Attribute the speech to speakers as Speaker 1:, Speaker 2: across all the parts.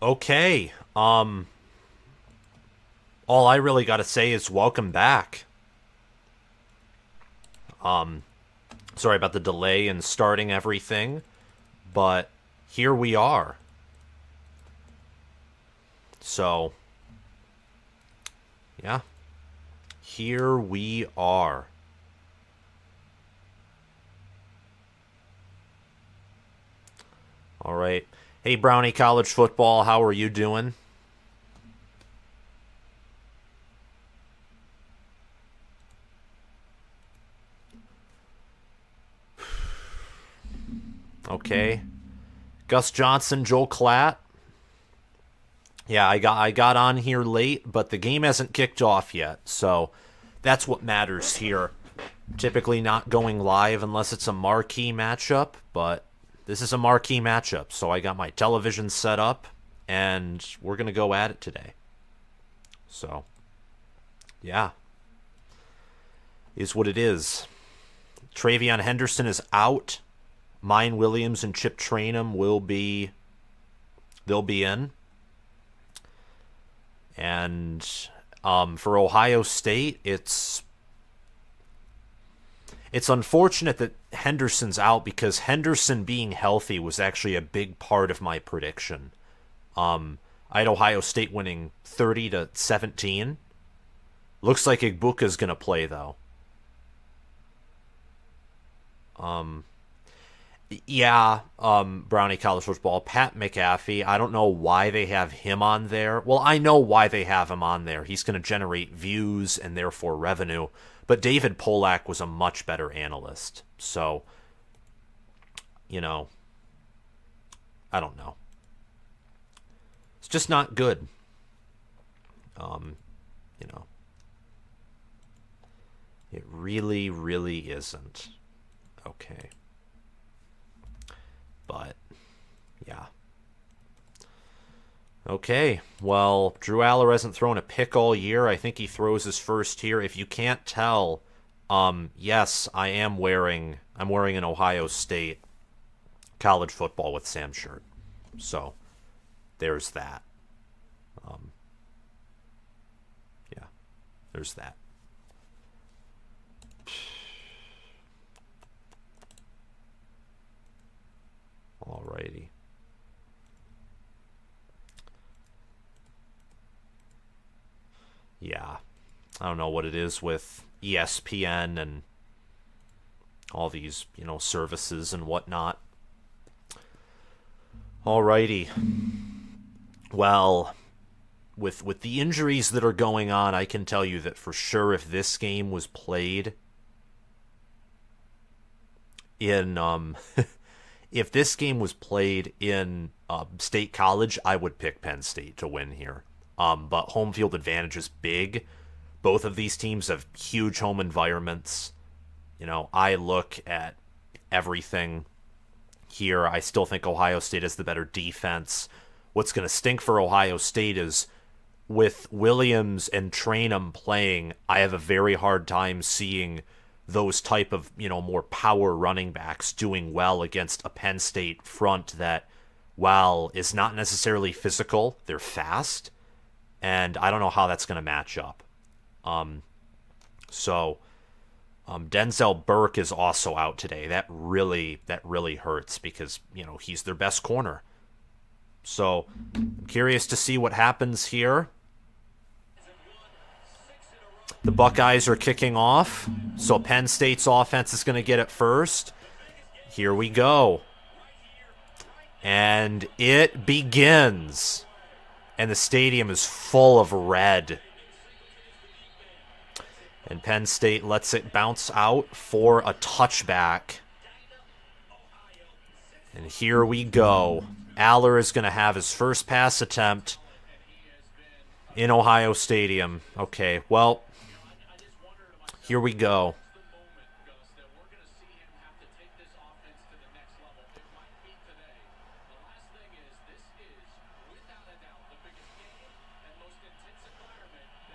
Speaker 1: Okay. All I really got to say is welcome back. Sorry about the delay in starting everything, but here we are. So, yeah. Here we are. All right. Hey, Brownie College Football, how are you doing? Okay. Gus Johnson, Joel Klatt. Yeah, I got on here late, but the game hasn't kicked off yet, so that's what matters here. Typically not going live unless it's a marquee matchup, but this is a marquee matchup, so I got my television set up, and we're going to go at it today. So, yeah. Is what it is. Travion Henderson is out. Mine Williams and Chip Trainum they'll be in. And for Ohio State, it's unfortunate that Henderson's out because Henderson being healthy was actually a big part of my prediction. I had Ohio State winning 30-17. Looks like Igbuka's going to play, though. Brownie College Football, Pat McAfee. I don't know why they have him on there. Well, I know why they have him on there. He's going to generate views and therefore revenue. But David Polak was a much better analyst. So, I don't know. It's just not good. It really, really isn't. Okay. But, yeah. Okay, well, Drew Aller hasn't thrown a pick all year. I think he throws his first here. If you can't tell, yes, I'm wearing an Ohio State college football with Sam shirt. So, there's that. Yeah, there's that. Alrighty. Yeah. I don't know what it is with ESPN and all these, services and whatnot. Alrighty. Well, with the injuries that are going on, I can tell you that for sure if this game was played in if this game was played in State College, I would pick Penn State to win here. But home field advantage is big. Both of these teams have huge home environments. I look at everything here. I still think Ohio State has the better defense. What's going to stink for Ohio State is with Williams and Trainum playing, I have a very hard time seeing those type of, more power running backs doing well against a Penn State front that, while is not necessarily physical, they're fast, and I don't know how that's going to match up. Denzel Burke is also out today. That really hurts because, he's their best corner. So, I'm curious to see what happens here. The Buckeyes are kicking off, so Penn State's offense is going to get it first. Here we go. And it begins. And the stadium is full of red. And Penn State lets it bounce out for a touchback. And here we go. Aller is going to have his first pass attempt in Ohio Stadium. Okay, well, here we go.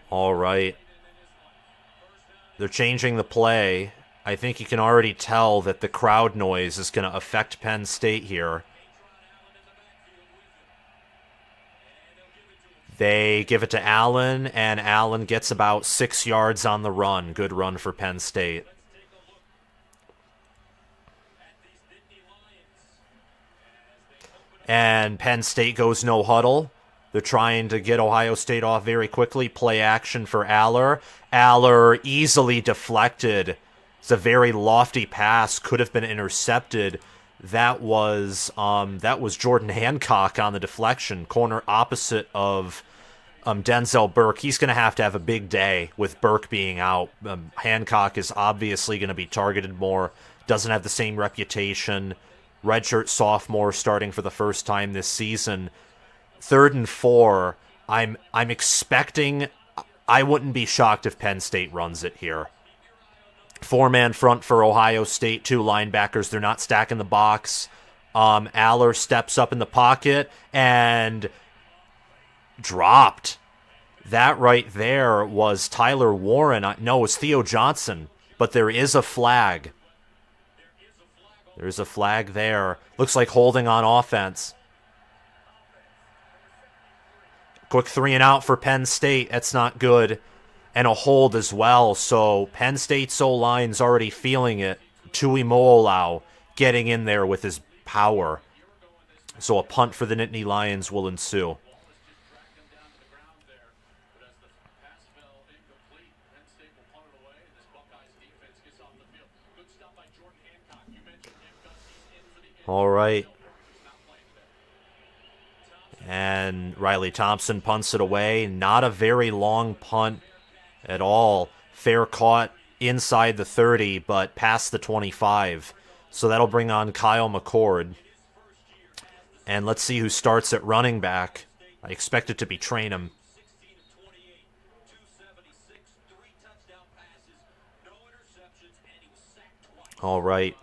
Speaker 1: All right. They're changing the play. I think you can already tell that the crowd noise is going to affect Penn State here. They give it to Allen, and Allen gets about 6 yards on the run. Good run for Penn State. And Penn State goes no huddle. They're trying to get Ohio State off very quickly. Play action for Aller. Aller easily deflected. It's a very lofty pass. Could have been intercepted. That was Jordan Hancock on the deflection. Corner opposite of Denzel Burke. He's going to have a big day with Burke being out. Hancock is obviously going to be targeted more. Doesn't have the same reputation. Redshirt sophomore starting for the first time this season. 3rd and 4. I'm expecting. I wouldn't be shocked if Penn State runs it here. 4-man front for Ohio State. 2 linebackers. They're not stacking the box. Aller steps up in the pocket and dropped. That right there was Tyler Warren. No, it was Theo Johnson. But there is a flag. There's a flag there. Looks like holding on offense. Quick 3 and out for Penn State. That's not good. And a hold as well. So Penn State's O-line's already feeling it. Tui Mo'olau getting in there with his power. So a punt for the Nittany Lions will ensue. All right. And Riley Thompson punts it away. Not a very long punt at all. Fair caught inside the 30, but past the 25. So that'll bring on Kyle McCord. And let's see who starts at running back. I expect it to be Trainum. All right.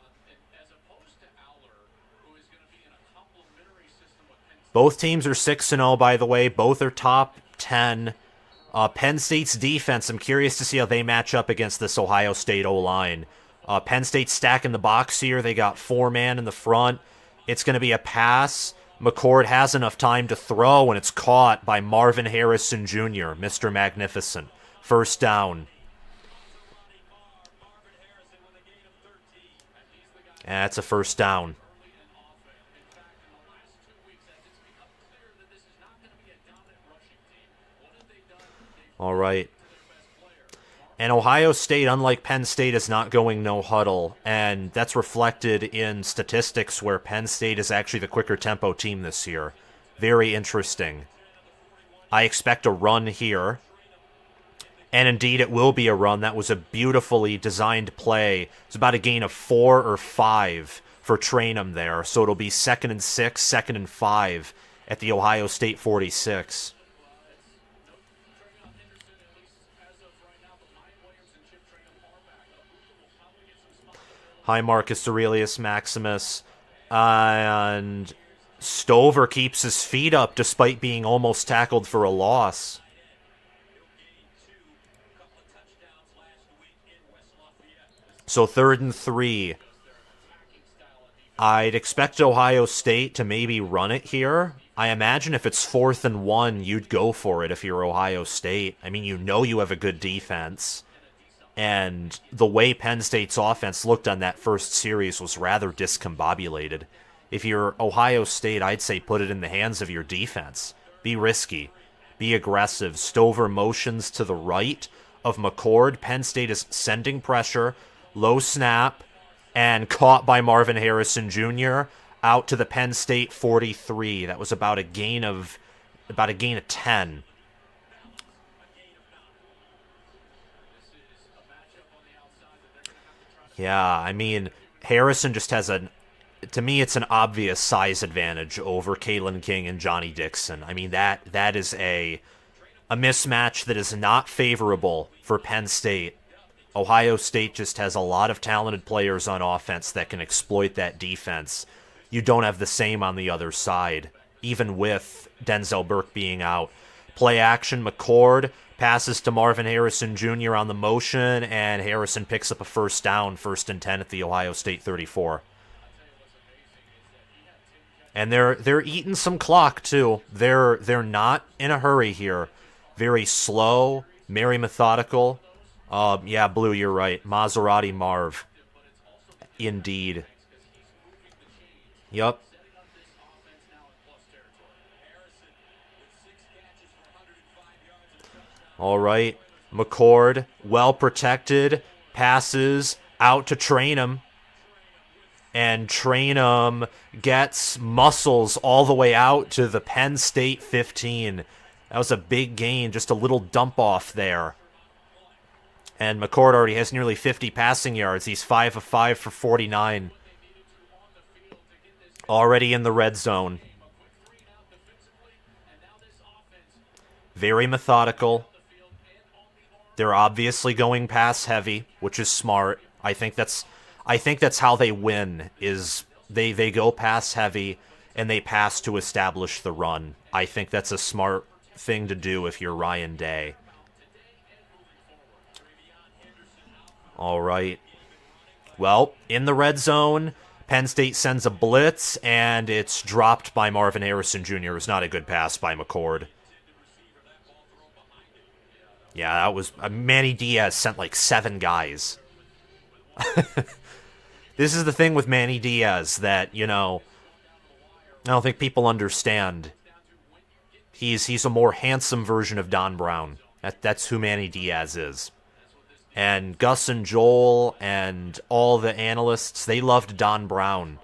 Speaker 1: Both teams are 6-0, by the way. Both are top 10. Penn State's defense, I'm curious to see how they match up against this Ohio State O-line. Penn State's stacking the box here. They got 4-man in the front. It's going to be a pass. McCord has enough time to throw, and it's caught by Marvin Harrison Jr., Mr. Magnificent. First down. That's a first down. All right. And Ohio State, unlike Penn State, is not going no huddle, and that's reflected in statistics where Penn State is actually the quicker tempo team this year. Very interesting. I expect a run here, and indeed it will be a run. That was a beautifully designed play. It's about a gain of 4 or 5 for Trainum there, so it'll be 2nd and 6, 2nd and 5 at the Ohio State 46. Hi, Marcus Aurelius Maximus. And Stover keeps his feet up despite being almost tackled for a loss. So 3rd and 3. I'd expect Ohio State to maybe run it here. I imagine if it's 4th and 1, you'd go for it if you're Ohio State. I mean, you know you have a good defense. And the way Penn State's offense looked on that first series was rather discombobulated. If you're Ohio State, I'd say put it in the hands of your defense. Be risky. Be aggressive. Stover motions to the right of McCord. Penn State is sending pressure. Low snap. And caught by Marvin Harrison Jr. out to the Penn State 43. That was about a gain of 10. Yeah, I mean, Harrison just has to me, it's an obvious size advantage over Kalen King and Johnny Dixon. I mean, that is a mismatch that is not favorable for Penn State. Ohio State just has a lot of talented players on offense that can exploit that defense. You don't have the same on the other side, even with Denzel Burke being out. Play action, McCord passes to Marvin Harrison Jr. on the motion, and Harrison picks up a first down, 1st and 10 at the Ohio State 34. And they're eating some clock too. They're not in a hurry here. Very slow, very methodical. Yeah, Blue, you're right. Maserati Marv. Indeed. Yup. All right. McCord, well protected, passes out to Trainum. And Trainum gets muscles all the way out to the Penn State 15. That was a big gain, just a little dump off there. And McCord already has nearly 50 passing yards. He's 5 of 5 for 49. Already in the red zone. Very methodical. They're obviously going pass heavy, which is smart. I think that's how they win, is they go pass heavy and they pass to establish the run. I think that's a smart thing to do if you're Ryan Day. All right. Well, in the red zone, Penn State sends a blitz, and it's dropped by Marvin Harrison Jr. It was not a good pass by McCord. Yeah, that was... Manny Diaz sent like 7 guys. This is the thing with Manny Diaz that, I don't think people understand. He's a more handsome version of Don Brown. That's who Manny Diaz is. And Gus and Joel and all the analysts, they loved Don Brown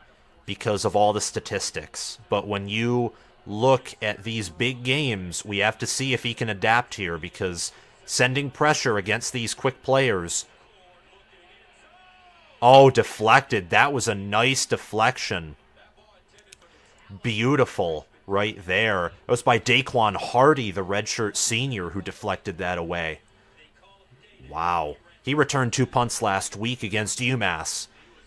Speaker 1: because of all the statistics. But when you look at these big games, we have to see if he can adapt here, because sending pressure against these quick players... Oh, deflected. That was a nice deflection. Beautiful right there. It was by Daquan Hardy, the redshirt senior, who deflected that away. Wow. He returned 2 punts last week against UMass.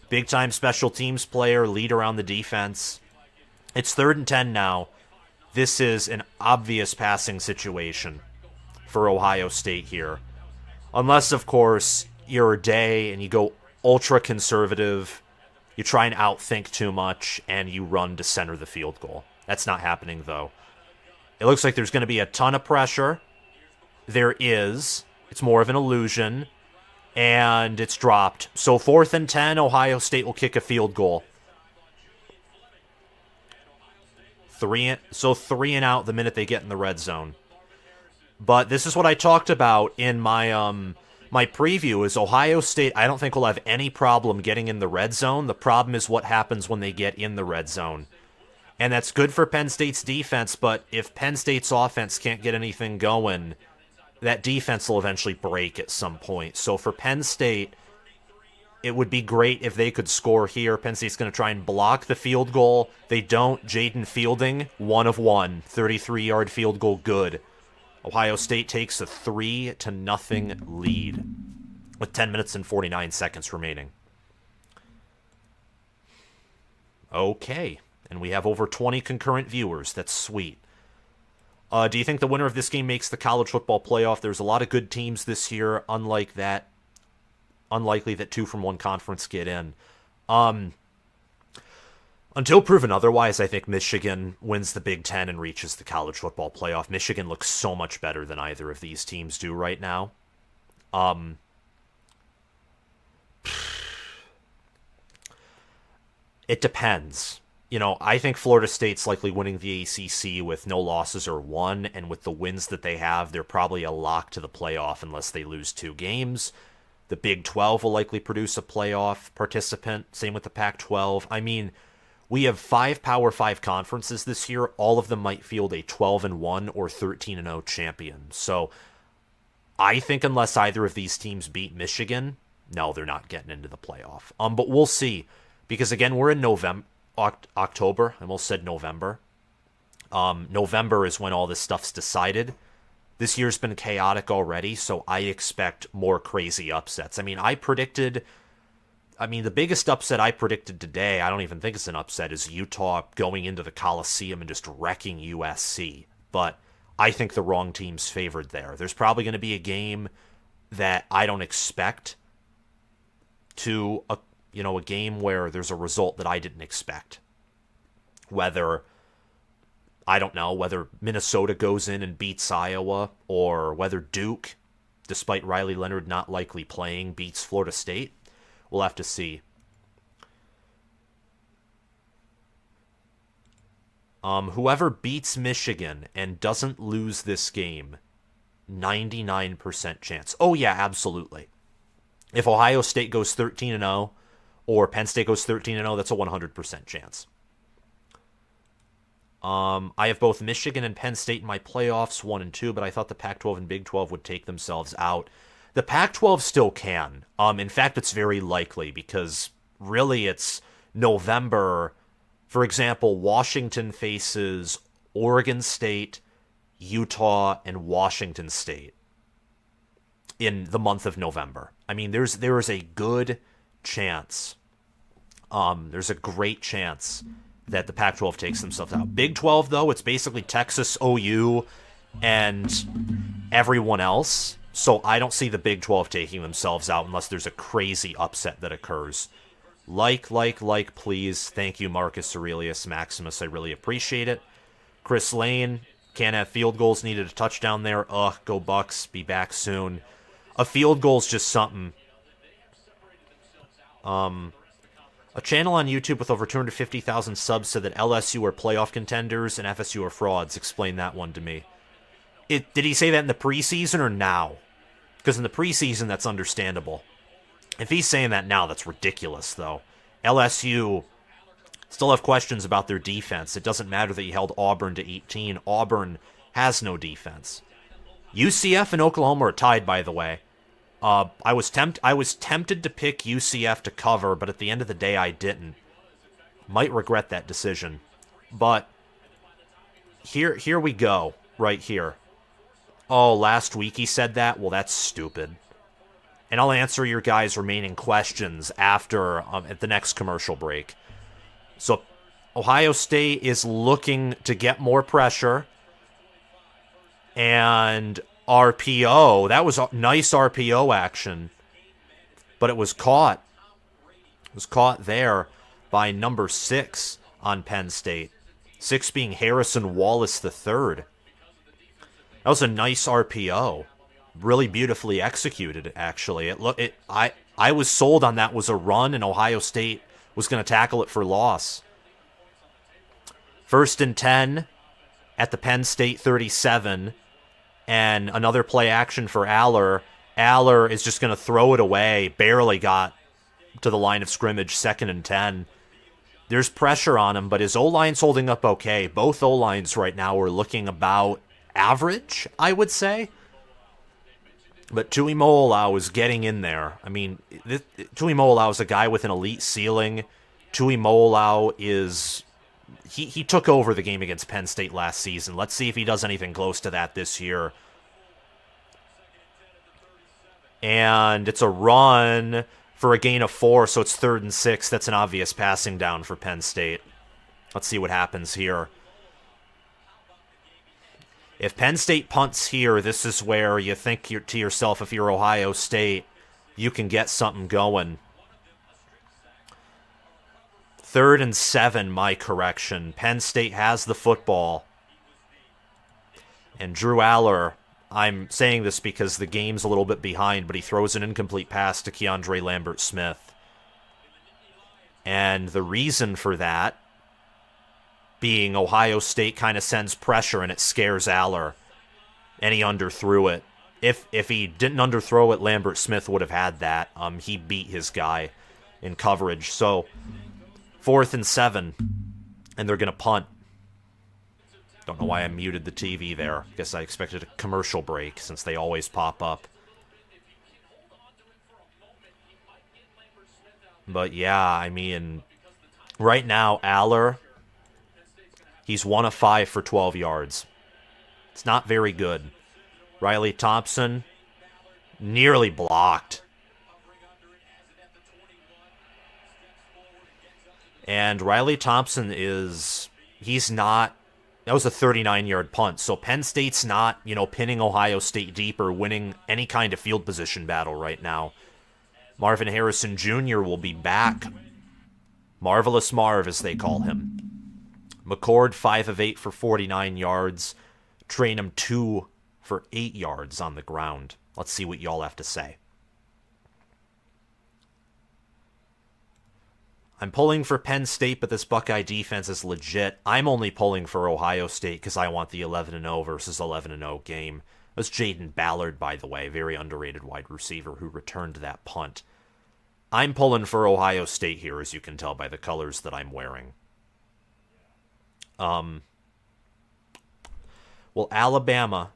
Speaker 1: Big-time special teams player, leader on the defense. It's 3rd and 10 now. This is an obvious passing situation for Ohio State here. Unless, of course, you're a Day and you go ultra-conservative, you try and outthink too much, and you run to center the field goal. That's not happening, though. It looks like there's going to be a ton of pressure. There is. It's more of an illusion. And it's dropped. So 4th and 10, Ohio State will kick a field goal. 3 and out the minute they get in the red zone. But this is what I talked about in my my preview, is Ohio State, I don't think, will have any problem getting in the red zone. The problem is what happens when they get in the red zone. And that's good for Penn State's defense, but if Penn State's offense can't get anything going, that defense will eventually break at some point. So for Penn State, it would be great if they could score here. Penn State's going to try and block the field goal. They don't. Jaden Fielding, 1 of 1. 33-yard field goal, good. Ohio State takes a 3-0 lead with 10 minutes and 49 seconds remaining. Okay, and we have over 20 concurrent viewers. That's sweet. Do you think the winner of this game makes the college football playoff? There's a lot of good teams this year. Unlikely that 2 from one conference get in. Until proven otherwise, I think Michigan wins the Big Ten and reaches the college football playoff. Michigan looks so much better than either of these teams do right now. It depends. I think Florida State's likely winning the ACC with no losses or 1, and with the wins that they have, they're probably a lock to the playoff unless they lose 2 games. The Big 12 will likely produce a playoff participant. Same with the Pac-12. I mean, we have 5 Power 5 conferences this year. All of them might field a 12-1 or 13-0 champion. So I think unless either of these teams beat Michigan, no, they're not getting into the playoff. But we'll see. Because, again, we're in October. I almost said November. November is when all this stuff's decided. This year's been chaotic already, so I expect more crazy upsets. I mean, the biggest upset I predicted today, I don't even think it's an upset, is Utah going into the Coliseum and just wrecking USC. But I think the wrong team's favored there. There's probably going to be a game that I don't expect to, a game where there's a result that I didn't expect. Whether, I don't know, whether Minnesota goes in and beats Iowa, or whether Duke, despite Riley Leonard not likely playing, beats Florida State. We'll have to see. Whoever beats Michigan and doesn't lose this game, 99% chance. Oh yeah, absolutely. If Ohio State goes 13-0 or Penn State goes 13-0, that's a 100% chance. I have both Michigan and Penn State in my playoffs, 1 and 2, but I thought the Pac-12 and Big 12 would take themselves out. The Pac-12 still can. In fact, it's very likely because really it's November. For example, Washington faces Oregon State, Utah, and Washington State in the month of November. I mean, there is a good chance. There's a great chance that the Pac-12 takes themselves out. Big 12, though, it's basically Texas, OU, and everyone else. So I don't see the Big 12 taking themselves out unless there's a crazy upset that occurs. Like, please. Thank you, Marcus Aurelius Maximus. I really appreciate it. Chris Lane, can't have field goals, needed a touchdown there. Ugh, go Bucks, be back soon. A field goal's just something. A channel on YouTube with over 250,000 subs said that LSU are playoff contenders and FSU are frauds. Explain that one to me. Did he say that in the preseason or now? Because in the preseason, that's understandable. If he's saying that now, that's ridiculous, though. LSU still have questions about their defense. It doesn't matter that you held Auburn to 18. Auburn has no defense. UCF and Oklahoma are tied, by the way. I was tempted to pick UCF to cover, but at the end of the day, I didn't. Might regret that decision. But here we go, right here. Oh, last week he said that? Well, that's stupid. And I'll answer your guys' remaining questions after at the next commercial break. So, Ohio State is looking to get more pressure. And RPO, that was a nice RPO action. But it was caught. It was caught there by number 6 on Penn State. 6 being Harrison Wallace III. That was a nice RPO. Really beautifully executed, actually. I was sold on that was a run, and Ohio State was going to tackle it for loss. 1st and 10 at the Penn State 37, and another play action for Aller. Aller is just going to throw it away. Barely got to the line of scrimmage, 2nd and 10. There's pressure on him, but his O-line's holding up okay. Both O-lines right now are looking about average, I would say. But Tuimoloau is getting in there. I mean, Tuimoloau is a guy with an elite ceiling. Tuimoloau is... He took over the game against Penn State last season. Let's see if he does anything close to that this year. And it's a run for a gain of 4, so it's 3rd and 6. That's an obvious passing down for Penn State. Let's see what happens here. If Penn State punts here, this is where you think to yourself, if you're Ohio State, you can get something going. 3rd and 7, my correction. Penn State has the football. And Drew Aller, I'm saying this because the game's a little bit behind, but he throws an incomplete pass to Keandre Lambert-Smith. And the reason for that being Ohio State kind of sends pressure and it scares Aller. And he underthrew it. If he didn't underthrow it, Lambert-Smith would have had that. He beat his guy in coverage. So 4th and 7, and they're going to punt. Don't know why I muted the TV there. Guess I expected a commercial break since they always pop up. But yeah, I mean, right now, Aller, he's 1 of 5 for 12 yards. It's not very good. Riley Thompson, nearly blocked. And Riley Thompson he's not, that was a 39-yard punt. So Penn State's not, pinning Ohio State deep or winning any kind of field position battle right now. Marvin Harrison Jr. will be back. Marvelous Marv, as they call him. McCord, 5 of 8 for 49 yards. Trainum, 2 for 8 yards on the ground. Let's see what y'all have to say. I'm pulling for Penn State, but this Buckeye defense is legit. I'm only pulling for Ohio State because I want the 11-0 versus 11-0 game. It was Jaden Ballard, by the way, very underrated wide receiver who returned that punt. I'm pulling for Ohio State here, as you can tell by the colors that I'm wearing. Will Alabama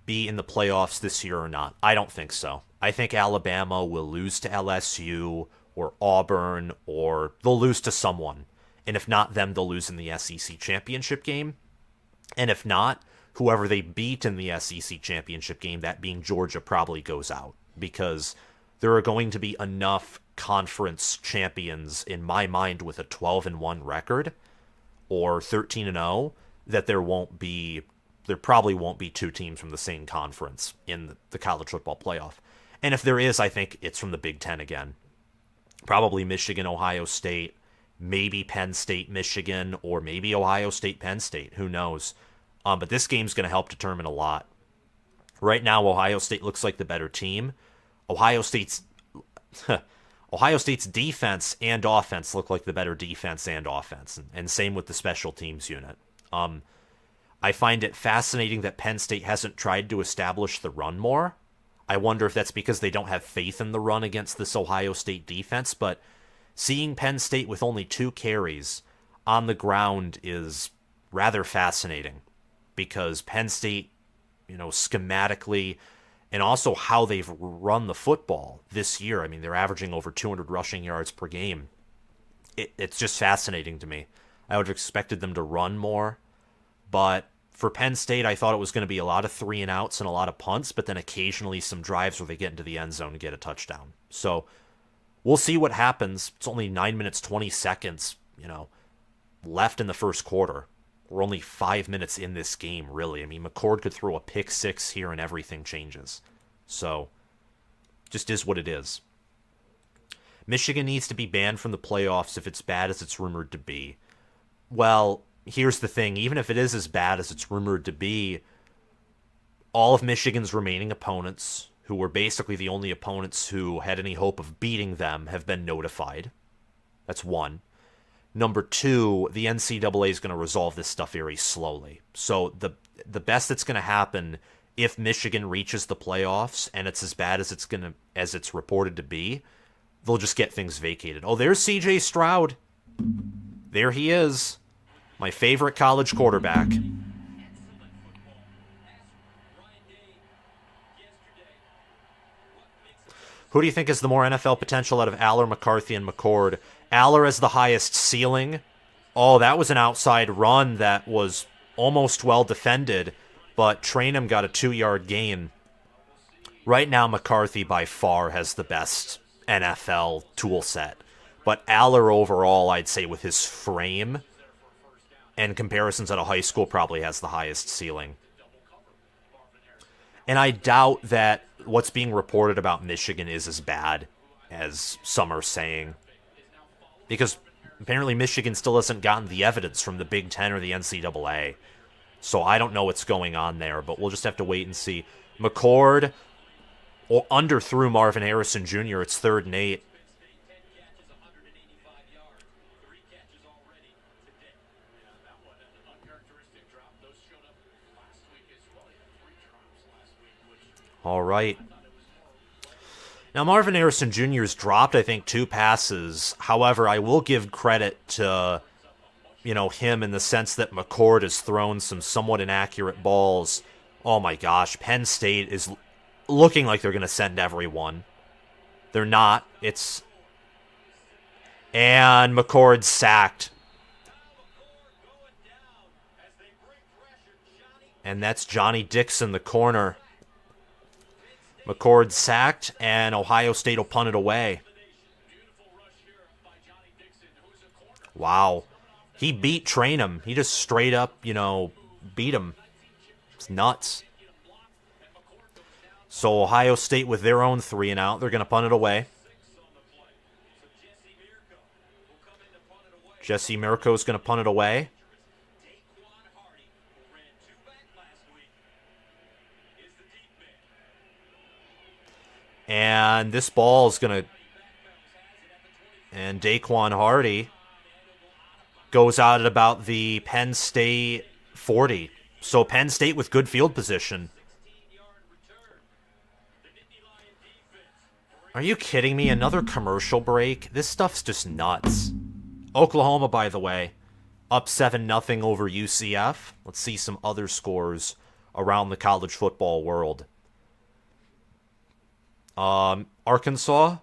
Speaker 1: be in the playoffs this year or not? I don't think so. I think Alabama will lose to LSU or Auburn, or they'll lose to someone. And if not them, they'll lose in the SEC championship game. And if not, whoever they beat in the SEC championship game, that being Georgia, probably goes out. Because there are going to be enough conference champions, in my mind, with a 12-1 record, or 13-0, that there probably won't be two teams from the same conference in the college football playoff. And if there is, I think it's from the Big Ten again. Probably Michigan, Ohio State, maybe Penn State, Michigan, or maybe Ohio State, Penn State. Who knows? But this game's going to help determine a lot. Right now, Ohio State looks like the better team. Ohio State's defense and offense look like the better defense and offense, and same with the special teams unit. I find it fascinating that Penn State hasn't tried to establish the run more. I wonder if that's because they don't have faith in the run against this Ohio State defense, but seeing Penn State with only 2 carries on the ground is rather fascinating, because Penn State, schematically, and also how they've run the football this year. I mean, they're averaging over 200 rushing yards per game. It's just fascinating to me. I would have expected them to run more, but for Penn State, I thought it was going to be a lot of 3-and-outs and a lot of punts, but then occasionally some drives where they get into the end zone and get a touchdown. So we'll see what happens. It's only 9 minutes, 20 seconds, left in the first quarter. We're only 5 minutes in this game, really. I mean, McCord could throw a pick 6 here and everything changes. So just is what it is. Michigan needs to be banned from the playoffs if it's bad as it's rumored to be. Well, here's the thing. Even if it is as bad as it's rumored to be, all of Michigan's remaining opponents, who were basically the only opponents who had any hope of beating them, have been notified. That's one. Number 2, the NCAA is going to resolve this stuff very slowly. So the best that's going to happen if Michigan reaches the playoffs and it's as bad as it's reported to be, they'll just get things vacated. Oh, there's CJ Stroud. There he is. My favorite college quarterback. Who do you think has the more NFL potential out of Aller, McCarthy, and McCord? Aller has the highest ceiling. Oh, that was an outside run that was almost well defended, but Trainum got a 2-yard gain. Right now, McCarthy by far has the best NFL tool set. But Aller overall, I'd say with his frame and comparisons at a high school, probably has the highest ceiling. And I doubt that what's being reported about Michigan is as bad as some are saying. Because apparently Michigan still hasn't gotten the evidence from the Big Ten or the NCAA. So I don't know what's going on there, but we'll just have to wait and see. McCord underthrew Marvin Harrison Jr. It's 3rd and 8. All right. Now, Marvin Harrison Jr.'s dropped, I think, 2 passes. However, I will give credit to, him in the sense that McCord has thrown some somewhat inaccurate balls. Oh, my gosh. Penn State is looking like they're going to send everyone. They're not. And McCord sacked. And that's Johnny Dixon, the corner. McCord sacked, and Ohio State will punt it away. Wow. He beat Trainum. He just straight up, beat him. It's nuts. So Ohio State with their own 3-and-out. They're going to punt it away. Jesse Mirko is going to punt it away. And this ball is going to... And Daquan Hardy goes out at about the Penn State 40. So Penn State with good field position. Are you kidding me? Another commercial break? This stuff's just nuts. Oklahoma, by the way, up 7-0 over UCF. Let's see some other scores around the college football world. Arkansas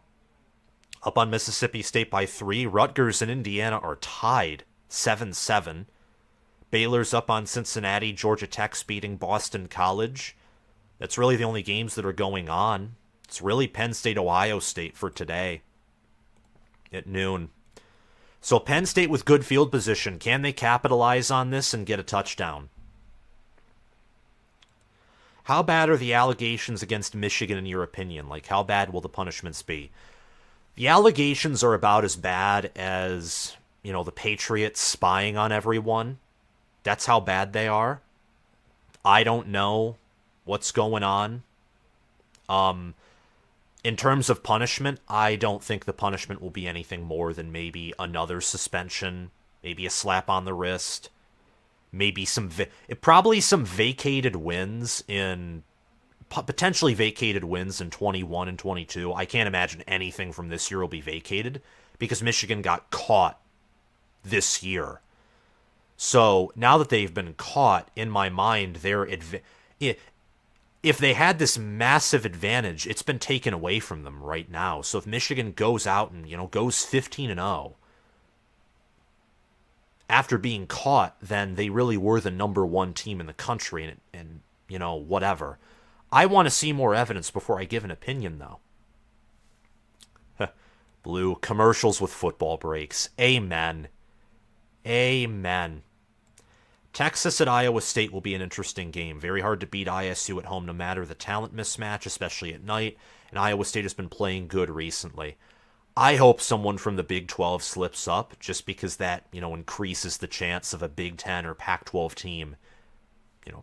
Speaker 1: up on Mississippi State by 3. Rutgers and Indiana are tied 7-7. Baylor's up on Cincinnati. Georgia Tech's beating Boston College. That's really the only games that are going on. It's really Penn State, Ohio State for today at noon. So Penn State with good field position. Can they capitalize on this and get a touchdown? How bad are the allegations against Michigan in your opinion? Like, how bad will the punishments be? The allegations are about as bad as, the Patriots spying on everyone. That's how bad they are. I don't know what's going on. In terms of punishment, I don't think the punishment will be anything more than maybe another suspension, maybe a slap on the wrist, maybe probably some vacated wins potentially vacated wins in 21 and 22. I can't imagine anything from this year will be vacated because Michigan got caught this year. So now that they've been caught, in my mind, if they had this massive advantage, it's been taken away from them right now. So if Michigan goes out and, goes 15-0 after being caught, then they really were the number one team in the country and whatever. I want to see more evidence before I give an opinion, though. Blue commercials with football breaks. Amen. Amen. Texas at Iowa State will be an interesting game. Very hard to beat ISU at home no matter the talent mismatch, especially at night. And Iowa State has been playing good recently. I hope someone from the Big 12 slips up just because that, increases the chance of a Big 10 or Pac-12 team,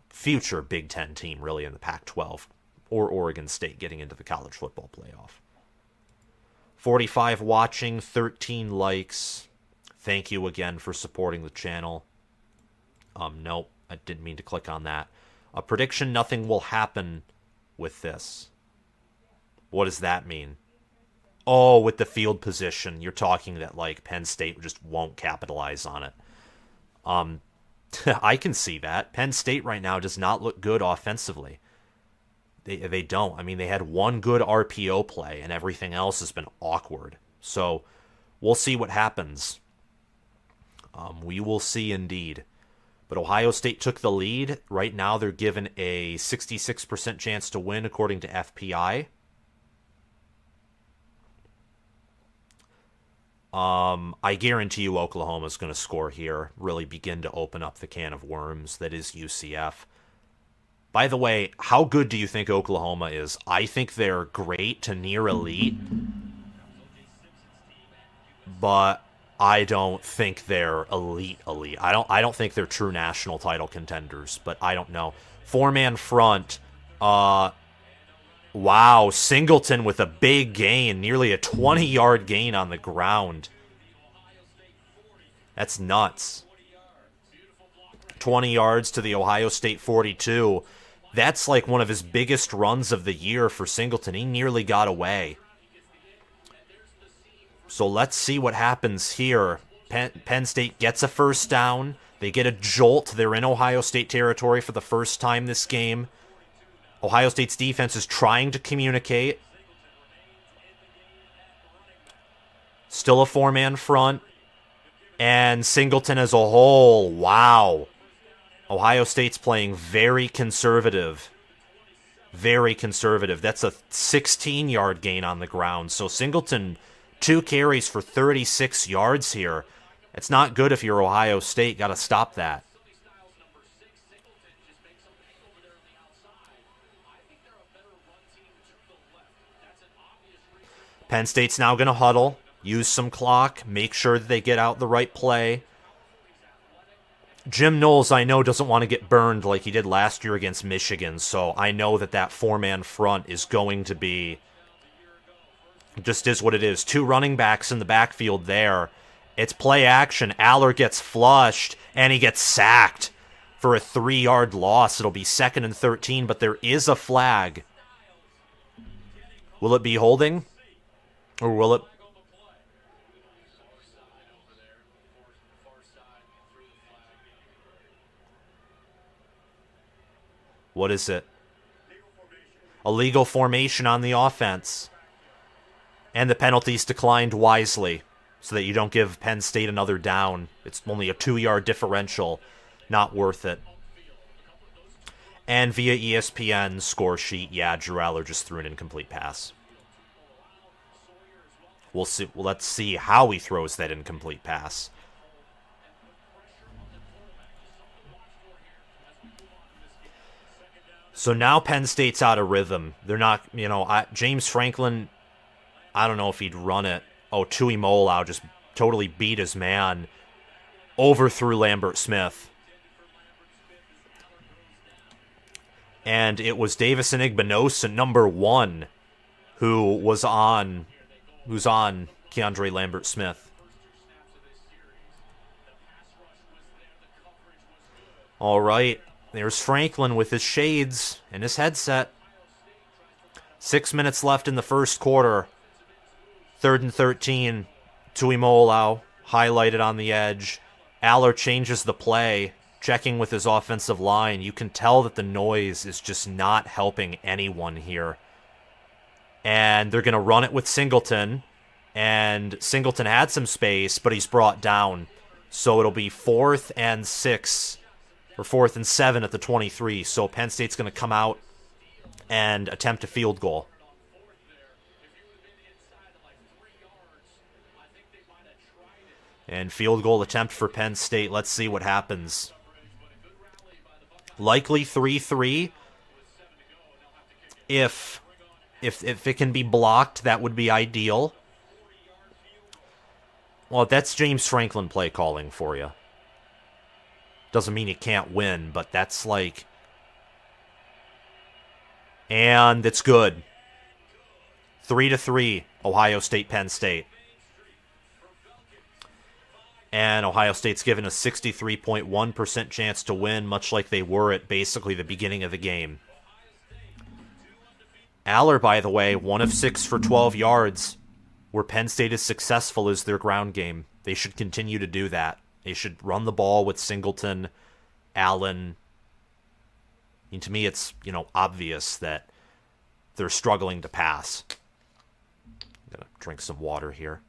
Speaker 1: future Big 10 team really in the Pac-12 or Oregon State getting into the college football playoff. 45 watching, 13 likes. Thank you again for supporting the channel. Nope, I didn't mean to click on that. A prediction, nothing will happen with this. What does that mean? Oh, with the field position, you're talking that, Penn State just won't capitalize on it. I can see that. Penn State right now does not look good offensively. They don't. I mean, they had one good RPO play, and everything else has been awkward. So, we'll see what happens. We will see indeed. But Ohio State took the lead. Right now, they're given a 66% chance to win, according to FPI. I guarantee you Oklahoma's going to score here. Really begin to open up the can of worms that is UCF. By the way, how good do you think Oklahoma is? I think they're great to near elite. But I don't think they're elite. I don't think they're true national title contenders, but I don't know. Four-man front. Wow, Singleton with a big gain, nearly a 20-yard gain on the ground. That's nuts. 20 yards to the Ohio State 42. That's like one of his biggest runs of the year for Singleton. He nearly got away. So let's see what happens here. Penn State gets a first down. They get a jolt. They're in Ohio State territory for the first time this game. Ohio State's defense is trying to communicate. Still a four-man front. And Singleton as a whole, wow. Ohio State's playing very conservative. Very conservative. That's a 16-yard gain on the ground. So Singleton, 2 carries for 36 yards here. It's not good if you're Ohio State. Got to stop that. Penn State's now going to huddle, use some clock, make sure that they get out the right play. Jim Knowles, I know, doesn't want to get burned like he did last year against Michigan, so I know that four-man front is going to be Just is what it is. Two running backs in the backfield there. It's play action. Aller gets flushed, and he gets sacked for a 3-yard loss. It'll be 2nd and 13, but there is a flag. Will it be holding? Or will it... What is it? A legal formation on the offense. And the penalties declined wisely so that you don't give Penn State another down. It's only a 2-yard differential. Not worth it. And via ESPN score sheet, yeah, Drew Aller just threw an incomplete pass. We'll see. Well, let's see how he throws that incomplete pass. So now Penn State's out of rhythm. They're not, James Franklin, I don't know if he'd run it. Oh, Tui Molau just totally beat his man. Overthrew Lambert Smith. And it was Davison Igbinosa, number 1, who's on Keandre Lambert Smith. All right. There's Franklin with his shades and his headset. 6 minutes left in the first quarter. 3rd and 13. Tui Molau highlighted on the edge. Aller changes the play, checking with his offensive line. You can tell that the noise is just not helping anyone here. And they're going to run it with Singleton. And Singleton had some space, but he's brought down. So it'll be 4th and 6. Or 4th and 7 at the 23. So Penn State's going to come out and attempt a field goal. And field goal attempt for Penn State. Let's see what happens. Likely 3-3. If it can be blocked, that would be ideal. Well, that's James Franklin play calling for you. Doesn't mean you can't win, but that's like... And it's good. 3-3, Ohio State, Penn State. And Ohio State's given a 63.1% chance to win, much like they were at basically the beginning of the game. Aller, by the way, 1 of 6 for 12 yards. Where Penn State is successful is their ground game. They should continue to do that. They should run the ball with Singleton, Allen. I mean, to me, it's, obvious that they're struggling to pass. I'm going to drink some water here.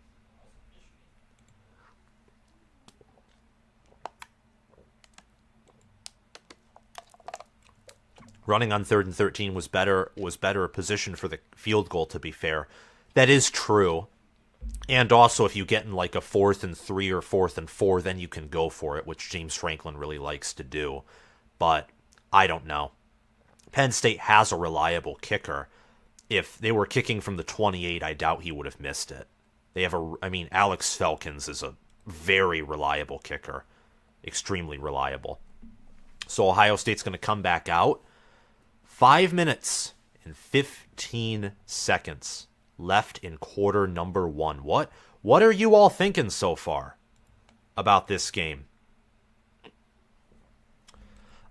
Speaker 1: Running on 3rd and 13 was better position for the field goal, to be fair. That is true. And also, if you get in like a 4th and 3 or 4th and 4, then you can go for it, which James Franklin really likes to do. But I don't know. Penn State has a reliable kicker. If they were kicking from the 28, I doubt he would have missed it. They have Alex Felkins is a very reliable kicker. Extremely reliable. So Ohio State's going to come back out. 5 minutes and 15 seconds left in quarter number 1. What are you all thinking so far about this game?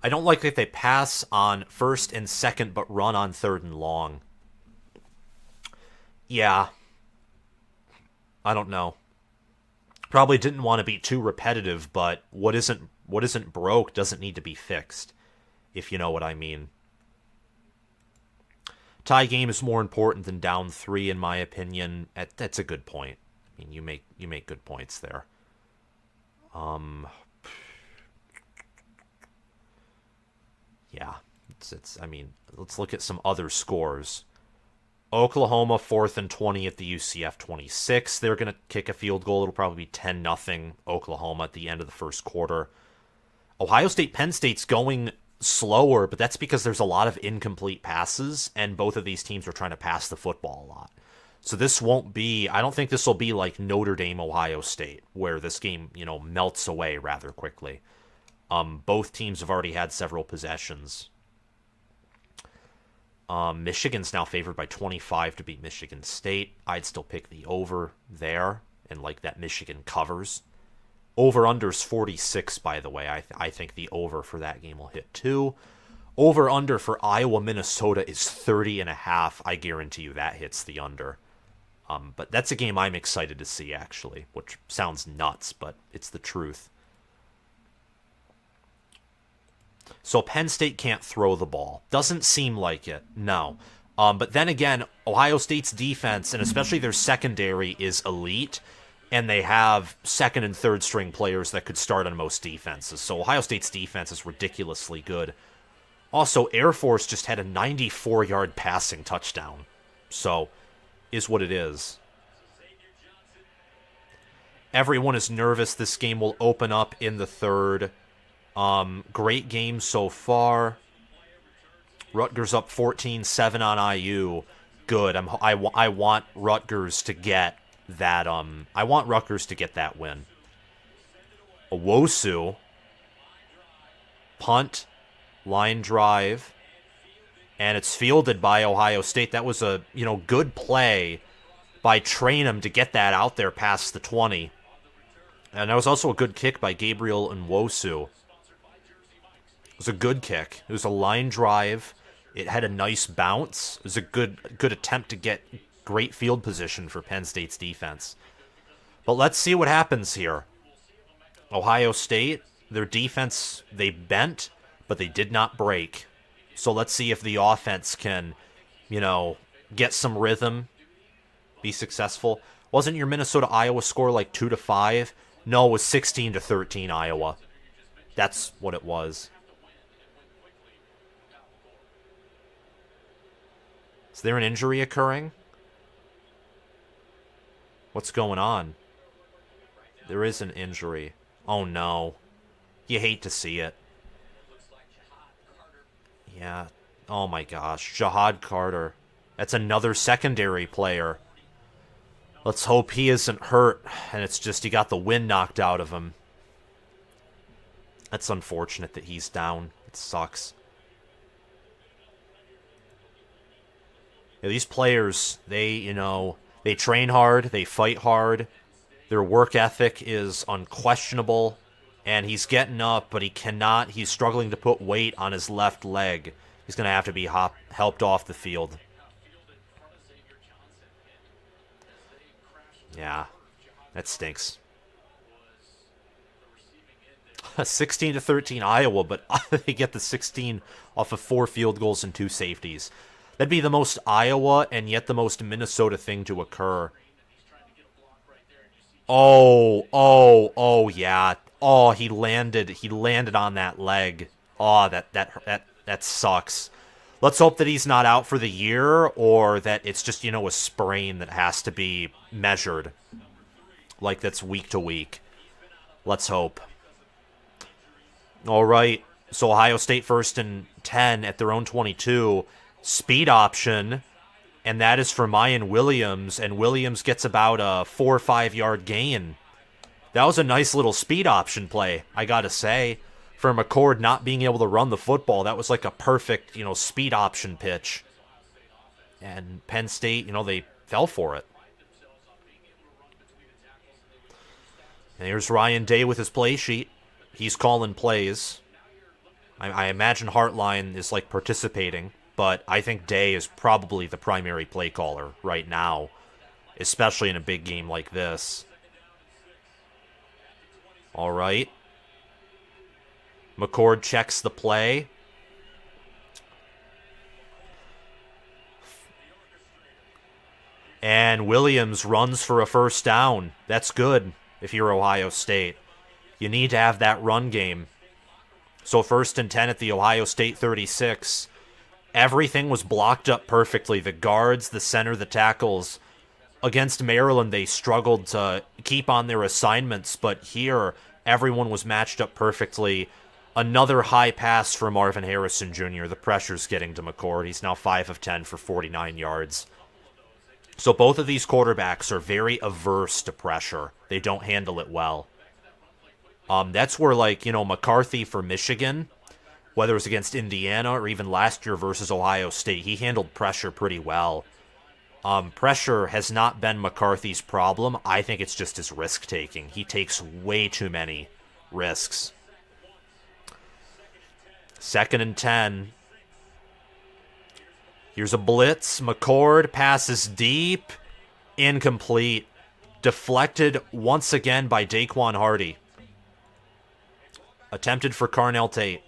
Speaker 1: I don't like that they pass on 1st and 2nd but run on 3rd and long. Yeah. I don't know. Probably didn't want to be too repetitive, but what isn't broke doesn't need to be fixed, if you know what I mean. Tie game is more important than down 3, in my opinion. That's a good point. I mean, you make good points there. Yeah, let's look at some other scores. Oklahoma 4th and 20 at the UCF 26. They're going to kick a field goal. It'll probably be 10-0 Oklahoma at the end of the first quarter. Ohio State, Penn State's going slower, but that's because there's a lot of incomplete passes, and both of these teams are trying to pass the football a lot. So this won't be, I don't think this will be like Notre Dame, Ohio State, where this game, melts away rather quickly. Both teams have already had several possessions. Michigan's now favored by 25 to beat Michigan State. I'd still pick the over there and like that Michigan covers. Over-under's 46, by the way. I think the over for that game will hit too. Over-under for Iowa-Minnesota is 30.5. I guarantee you that hits the under. But that's a game I'm excited to see, actually, which sounds nuts, but it's the truth. So Penn State can't throw the ball. Doesn't seem like it, no. But then again, Ohio State's defense, and especially their secondary, is elite, and they have second and third string players that could start on most defenses. So Ohio State's defense is ridiculously good. Also, Air Force just had a 94-yard passing touchdown. So, is what it is. Everyone is nervous. This game will open up in the third. Great game so far. Rutgers up 14-7 on IU. Good. I want Rutgers to get that. I want Rutgers to get that win. Owosu. Punt. Line drive. And it's fielded by Ohio State. That was a good play by Trainum to get that out there past the 20. And that was also a good kick by Gabriel Nwosu. It was a good kick. It was a line drive. It had a nice bounce. It was a good attempt to get great field position for Penn State's defense. But let's see what happens here. Ohio State, their defense, they bent, but they did not break. So let's see if the offense can, get some rhythm, be successful. Wasn't your Minnesota-Iowa score like 2-5? No, it was 16-13 Iowa. That's what it was. Is there an injury occurring? What's going on? There is an injury. Oh no. You hate to see it. Yeah. Oh my gosh. Jahad Carter. That's another secondary player. Let's hope he isn't hurt and it's just he got the wind knocked out of him. That's unfortunate that he's down. It sucks. Yeah, these players, they train hard, they fight hard. Their work ethic is unquestionable. And he's getting up, but he's struggling to put weight on his left leg. He's going to have to be helped off the field. Yeah, that stinks. 16-13 Iowa, but they get the 16 off of 4 field goals and 2 safeties. That'd be the most Iowa and yet the most Minnesota thing to occur. Oh, yeah. Oh, he landed on that leg. Oh, that sucks. Let's hope that he's not out for the year or that it's just, a sprain that has to be measured. Like that's week to week. Let's hope. All right. So Ohio State 1st and 10 at their own 22. Speed option. And that is for Mayan Williams. And Williams gets about a 4 or 5 yard gain. That was a nice little speed option play, I gotta say. For McCord not being able to run the football, that was like a perfect, speed option pitch. And Penn State, they fell for it. And here's Ryan Day with his play sheet. He's calling plays. I imagine Hartline is like participating, but I think Day is probably the primary play caller right now, especially in a big game like this. All right. McCord checks the play. And Williams runs for a first down. That's good if you're Ohio State. You need to have that run game. So 1st and 10 at the Ohio State 36. Everything was blocked up perfectly. The guards, the center, the tackles. Against Maryland, they struggled to keep on their assignments, but here, everyone was matched up perfectly. Another high pass for Marvin Harrison Jr. The pressure's getting to McCord. He's now 5 of 10 for 49 yards. So both of these quarterbacks are very averse to pressure. They don't handle it well. That's where, McCarthy for Michigan, whether it was against Indiana or even last year versus Ohio State. He handled pressure pretty well. Pressure has not been McCarthy's problem. I think it's just his risk-taking. He takes way too many risks. 2nd and 10. Here's a blitz. McCord passes deep. Incomplete. Deflected once again by Daquan Hardy. Attempted for Carnell Tate.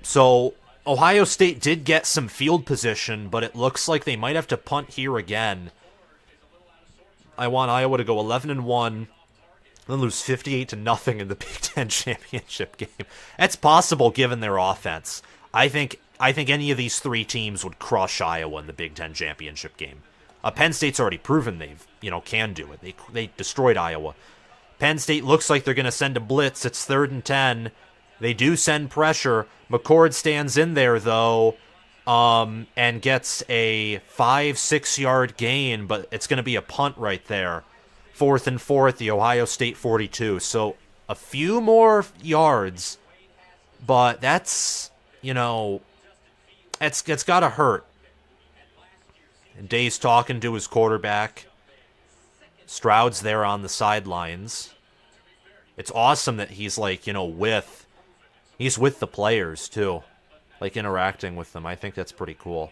Speaker 1: So Ohio State did get some field position, but it looks like they might have to punt here again. I want Iowa to go 11-1, then lose 58-0 in the Big Ten championship game. That's possible given their offense. I think any of these three teams would crush Iowa in the Big Ten championship game. Penn State's already proven can do it. They destroyed Iowa. Penn State looks like they're going to send a blitz. It's 3rd and 10. They do send pressure. McCord stands in there, though, and gets a 5-6 yard gain, but it's going to be a punt right there. 4th and 4 at the Ohio State 42. So a few more yards, but that's, it's got to hurt. And Day's talking to his quarterback. Stroud's there on the sidelines. It's awesome that he's he's with the players too, interacting with them. I think that's pretty cool.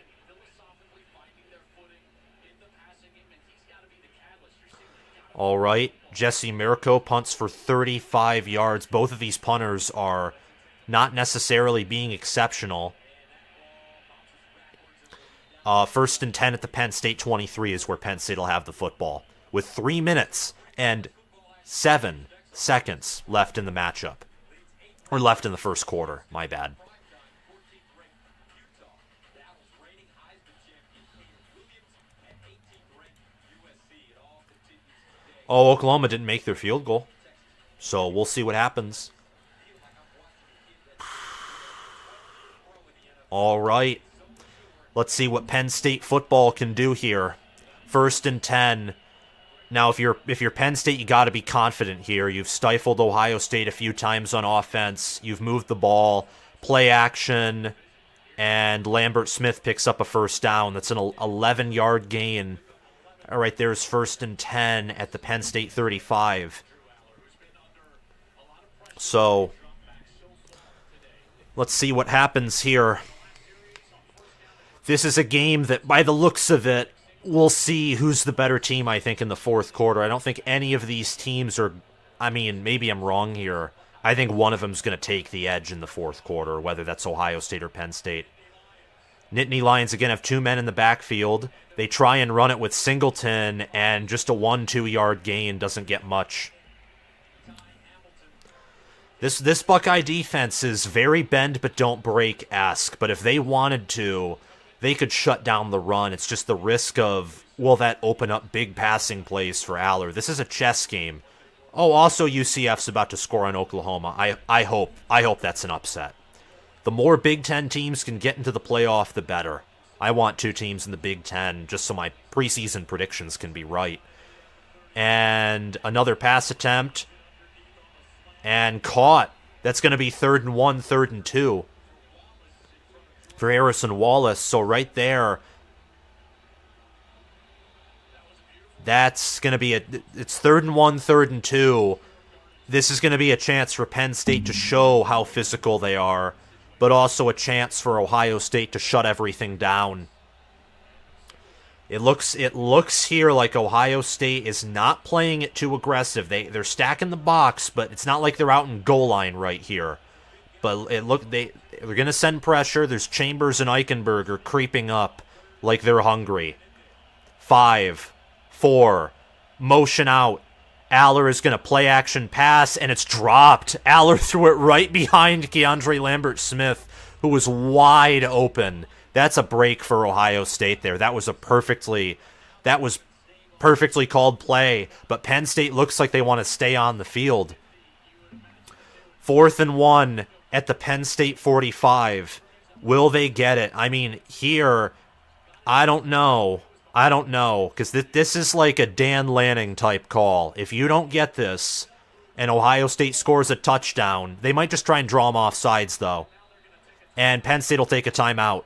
Speaker 1: All right, Jesse Mirko punts for 35 yards. Both of these punters are not necessarily being exceptional. 1st and 10 at the Penn State 23 is where Penn State will have the football, with 3 minutes and 7 seconds left in the matchup. Or left in the first quarter, my bad. Oh, Oklahoma didn't make their field goal. So we'll see what happens. All right. Let's see what Penn State football can do here. 1st and 10. Now, if you're Penn State, you got to be confident here. You've stifled Ohio State a few times on offense. You've moved the ball, play action, and Lambert Smith picks up a first down. That's an 11-yard gain. All right, there's 1st and 10 at the Penn State 35. So let's see what happens here. This is a game that, by the looks of it, we'll see who's the better team, I think, in the fourth quarter. I don't think any of these teams are... maybe I'm wrong here. I think one of them's going to take the edge in the fourth quarter, whether that's Ohio State or Penn State. Nittany Lions, again, have 2 men in the backfield. They try and run it with Singleton, and just a 1-2 yard gain doesn't get much. This Buckeye defense is very bend but don't break-esque, but if they wanted to, they could shut down the run. It's just the risk of, will that open up big passing plays for Aller? This is a chess game. Oh, also UCF's about to score on Oklahoma. I hope that's an upset. The more Big Ten teams can get into the playoff, the better. I want 2 teams in the Big Ten just so my preseason predictions can be right. And another pass attempt. And caught. That's going to be 3rd and 1, 3rd and 2 for Harrison Wallace. So right there, that's going to be it's 3rd and 1, 3rd and 2. This is going to be a chance for Penn State to show how physical they are, but also a chance for Ohio State to shut everything down. It looks here like Ohio State is not playing it too aggressive. They're stacking the box, but it's not like they're out in goal line right here. But they're going to send pressure. There's Chambers and Eichenberger creeping up like they're hungry. 5, 4, motion out. Aller is going to play action pass, and it's dropped. Aller threw it right behind Keandre Lambert-Smith, who was wide open. That's a break for Ohio State there. That was perfectly called play, but Penn State looks like they want to stay on the field. 4th and 1 at the Penn State 45. Will they get it? Here, I don't know, because this is like a Dan Lanning type call. If you don't get this, and Ohio State scores a touchdown. They might just try and draw them off sides, though. And Penn State will take a timeout.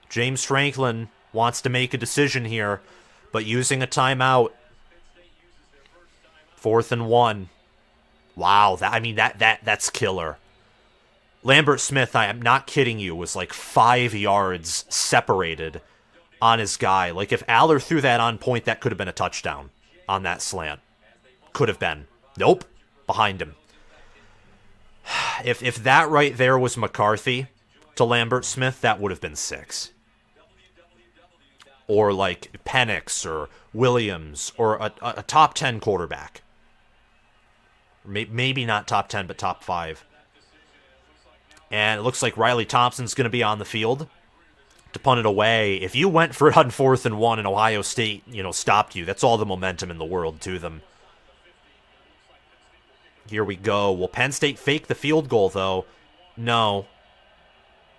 Speaker 1: James Franklin wants to make a decision here, but using a timeout. 4th and 1. Wow, that's killer. Lambert Smith, I am not kidding you, was like 5 yards separated on his guy. Like, if Aller threw that on point, that could have been a touchdown on that slant. Could have been. Nope. Behind him. If that right there was McCarthy to Lambert Smith, that would have been 6. Or like Penix or Williams or a top 10 quarterback. Maybe not top 10, but top 5. And it looks like Riley Thompson's going to be on the field to punt it away. If you went for it on 4th and 1 and Ohio State, stopped you, that's all the momentum in the world to them. Here we go. Will Penn State fake the field goal, though? No.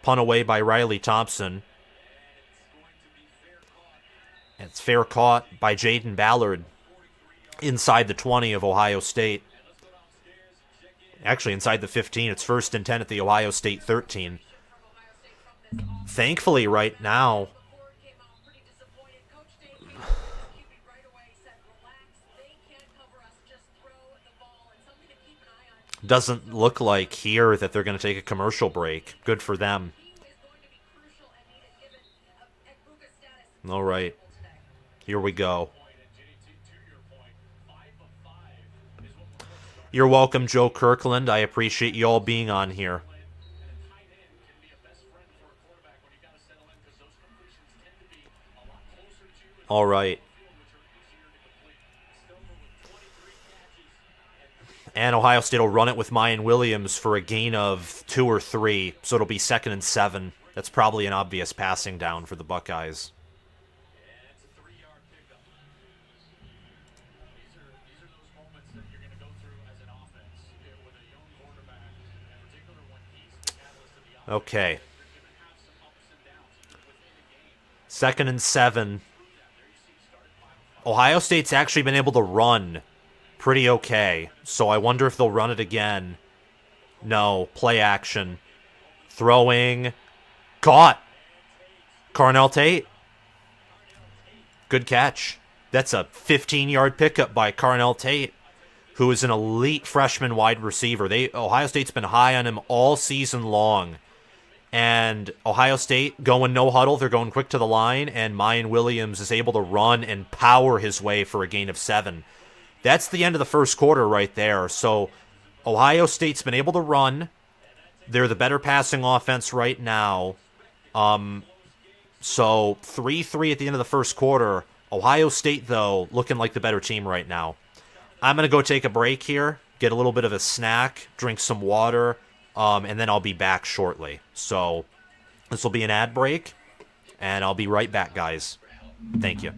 Speaker 1: Punt away by Riley Thompson. And it's fair caught by Jaden Ballard inside the 20 of Ohio State. Actually, inside the 15. It's 1st and 10 at the Ohio State 13. Thankfully, right now, doesn't look like here that they're going to take a commercial break. Good for them. All right. Here we go. You're welcome, Joe Kirkland. I appreciate you all being on here. All right. And Ohio State will run it with Mayan Williams for a gain of 2 or 3, so it'll be 2nd and 7. That's probably an obvious passing down for the Buckeyes. Okay. 2nd and 7. Ohio State's actually been able to run pretty okay, so I wonder if they'll run it again. No. Play action. Throwing. Caught. Carnell Tate. Good catch. That's a 15-yard pickup by Carnell Tate, who is an elite freshman wide receiver. Ohio State's been high on him all season long. And Ohio State going no huddle. They're going quick to the line, and Mayan Williams is able to run and power his way for a gain of 7. That's the end of the first quarter right there. So Ohio State's been able to run. They're the better passing offense right now. So 3-3 at the end of the first quarter. Ohio State, though, looking like the better team right now. I'm going to go take a break here, get a little bit of a snack, drink some water, and then I'll be back shortly. So this will be an ad break, and I'll be right back, guys. Thank you.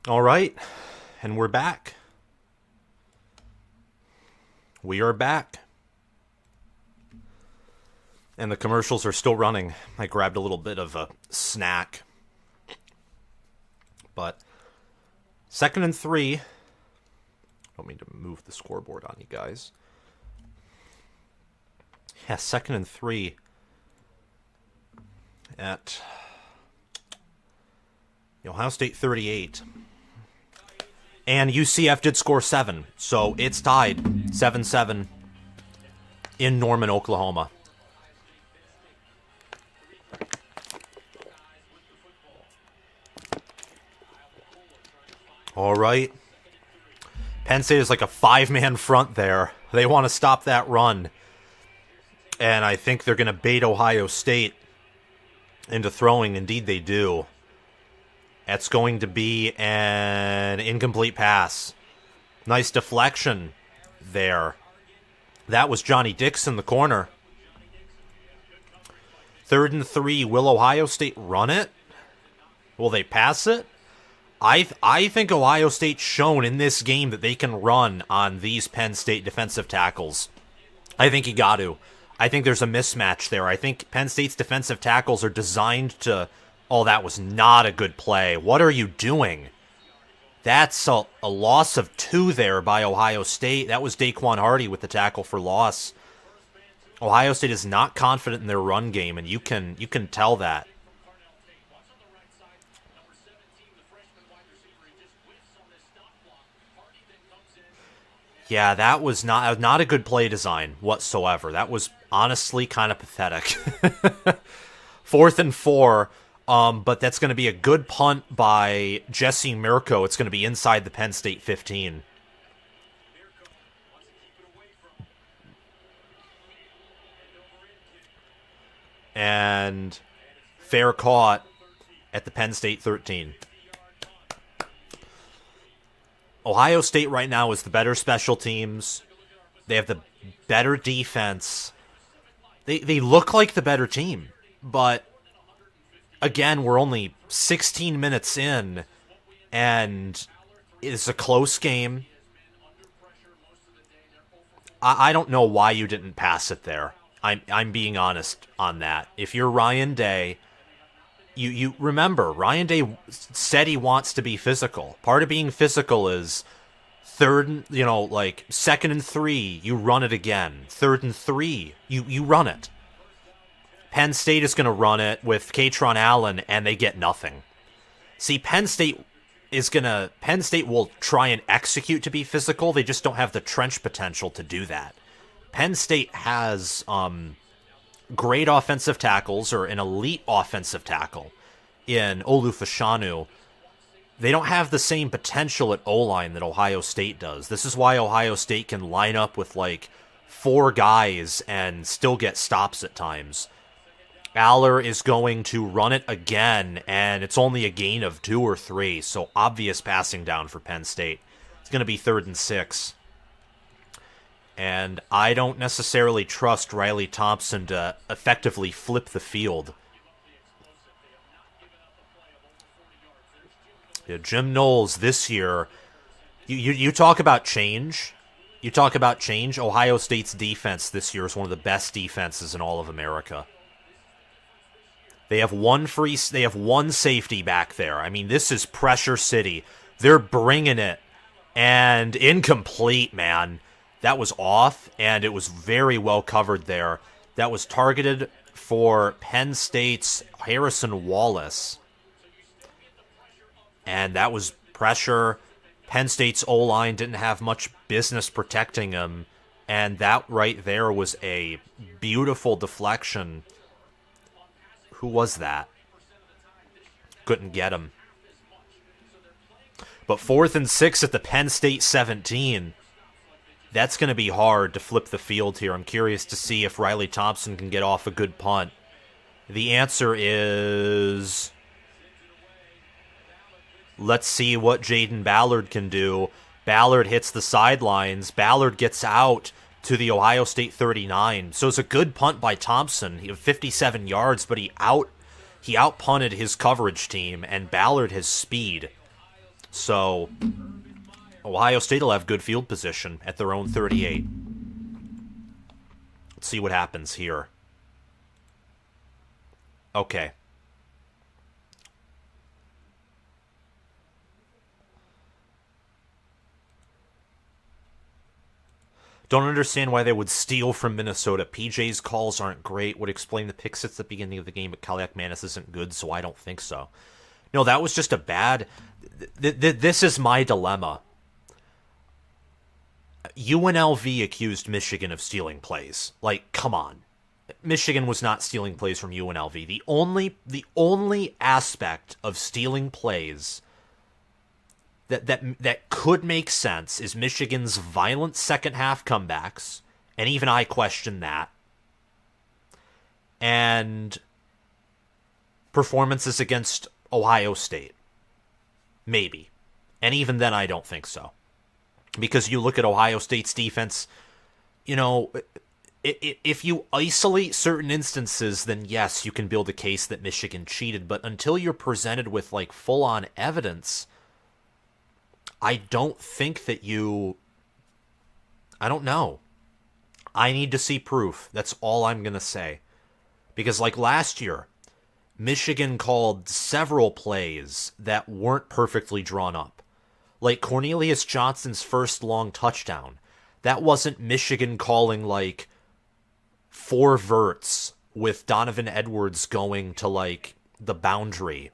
Speaker 1: All right, and we're back. We are back. And the commercials are still running. I grabbed a little bit of a snack. But 2nd and 3. I don't mean to move the scoreboard on you guys. Yeah, 2nd and 3 at the Ohio State 38. And UCF did score 7, so it's tied 7-7 in Norman, Oklahoma. All right. Penn State is like a 5-man front there. They want to stop that run. And I think they're going to bait Ohio State into throwing. Indeed, they do. That's going to be an incomplete pass. Nice deflection there. That was Johnny Dix in the corner. 3rd and 3. Will Ohio State run it? Will they pass it? I think Ohio State's shown in this game that they can run on these Penn State defensive tackles. I think you got to. I think there's a mismatch there. I think Penn State's defensive tackles are designed to... Oh, that was not a good play. What are you doing? That's a loss of 2 there by Ohio State. That was Daquan Hardy with the tackle for loss. Ohio State is not confident in their run game, and you can tell that. Yeah, that was not a good play design whatsoever. That was honestly kind of pathetic. 4th and 4, but that's going to be a good punt by Jesse Mirko. It's going to be inside the Penn State 15. And fair caught at the Penn State 13. Ohio State right now is the better special teams. They have the better defense. They look like the better team. But, again, we're only 16 minutes in, and it's a close game. I don't know why you didn't pass it there. I'm being honest on that. If you're Ryan Day... You remember, Ryan Day said he wants to be physical. Part of being physical is 2nd and 3, you run it again. 3rd and 3, you run it. Penn State is going to run it with Katron Allen, and they get nothing. See, Penn State will try and execute to be physical. They just don't have the trench potential to do that. Penn State has... great offensive tackles, or an elite offensive tackle in Olu Fashanu. They don't have the same potential at O-line that Ohio State does. This is why Ohio State can line up with like 4 guys and still get stops at times. Aller is going to run it again, and it's only a gain of 2 or 3, so obvious passing down for Penn State. It's going to be 3rd and 6. And I don't necessarily trust Riley Thompson to effectively flip the field. Yeah, Jim Knowles this year, you talk about change. You talk about change. Ohio State's defense this year is one of the best defenses in all of America. They have one safety back there. I mean, this is pressure city. They're bringing it. And incomplete, man. That was off, and it was very well covered there. That was targeted for Penn State's Harrison Wallace. And that was pressure. Penn State's O-line didn't have much business protecting him. And that right there was a beautiful deflection. Who was that? Couldn't get him. But 4th and 6 at the Penn State 17. That's going to be hard to flip the field here. I'm curious to see if Riley Thompson can get off a good punt. The answer is... let's see what Jaden Ballard can do. Ballard hits the sidelines. Ballard gets out to the Ohio State 39. So it's a good punt by Thompson. He had 57 yards, but he out-punted his coverage team, and Ballard has speed. So Ohio State will have good field position at their own 38. Let's see what happens here. Okay. Don't understand why they would steal from Minnesota. PJ's calls aren't great. Would explain the pick six at the beginning of the game, but Kaliak Manis isn't good, so I don't think so. No, that was just a bad... This is my dilemma. UNLV accused Michigan of stealing plays. Like, come on. Michigan was not stealing plays from UNLV. The only aspect of stealing plays that could make sense is Michigan's violent second half comebacks, and even I question that. And performances against Ohio State. Maybe. And even then I don't think so. Because you look at Ohio State's defense, you know, if you isolate certain instances, then yes, you can build a case that Michigan cheated. But until you're presented with, like, full-on evidence, I don't think that I don't know. I need to see proof. That's all I'm going to say. Because, like, last year, Michigan called several plays that weren't perfectly drawn up. Like Cornelius Johnson's first long touchdown. That wasn't Michigan calling, like, 4 verts with Donovan Edwards going to, like, the boundary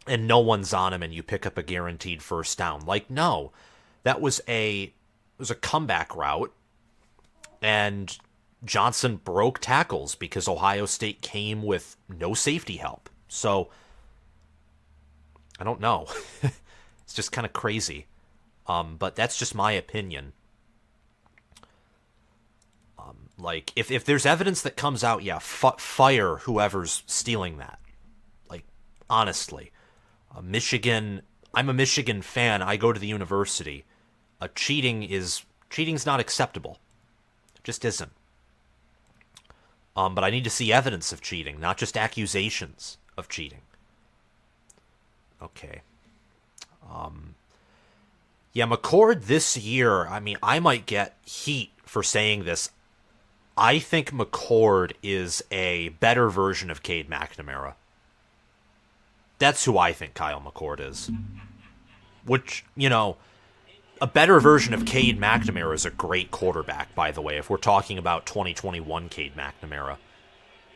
Speaker 1: and no one's on him and you pick up a guaranteed first down. Like, no. That was a comeback route, and Johnson broke tackles because Ohio State came with no safety help. So, I don't know. It's just kind of crazy. But that's just my opinion. Like, if there's evidence that comes out, yeah, fire whoever's stealing that. Like, honestly. Michigan, I'm a Michigan fan. I go to the university. Cheating's not acceptable. It just isn't. But I need to see evidence of cheating, not just accusations of cheating. Okay. Yeah, McCord this year, I mean, I might get heat for saying this. I think McCord is a better version of Cade McNamara. That's who I think Kyle McCord is. Which, you know, a better version of Cade McNamara is a great quarterback, by the way, if we're talking about 2021 Cade McNamara.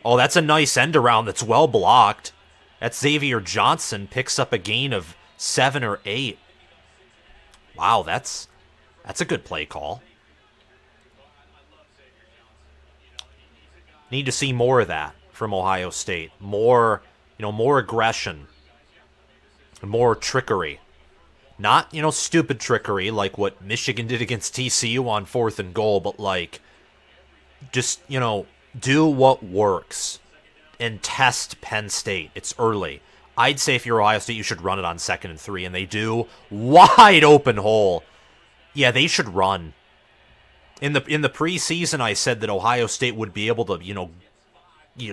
Speaker 1: Oh, that's a nice end around that's well blocked. That's Xavier Johnson, picks up a gain of 7 or 8. Wow, that's a good play call. Need to see more of that from Ohio State. More aggression. More trickery. Not, stupid trickery like what Michigan did against TCU on 4th and goal, but like, just, do what works and test Penn State. It's early. I'd say if you're Ohio State, you should run it on 2nd and 3, and they do. Wide open hole. Yeah, they should run. In the preseason, I said that Ohio State would be able to,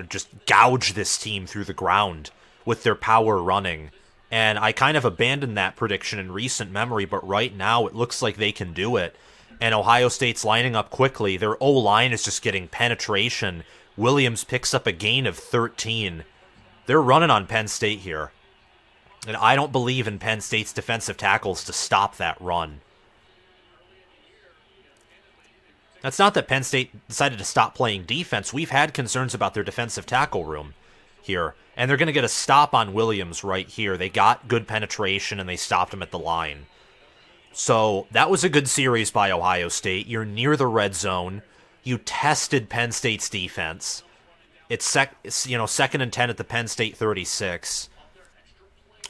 Speaker 1: just gouge this team through the ground with their power running. And I kind of abandoned that prediction in recent memory, but right now it looks like they can do it. And Ohio State's lining up quickly. Their O-line is just getting penetration. Williams picks up a gain of 13. They're running on Penn State here. And I don't believe in Penn State's defensive tackles to stop that run. That's not that Penn State decided to stop playing defense. We've had concerns about their defensive tackle room here. And they're going to get a stop on Williams right here. They got good penetration, and they stopped him at the line. So that was a good series by Ohio State. You're near the red zone. You tested Penn State's defense. It's 2nd and 10 at the Penn State 36.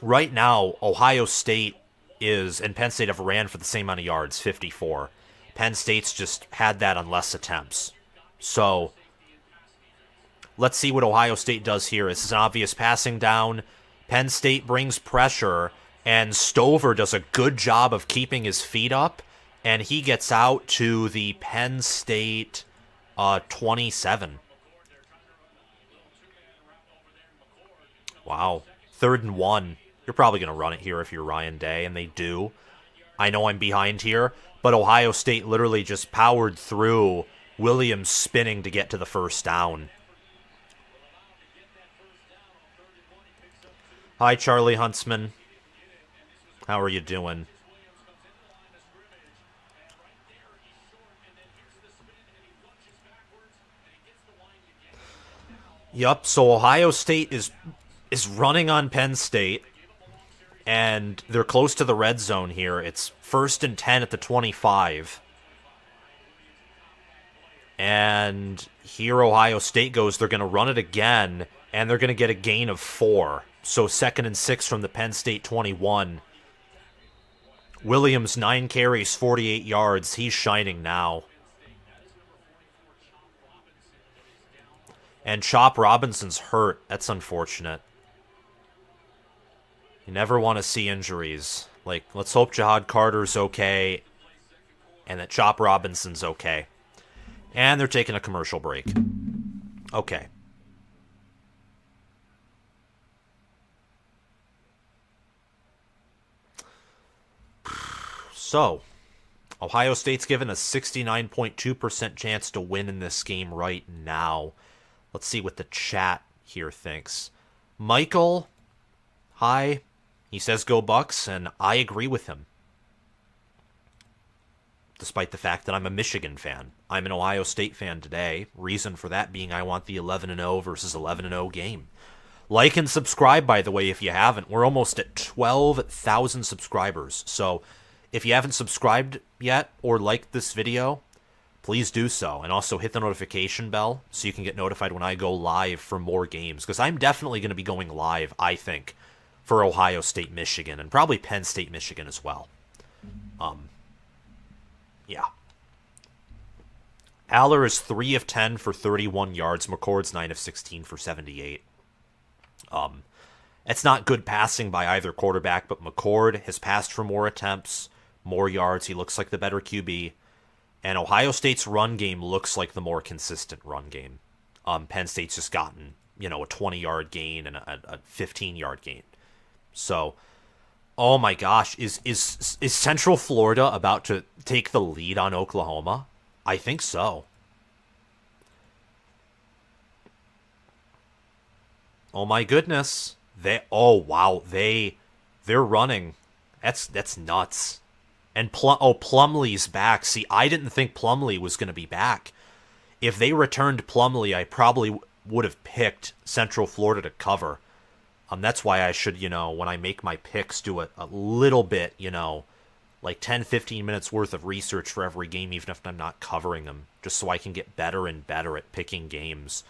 Speaker 1: Right now, Ohio State and Penn State have ran for the same amount of yards, 54. Penn State's just had that on less attempts. So let's see what Ohio State does here. This is an obvious passing down. Penn State brings pressure, and Stover does a good job of keeping his feet up, and he gets out to the Penn State 27. Wow. 3rd and 1. You're probably going to run it here if you're Ryan Day, and they do. I know I'm behind here, but Ohio State literally just powered through Williams spinning to get to the first down. Hi, Charlie Huntsman. How are you doing? Yup, so Ohio State is running on Penn State, and they're close to the red zone here. It's 1st and 10 at the 25. And here Ohio State goes. They're going to run it again, and they're going to get a gain of 4. So 2nd and 6 from the Penn State 21. Williams, 9 carries, 48 yards. He's shining now. And Chop Robinson's hurt. That's unfortunate. You never want to see injuries. Like, let's hope Jihad Carter's okay and that Chop Robinson's okay. And they're taking a commercial break. Okay. So, Ohio State's given a 69.2% chance to win in this game right now. Let's see what the chat here thinks. Michael, hi. He says go Bucks, and I agree with him. Despite the fact that I'm a Michigan fan. I'm an Ohio State fan today. Reason for that being I want the 11-0 versus 11-0 game. Like and subscribe, by the way, if you haven't. We're almost at 12,000 subscribers. So if you haven't subscribed yet or liked this video, please do so. And also hit the notification bell so you can get notified when I go live for more games. Because I'm definitely going to be going live, I think, for Ohio State, Michigan, and probably Penn State, Michigan as well. Yeah. Aller is 3 of 10 for 31 yards. McCord's 9 of 16 for 78. It's not good passing by either quarterback, but McCord has passed for more attempts, more yards. He looks like the better QB. And Ohio State's run game looks like the more consistent run game. Penn State's just gotten, a 20-yard gain and a 15-yard gain. So, oh my gosh, is Central Florida about to take the lead on Oklahoma? I think so. Oh my goodness. They're running. That's nuts. And Plumlee's back. See, I didn't think Plumlee was going to be back. If they returned Plumlee, I probably would have picked Central Florida to cover. That's why I should, when I make my picks, do a little bit, like 10, 15 minutes worth of research for every game, even if I'm not covering them, just so I can get better and better at picking games.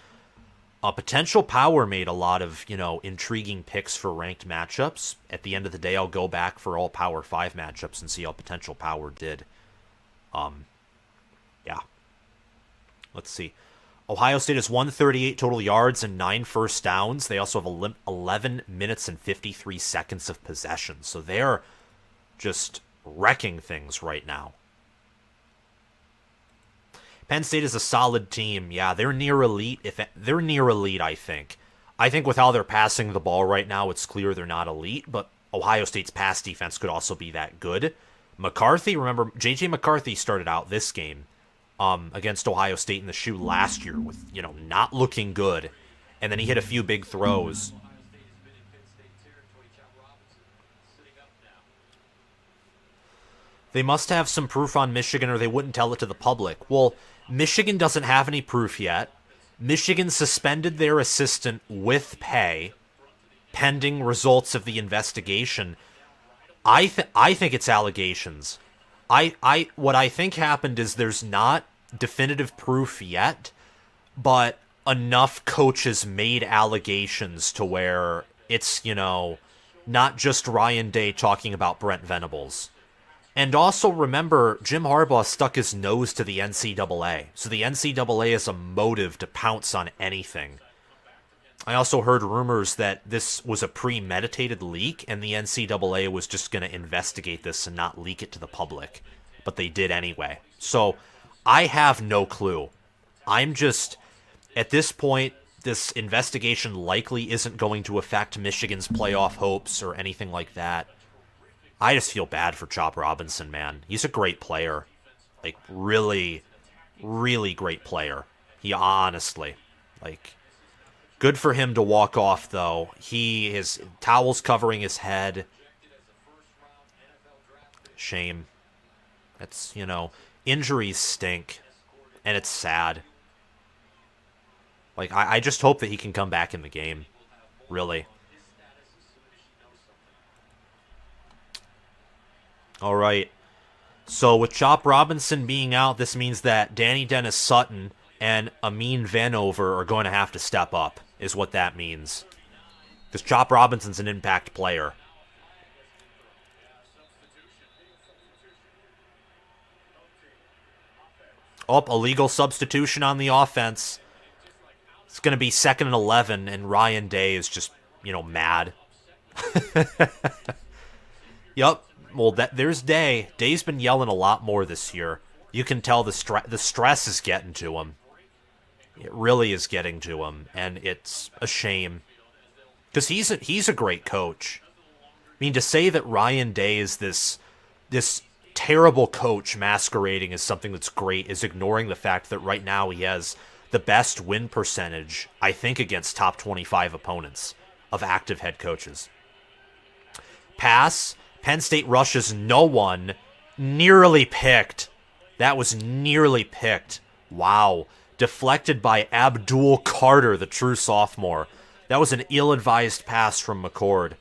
Speaker 1: Potential Power made a lot of, intriguing picks for ranked matchups. At the end of the day, I'll go back for all Power 5 matchups and see how Potential Power did. Yeah. Let's see. Ohio State has 138 total yards and 9 first downs. They also have 11 minutes and 53 seconds of possession. So they're just wrecking things right now. Penn State is a solid team. Yeah, they're near elite. They're near elite, I think. I think with how they're passing the ball right now, it's clear they're not elite, but Ohio State's pass defense could also be that good. McCarthy, remember, J.J. McCarthy started out this game against Ohio State in the shoe last year with, not looking good. And then he hit a few big throws. They must have some proof on Michigan or they wouldn't tell it to the public. Well, Michigan doesn't have any proof yet. Michigan suspended their assistant with pay pending results of the investigation. I think it's allegations. What I think happened is there's not definitive proof yet, but enough coaches made allegations to where it's, not just Ryan Day talking about Brent Venables. And also remember, Jim Harbaugh stuck his nose to the NCAA, so the NCAA has a motive to pounce on anything. I also heard rumors that this was a premeditated leak, and the NCAA was just going to investigate this and not leak it to the public. But they did anyway. So, I have no clue. I'm just, at this point, this investigation likely isn't going to affect Michigan's playoff hopes or anything like that. I just feel bad for Chop Robinson, man. He's a great player. Like, really, really great player. He honestly, like, good for him to walk off, though. His towel's covering his head. Shame. That's, injuries stink, and it's sad. Like, I just hope that he can come back in the game. Really. All right. So with Chop Robinson being out, this means that Danny Dennis Sutton and Amin Vanover are going to have to step up, is what that means. Because Chop Robinson's an impact player. Oh, illegal substitution on the offense. It's going to be 2nd and 11, and Ryan Day is just, mad. Yup. Well, there's Day. Day's been yelling a lot more this year. You can tell the stress is getting to him. It really is getting to him, and it's a shame. Because he's a great coach. I mean, to say that Ryan Day is this terrible coach masquerading as something that's great is ignoring the fact that right now he has the best win percentage, I think, against top 25 opponents of active head coaches. Pass. Penn State rushes no one. Nearly picked. That was nearly picked. Wow. Deflected by Abdul Carter, the true sophomore. That was an ill-advised pass from McCord.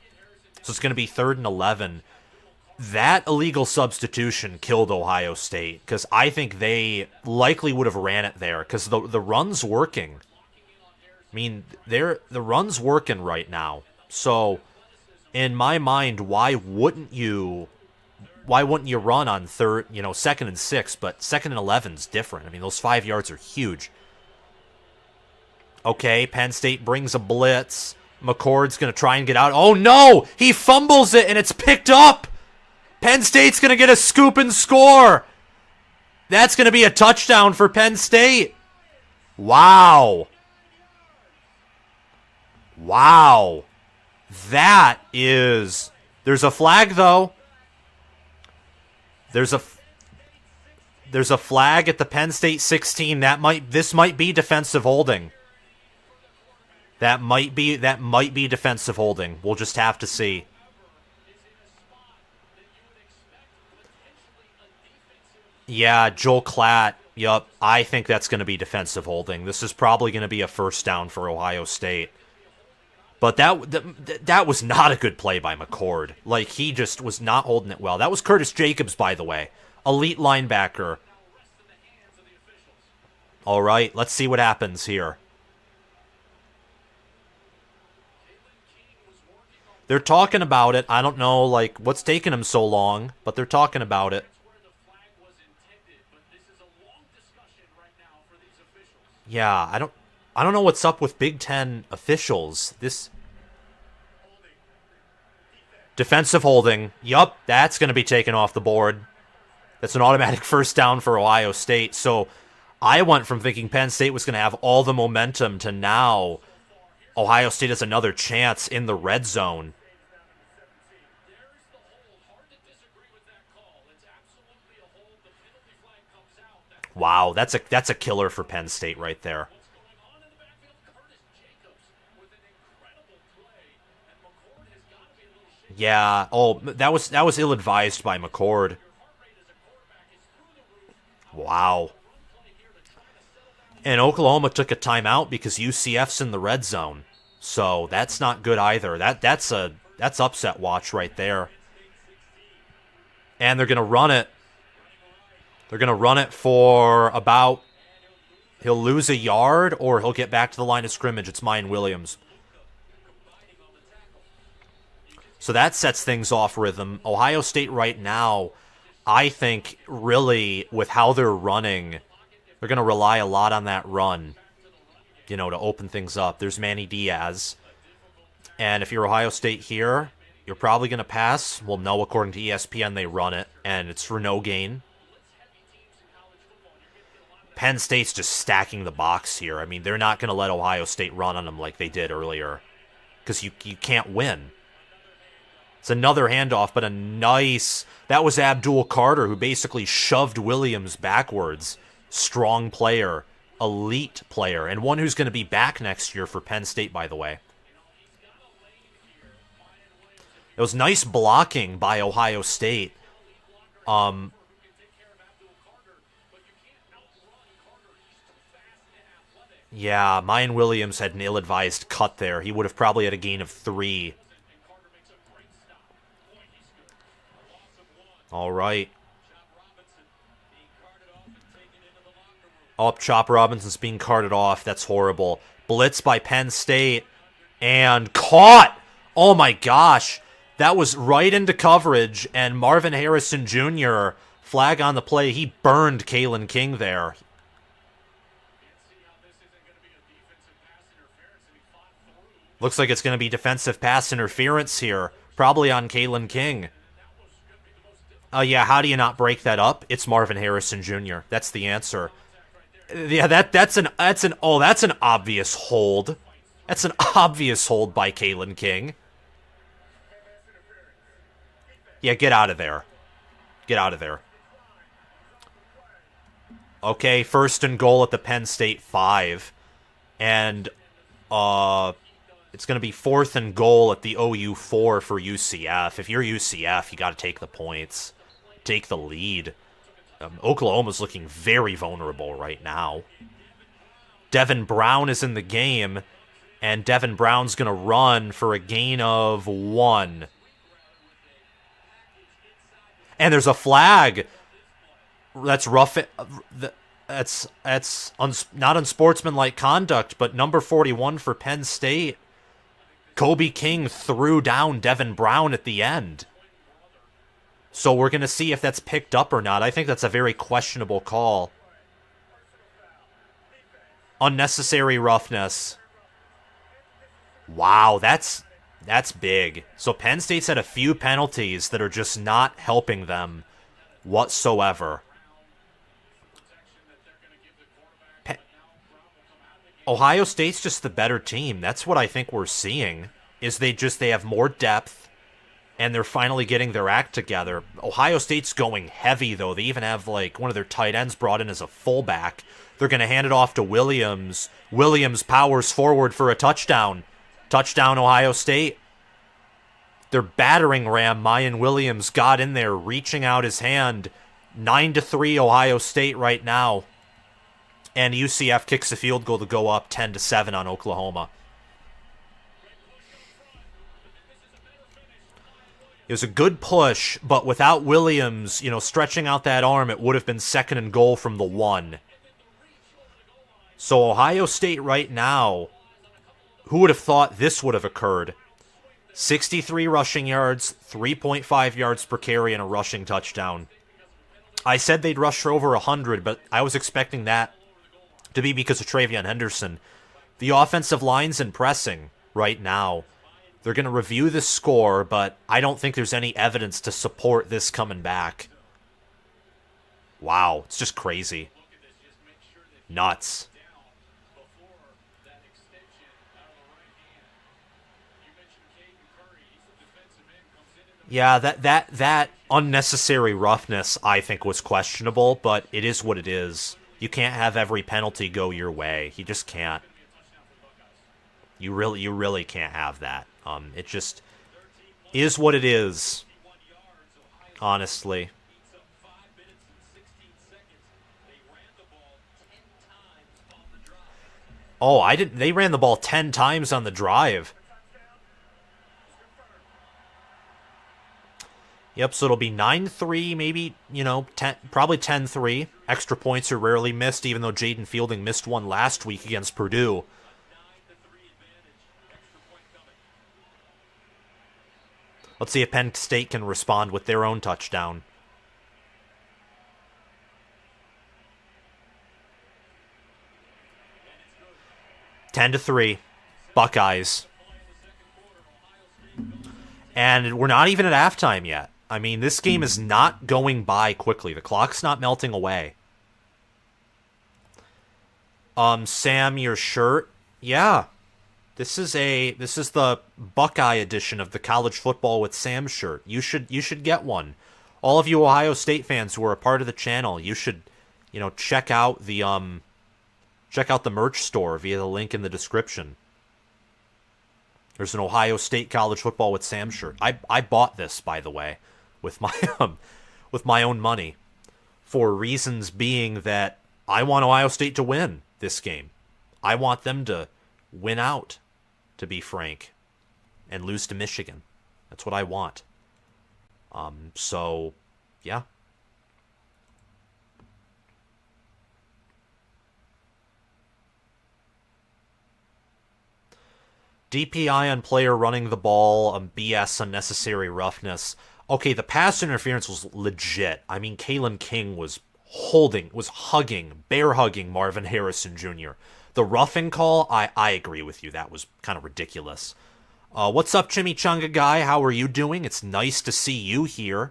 Speaker 1: So it's going to be 3rd and 11. That illegal substitution killed Ohio State, because I think they likely would have ran it there, because the run's working. I mean, the run's working right now. So, in my mind, why wouldn't you run on 2nd and 6, but 2nd and 11's different. I mean, those 5 yards are huge. Okay, Penn State brings a blitz. McCord's going to try and get out. Oh, no! He fumbles it, and it's picked up! Penn State's going to get a scoop and score. That's going to be a touchdown for Penn State. Wow. Wow. There's a flag, though. There's a flag at the Penn State 16. This might be defensive holding. That might be defensive holding. We'll just have to see. Yeah, Joel Klatt. Yup, I think that's going to be defensive holding. This is probably going to be a first down for Ohio State. But that was not a good play by McCord. Like, he just was not holding it well. That was Curtis Jacobs, by the way. Elite linebacker. All right, let's see what happens here. They're talking about it. I don't know, what's taking them so long, but they're talking about it. Yeah, I don't know what's up with Big Ten officials. This defensive holding. Yup, that's going to be taken off the board. That's an automatic first down for Ohio State. So I went from thinking Penn State was going to have all the momentum to now Ohio State has another chance in the red zone. Wow, that's a killer for Penn State right there. Yeah. Oh, that was ill-advised by McCord. Wow. And Oklahoma took a timeout because UCF's in the red zone. So that's not good either. That's upset watch right there. And they're going to run it. They're going to run it for about... He'll lose a yard or he'll get back to the line of scrimmage. It's Mayan Williams. So that sets things off rhythm. Ohio State right now, I think, really, with how they're running, they're going to rely a lot on that run, to open things up. There's Manny Diaz. And if you're Ohio State here, you're probably going to pass. Well, no, according to ESPN, they run it, and it's for no gain. Penn State's just stacking the box here. I mean, they're not going to let Ohio State run on them like they did earlier, because you can't win. It's another handoff, but a nice... That was Abdul Carter, who basically shoved Williams backwards. Strong player, elite player, and one who's going to be back next year for Penn State, by the way. It was nice blocking by Ohio State. Yeah, Mayan Williams had an ill-advised cut there. He would have probably had a gain of 3. All right. Oh, Chop Robinson's being carted off. That's horrible. Blitz by Penn State. And caught! Oh my gosh. That was right into coverage. And Marvin Harrison Jr., flag on the play. He burned Kalen King there. Looks like it's going to be defensive pass interference here. Probably on Kalen King. Yeah, how do you not break that up? It's Marvin Harrison Jr. That's the answer. Yeah, that's an obvious hold. That's an obvious hold by Kalen King. Yeah, get out of there. Get out of there. Okay, 1st and goal at the Penn State 5. And it's going to be 4th and goal at the OU 4 for UCF. If you're UCF, you got to take the points. Take the lead. Oklahoma's looking very vulnerable right now. Devin Brown is in the game, and Devin Brown's going to run for a gain of 1. And there's a flag. That's rough. That's not unsportsmanlike conduct, but number 41 for Penn State. Kobe King threw down Devin Brown at the end. So we're going to see if that's picked up or not. I think that's a very questionable call. Unnecessary roughness. Wow, that's big. So Penn State's had a few penalties that are just not helping them whatsoever. Ohio State's just the better team. That's what I think we're seeing. Is they have more depth. And they're finally getting their act together. Ohio State's going heavy, though. They even have, like, one of their tight ends brought in as a fullback. They're going to hand it off to Williams. Williams powers forward for a touchdown. Touchdown, Ohio State. Their battering ram, Mayan Williams, got in there, reaching out his hand. 9-3, Ohio State right now. And UCF kicks a field goal to go up 10-7 on Oklahoma. It was a good push, but without Williams, stretching out that arm, it would have been 2nd and goal from the 1. So Ohio State right now, who would have thought this would have occurred? 63 rushing yards, 3.5 yards per carry, and a rushing touchdown. I said they'd rush for over 100, but I was expecting that to be because of Travion Henderson. The offensive line's impressing right now. They're going to review the score, but I don't think there's any evidence to support this coming back. Wow, it's just crazy. Nuts. Yeah, that unnecessary roughness, I think, was questionable, but it is what it is. You can't have every penalty go your way. You just can't. You really can't have that. It just is what it is, honestly. Oh, they ran the ball 10 times on the drive. Yep, so it'll be 9-3, maybe, 10, probably 10-3. Extra points are rarely missed, even though Jaden Fielding missed one last week against Purdue. Let's see if Penn State can respond with their own touchdown. Ten to 3, Buckeyes. And we're not even at halftime yet. I mean, this game is not going by quickly. The clock's not melting away. Sam, your shirt. Yeah. This is the Buckeye edition of the college football with Sam shirt. You should get one. All of you Ohio State fans who are a part of the channel, you should, check out the merch store via the link in the description. There's an Ohio State college football with Sam shirt. I bought this, by the way, with my with my own money, for reasons being that I want Ohio State to win this game. I want them to win out, to be frank, and lose to Michigan. That's what I want. So, yeah. DPI on player running the ball, BS, unnecessary roughness. Okay, the pass interference was legit. I mean, Kalen King was hugging, bear hugging Marvin Harrison Jr. The roughing call, I agree with you. That was kind of ridiculous. What's up, Chimichanga Guy? How are you doing? It's nice to see you here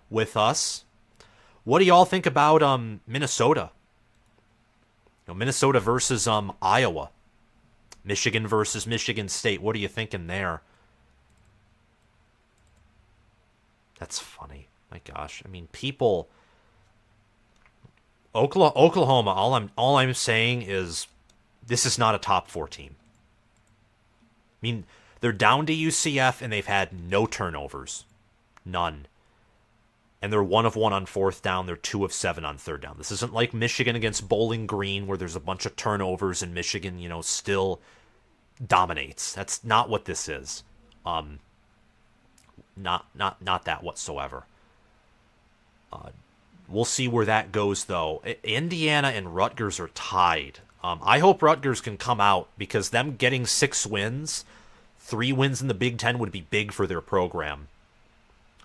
Speaker 1: with us. What do y'all think about Minnesota? Minnesota versus Iowa. Michigan versus Michigan State. What are you thinking there? That's funny. My gosh. I mean, people. Oklahoma. All I'm saying is, this is not a top 4 team. I mean, they're down to UCF and they've had no turnovers, none. And they're 1 of 1 on 4th down. They're 2 of 7 on 3rd down. This isn't like Michigan against Bowling Green, where there's a bunch of turnovers and Michigan, still dominates. That's not what this is. Not that whatsoever. We'll see where that goes, though. Indiana and Rutgers are tied. I hope Rutgers can come out, because them getting 6 wins, 3 wins in the Big Ten, would be big for their program.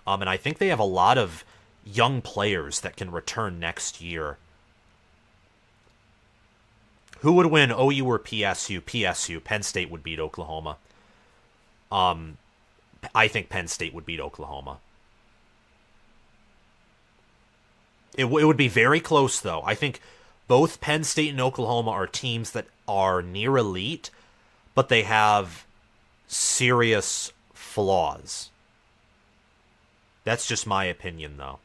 Speaker 1: And I think they have a lot of young players that can return next year. Who would win, OU or PSU? PSU. Penn State would beat Oklahoma. I think Penn State would beat Oklahoma. It would be very close, though. I think both Penn State and Oklahoma are teams that are near elite, but they have serious flaws. That's just my opinion, though.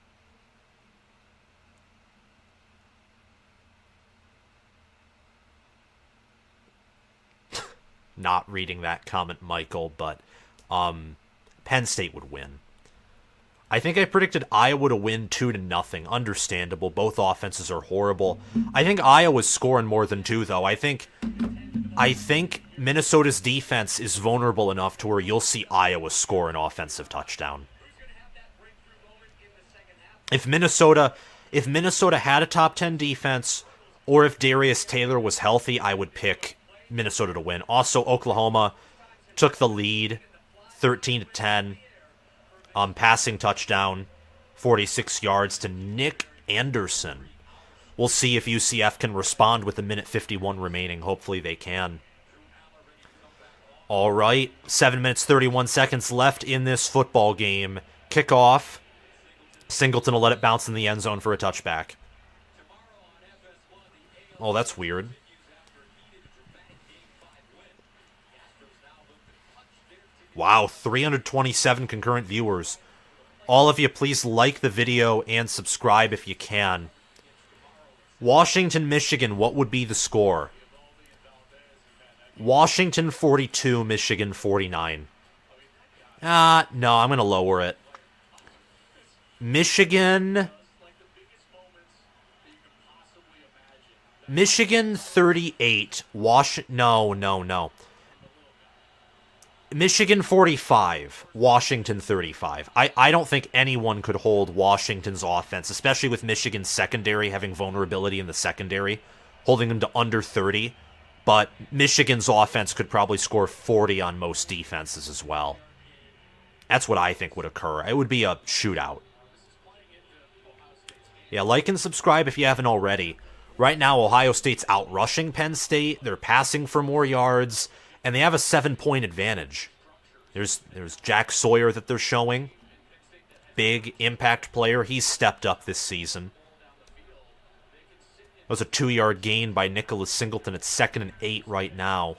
Speaker 1: Not reading that comment, Michael, but Penn State would win. I think I predicted Iowa to win 2-0. Understandable. Both offenses are horrible. I think Iowa's scoring more than 2, though. I think Minnesota's defense is vulnerable enough to where you'll see Iowa score an offensive touchdown. If Minnesota had a top 10 defense, or if Darius Taylor was healthy, I would pick Minnesota to win. Also, Oklahoma took the lead 13-10. Passing touchdown, 46 yards to Nick Anderson. We'll see if UCF can respond with 1:51 remaining. Hopefully they can. All right, 7 minutes, 31 seconds left in this football game. Kickoff. Singleton will let it bounce in the end zone for a touchback. Oh, that's weird. Wow, 327 concurrent viewers. All of you, please like the video and subscribe if you can. Washington, Michigan, what would be the score? Washington 42, Michigan 49. No, I'm going to lower it. Michigan 38. No. Michigan 45, Washington 35. I don't think anyone could hold Washington's offense, especially with Michigan's secondary having vulnerability in the secondary, holding them to under 30. But Michigan's offense could probably score 40 on most defenses as well. That's what I think would occur. It would be a shootout. Yeah, like and subscribe if you haven't already. Right now, Ohio State's out-rushing Penn State. They're passing for more yards. And they have a 7-point advantage. There's Jack Sawyer that they're showing. Big impact player. He's stepped up this season. was a 2-yard gain by Nicholas Singleton. It's 2nd and 8 right now.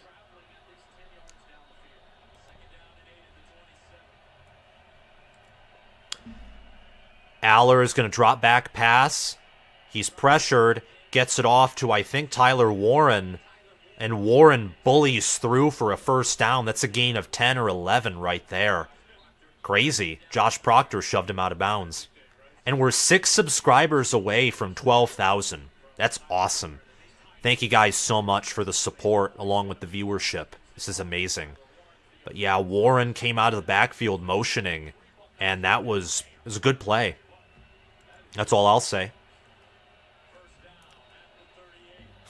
Speaker 1: Aller is going to drop back pass. He's pressured, gets it off to, I think, Tyler Warren. And Warren bullies through for a first down. That's a gain of 10 or 11 right there. Crazy. Josh Proctor shoved him out of bounds. And we're 6 subscribers away from 12,000. That's awesome. Thank you guys so much for the support along with the viewership. This is amazing. But yeah, Warren came out of the backfield motioning, and that was a good play. That's all I'll say.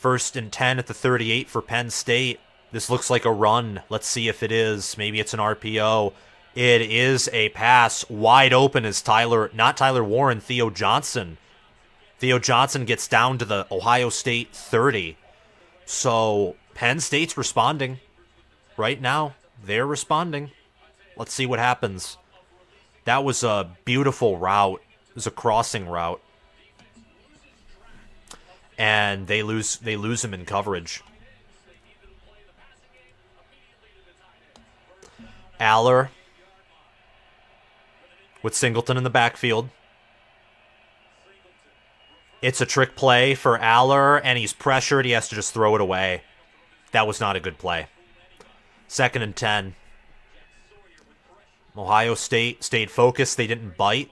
Speaker 1: 1st and 10 at the 38 for Penn State. This looks like a run. Let's see if it is. Maybe it's an RPO. It is a pass. Wide open is not Tyler Warren, Theo Johnson. Theo Johnson gets down to the Ohio State 30. So Penn State's responding. Right now, they're responding. Let's see what happens. That was a beautiful route. It was a crossing route. And they lose him in coverage. Aller with Singleton in the backfield. It's a trick play for Aller, and he's pressured. He has to just throw it away. That was not a good play. 2nd and 10. Ohio State stayed focused. They didn't bite.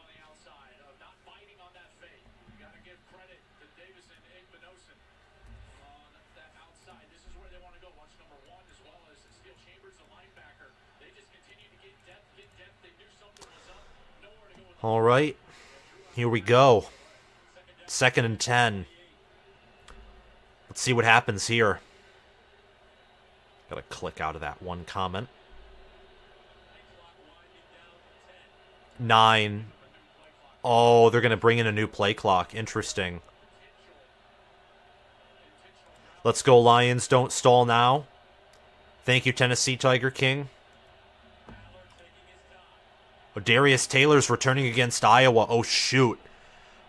Speaker 1: All right, here we go. 2nd and 10. Let's see what happens here. Gotta click out of that one comment. 9. Oh, they're gonna bring in a new play clock. Interesting. Let's go, Lions. Don't stall now. Thank you, Tennessee Tiger King. Darius Taylor's returning against Iowa. Oh, shoot.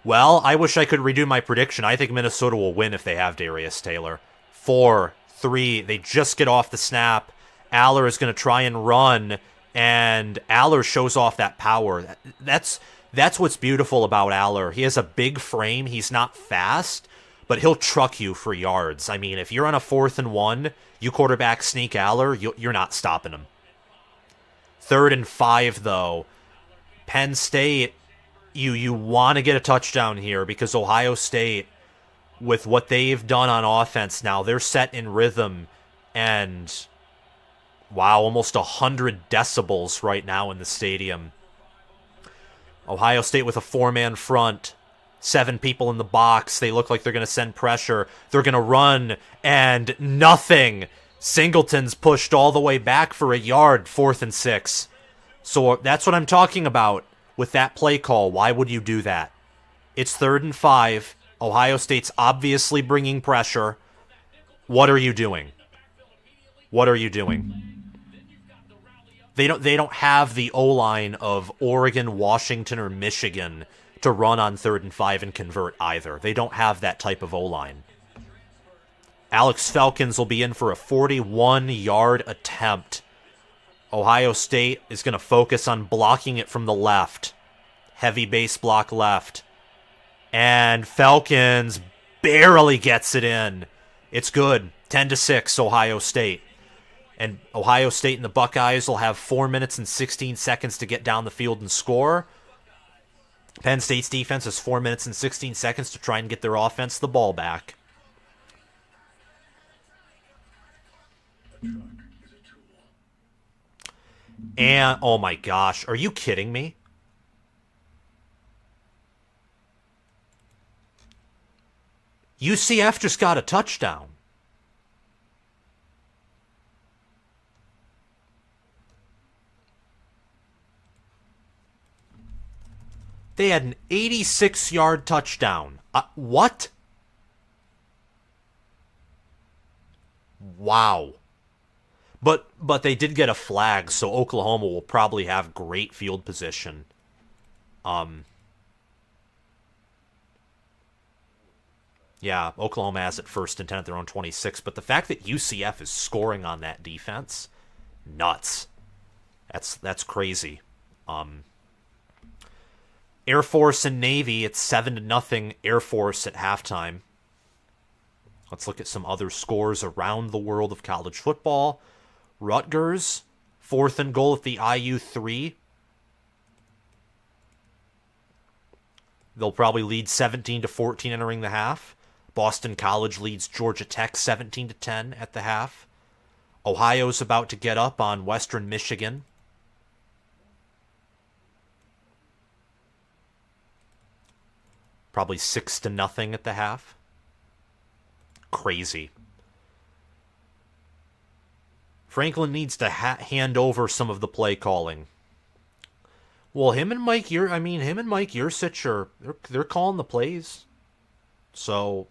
Speaker 1: Well, I wish I could redo my prediction. I think Minnesota will win if they have Darius Taylor. 4, 3. They just get off the snap. Aller is going to try and run, and Aller shows off that power. That's what's beautiful about Aller. He has a big frame. He's not fast, but he'll truck you for yards. I mean, if you're on a 4th and 1, you quarterback sneak Aller, you're not stopping him. 3rd and 5, though. Penn State, you want to get a touchdown here because Ohio State, with what they've done on offense now, they're set in rhythm, and wow, almost 100 decibels right now in the stadium. Ohio State with a 4-man front, 7 people in the box. They look like they're going to send pressure. They're going to run, and nothing. Singleton's pushed all the way back for a yard, 4th and 6. So that's what I'm talking about with that play call. Why would you do that? It's 3rd and 5. Ohio State's obviously bringing pressure. What are you doing? What are you doing? They don't have the O-line of Oregon, Washington, or Michigan to run on 3rd and 5 and convert either. They don't have that type of O-line. Alex Falcons will be in for a 41-yard attempt. Ohio State is going to focus on blocking it from the left. Heavy base block left. And Falcons barely gets it in. It's good. 10-6, Ohio State. And Ohio State and the Buckeyes will have 4 minutes and 16 seconds to get down the field and score. Penn State's defense has 4 minutes and 16 seconds to try and get their offense the ball back. And, oh my gosh, are you kidding me? UCF just got a touchdown. They had an 86-yard touchdown. What? Wow. But they did get a flag, so Oklahoma will probably have great field position. Yeah, Oklahoma has it 1st and 10 at their own 26, but the fact that UCF is scoring on that defense, nuts. That's crazy. Air Force and Navy, it's 7-0 Air Force at halftime. Let's look at some other scores around the world of college football. Rutgers, 4th and goal at the IU 3. They'll probably lead 17-14 entering the half. Boston College leads Georgia Tech 17-10 at the half. Ohio's about to get up on Western Michigan. Probably 6-0 at the half. Crazy. Franklin needs to hand over some of the play calling. Well, him and Mike Yurcich are they're calling the plays. So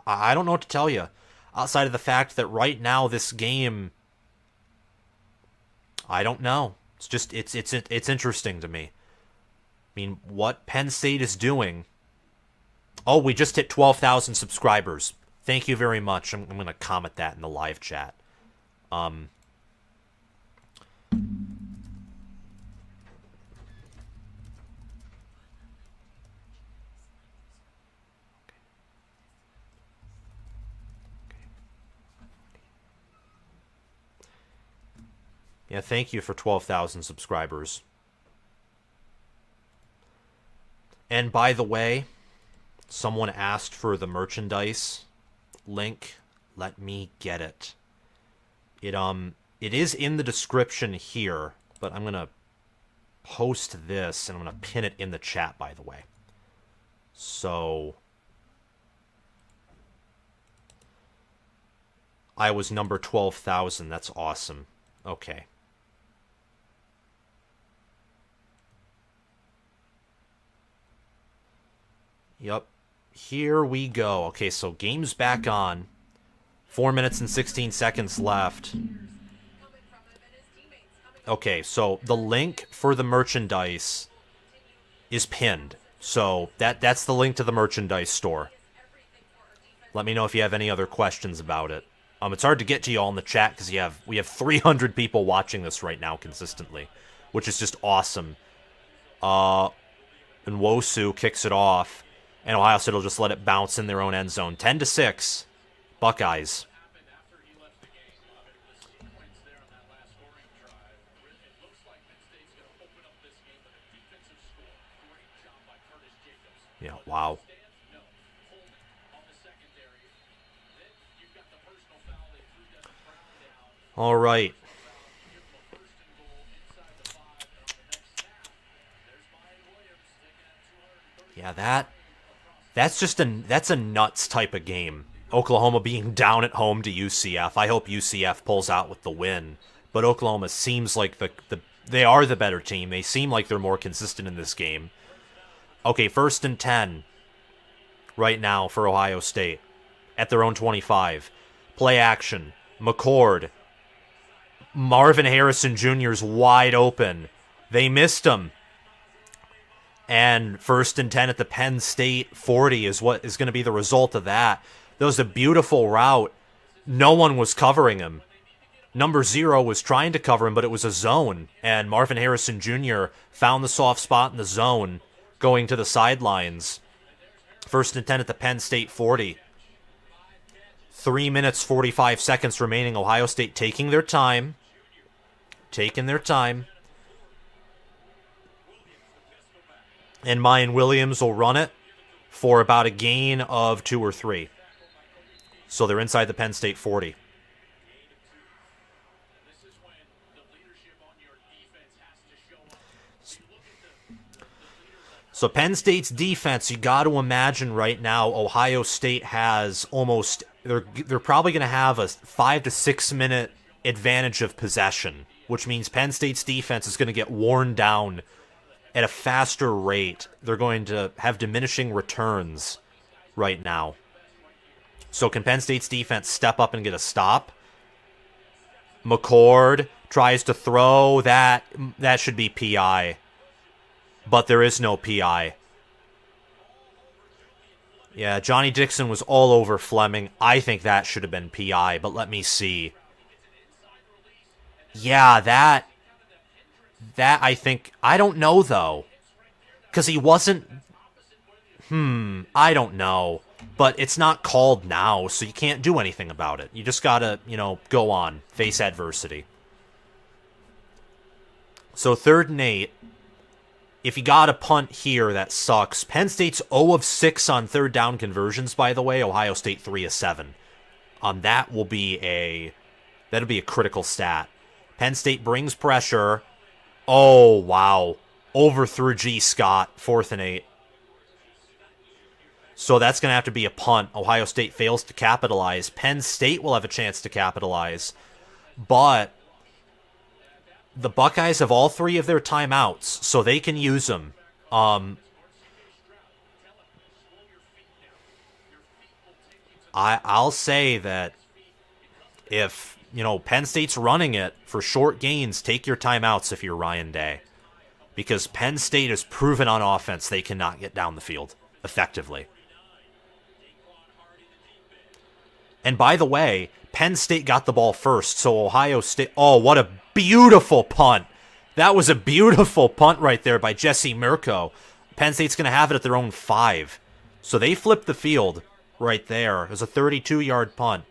Speaker 1: I don't know what to tell you, outside of the fact that right now this game, I don't know. It's just it's interesting to me. I mean, what Penn State is doing. Oh, we just hit 12,000 subscribers. Thank you very much. I'm going to comment that in the live chat. Yeah, thank you for 12,000 subscribers. And by the way, someone asked for the merchandise link. Let me get it. It is in the description here, but I'm going to post this and I'm going to pin it in the chat, by the way. So I was number 12,000. That's awesome. Okay. Yep. Here we go. Okay, so game's back on. 4 minutes and 16 seconds left. Okay, so the link for the merchandise is pinned. So that's the link to the merchandise store. Let me know if you have any other questions about it. It's hard to get to you all in the chat because we have 300 people watching this right now consistently, which is just awesome. And Wosu kicks it off. And Ohio State will just let it bounce in their own end zone. 10-6, Buckeyes. Yeah, wow. All right. Yeah, that's a nuts type of game. Oklahoma being down at home to UCF. I hope UCF pulls out with the win. But Oklahoma seems like they are the better team. They seem like they're more consistent in this game. Okay, 1st and 10 right now for Ohio State at their own 25. Play action. McCord. Marvin Harrison Jr.'s wide open. They missed him. And 1st and 10 at the Penn State 40 is what is going to be the result of that. That was a beautiful route. No one was covering him. Number 0 was trying to cover him, but it was a zone. And Marvin Harrison Jr. found the soft spot in the zone going to the sidelines. 1st and 10 at the Penn State 40. 3 minutes, 45 seconds remaining. Ohio State taking their time. And Mayan Williams will run it for about a gain of 2 or 3. So they're inside the Penn State 40. So Penn State's defense, you got to imagine right now Ohio State has almost, they're probably going to have a 5 to 6 minute advantage of possession, which means Penn State's defense is going to get worn down at a faster rate. They're going to have diminishing returns right now. So can Penn State's defense step up and get a stop? McCord tries to throw. That should be PI. But there is no PI. Yeah, Johnny Dixon was all over Fleming. I think that should have been PI, but let me see. Yeah, that I think, I don't know though. Because he wasn't, I don't know. But it's not called now, so you can't do anything about it. You just gotta, go on, face adversity. So 3rd and 8. If you got a punt here, that sucks. Penn State's 0 of 6 on 3rd down conversions, by the way. Ohio State 3 of 7. That'll be a critical stat. Penn State brings pressure. Oh, wow. Overthrew G. Scott, 4th and 8. So that's going to have to be a punt. Ohio State fails to capitalize. Penn State will have a chance to capitalize. But the Buckeyes have all 3 of their timeouts, so they can use them. I'll say that if, Penn State's running it for short gains, take your timeouts if you're Ryan Day. Because Penn State has proven on offense they cannot get down the field effectively. And by the way, Penn State got the ball first, so Ohio State... Oh, what a beautiful punt. That was a beautiful punt right there by Jesse Mirko. Penn State's going to have it at their own 5. So they flipped the field right there. It was a 32-yard punt.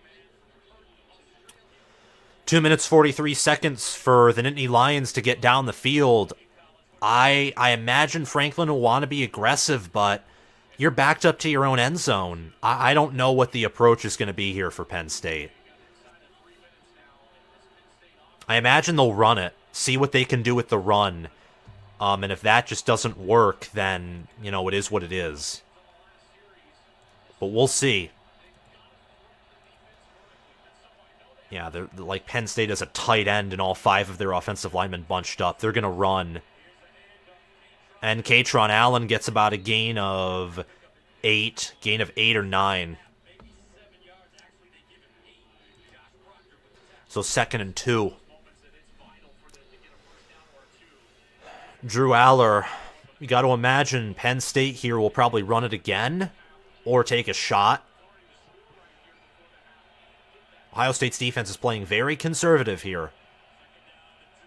Speaker 1: 2 minutes, 43 seconds for the Nittany Lions to get down the field. I imagine Franklin will want to be aggressive, but you're backed up to your own end zone. I don't know what the approach is going to be here for Penn State. I imagine they'll run it, see what they can do with the run. And if that just doesn't work, then, it is what it is. But we'll see. Yeah, they're like Penn State has a tight end and all 5 of their offensive linemen bunched up. They're going to run. And Katron Allen gets about a gain of 8 or 9. So 2nd and 2. Drew Aller, you got to imagine Penn State here will probably run it again or take a shot. Ohio State's defense is playing very conservative here.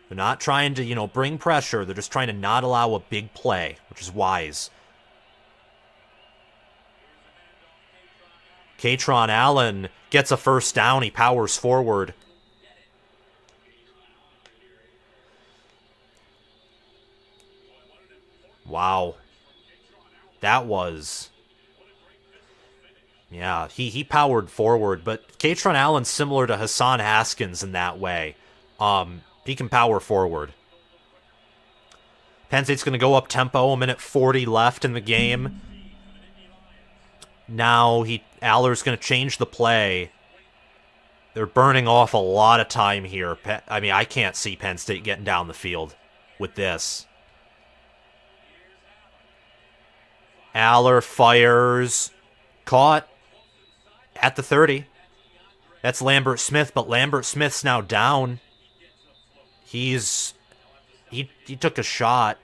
Speaker 1: They're not trying to, bring pressure. They're just trying to not allow a big play, which is wise. Katron Allen gets a first down. He powers forward. Wow. That was... Yeah, he powered forward, but Katron Allen's similar to Hassan Haskins in that way. He can power forward. Penn State's going to go up tempo, 1:40 left in the game. Now Aller's going to change the play. They're burning off a lot of time here. I can't see Penn State getting down the field with this. Aller fires. Caught at the 30. That's Lambert Smith, but Lambert Smith's now down. He took a shot.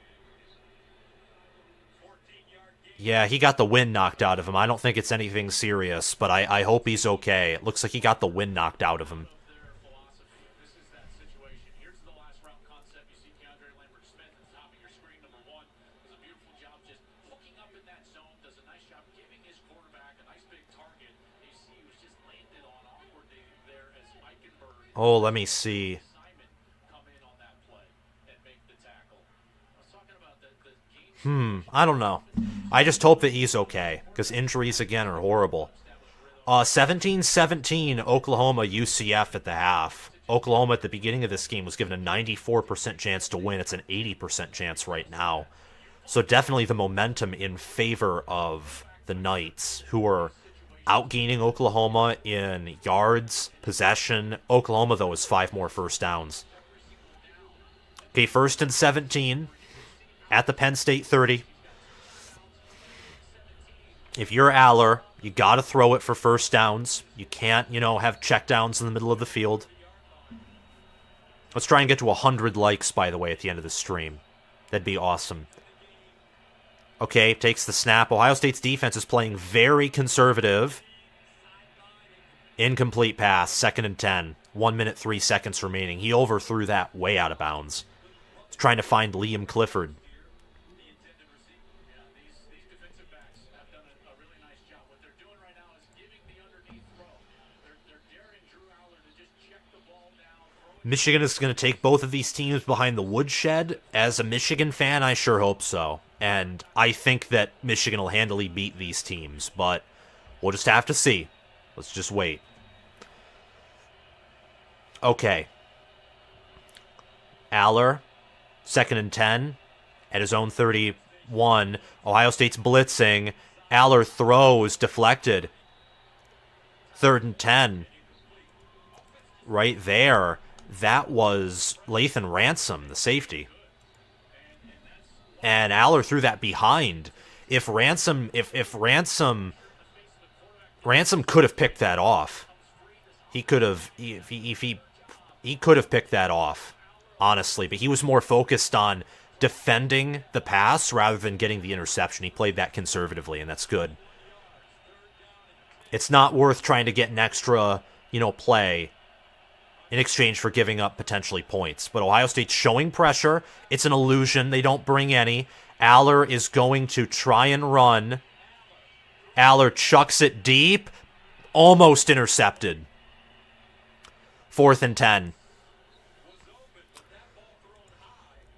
Speaker 1: Yeah, he got the wind knocked out of him. I don't think it's anything serious, but I hope he's okay. It looks like he got the wind knocked out of him. Oh, let me see. I don't know. I just hope that he's okay, because injuries, again, are horrible. 17-17, Oklahoma UCF at the half. Oklahoma at the beginning of this game was given a 94% chance to win. It's an 80% chance right now. So definitely the momentum in favor of the Knights, who are outgaining Oklahoma in yards, possession. Oklahoma, though, is 5 more first downs. Okay, 1st and 17 at the Penn State 30. If you're Aller, you got to throw it for first downs. You can't, have checkdowns in the middle of the field. Let's try and get to 100 likes, by the way, at the end of the stream. That'd be awesome. Okay, takes the snap. Ohio State's defense is playing very conservative. Incomplete pass, 2nd and 10. 1 minute, 3 seconds remaining. He overthrew that way out of bounds. He's trying to find Liam Clifford. Michigan is going to take both of these teams behind the woodshed. As a Michigan fan, I sure hope so. And I think that Michigan will handily beat these teams, but we'll just have to see. Let's just wait. Okay. Aller, 2nd and 10, at his own 31. Ohio State's blitzing. Aller throws, deflected. 3rd and 10. Right there. That was Lathan Ransom, the safety. And Aller threw that behind. If Ransom could have picked that off. He could have he could have picked that off, honestly, but he was more focused on defending the pass rather than getting the interception. He played that conservatively, and that's good. It's not worth trying to get an extra, play in exchange for giving up potentially points. But Ohio State's showing pressure. It's an illusion. They don't bring any. Aller is going to try and run. Aller chucks it deep. Almost intercepted. 4th and 10.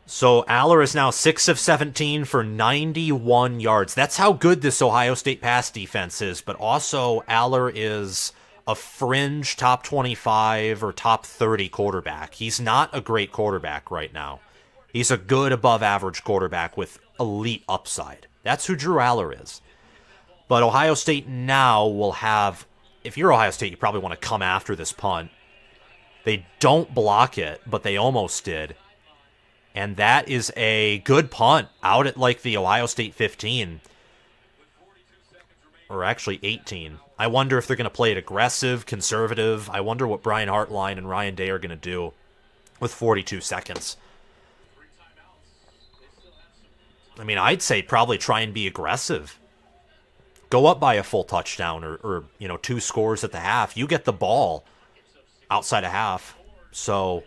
Speaker 1: So Aller is now 6 of 17 for 91 yards. That's how good this Ohio State pass defense is. But also Aller is a fringe top 25 or top 30 quarterback. He's not a great quarterback right now. He's a good above average quarterback with elite upside. That's who Drew Aller is. But Ohio State now will have, if you're Ohio State, you probably want to come after this punt. They don't block it, but they almost did. And that is a good punt out at like the Ohio State 15. Or actually 18. I wonder if they're going to play it aggressive, conservative. I wonder what Brian Hartline and Ryan Day are going to do with 42 seconds. I mean, I'd say probably try and be aggressive. Go up by a full touchdown or 2 scores at the half. You get the ball outside of half. So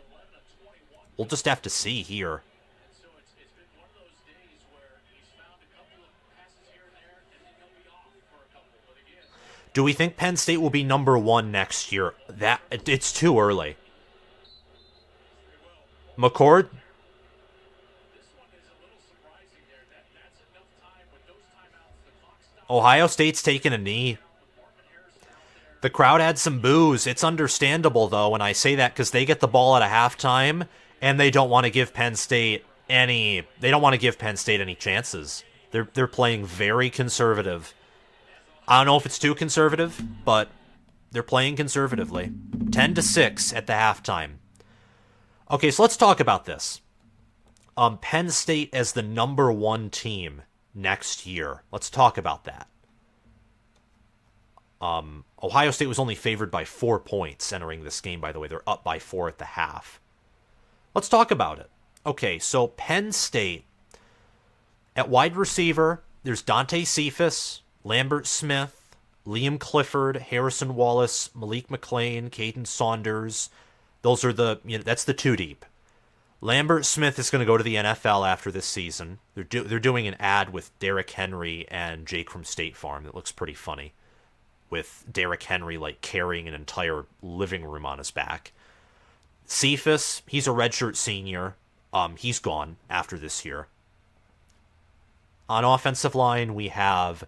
Speaker 1: we'll just have to see here. Do we think Penn State will be number 1 next year? It's too early. McCord? Ohio State's taking a knee. The crowd had some boos. It's understandable, though, when I say that, because they get the ball at a halftime, and they don't want to give Penn State any chances. They're playing very conservative. I don't know if it's too conservative, but they're playing conservatively. 10-6 at the halftime. Okay, so let's talk about this. Penn State as the number 1 team next year. Let's talk about that. Ohio State was only favored by 4 points entering this game, by the way. They're up by 4 at the half. Let's talk about it. Okay, so Penn State, at wide receiver, there's Dante Cephas, Lambert Smith, Liam Clifford, Harrison Wallace, Malik McClain, Caden Saunders. Those are that's the 2 deep. Lambert Smith is going to go to the NFL after this season. They're doing an ad with Derrick Henry and Jake from State Farm that looks pretty funny, with Derrick Henry like carrying an entire living room on his back. Cephas, he's a redshirt senior. He's gone after this year. On offensive line, we have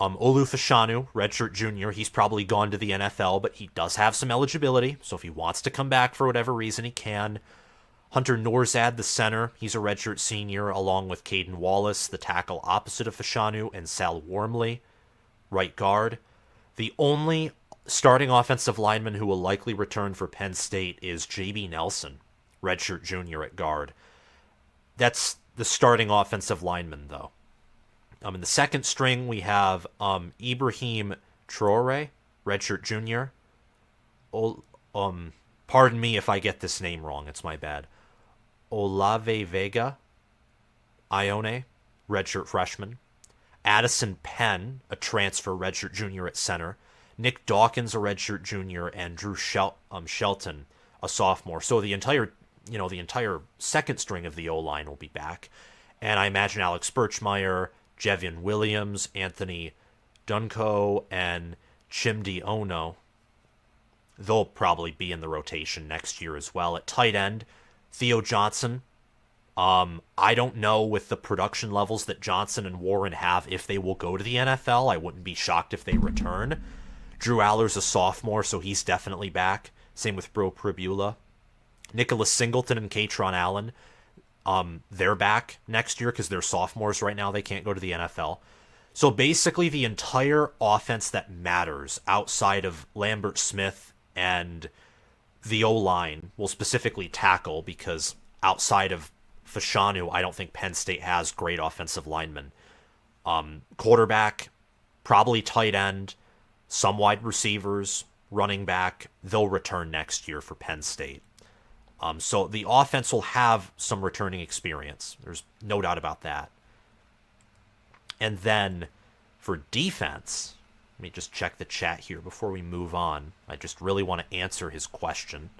Speaker 1: Olu Fashanu, redshirt junior. He's probably gone to the NFL, but he does have some eligibility, so if he wants to come back for whatever reason, he can. Hunter Norzad, the center, he's a redshirt senior, along with Caden Wallace, the tackle opposite of Fashanu, and Sal Wormley, right guard. The only starting offensive lineman who will likely return for Penn State is J.B. Nelson, redshirt junior at guard. That's the starting offensive lineman, though. In the second string, we have Ibrahim Traore, redshirt junior. Pardon me if I get this name wrong. It's my bad. Olave Vega, Ione, redshirt freshman. Addison Penn, a transfer redshirt junior at center. Nick Dawkins, a redshirt junior, and Drew Shelton, a sophomore. So the entire second string of the O-line will be back. And I imagine Alex Birchmeyer, Jevion Williams, Anthony Dunco, and Chimdi Ono, they'll probably be in the rotation next year as well. At tight end, Theo Johnson. I don't know with the production levels that Johnson and Warren have if they will go to the NFL. I wouldn't be shocked if they return. Drew Aller's a sophomore, so he's definitely back. Same with Bro Pribula. Nicholas Singleton and Katron Allen, they're back next year because they're sophomores right now. They can't go to the NFL. So basically the entire offense that matters outside of Lambert Smith and the O-line will specifically tackle, because outside of Fashanu, I don't think Penn State has great offensive linemen. Quarterback, probably tight end, some wide receivers, running back, they'll return next year for Penn State. So the offense will have some returning experience. There's no doubt about that. And then for defense, let me just check the chat here before we move on. I just really want to answer his question.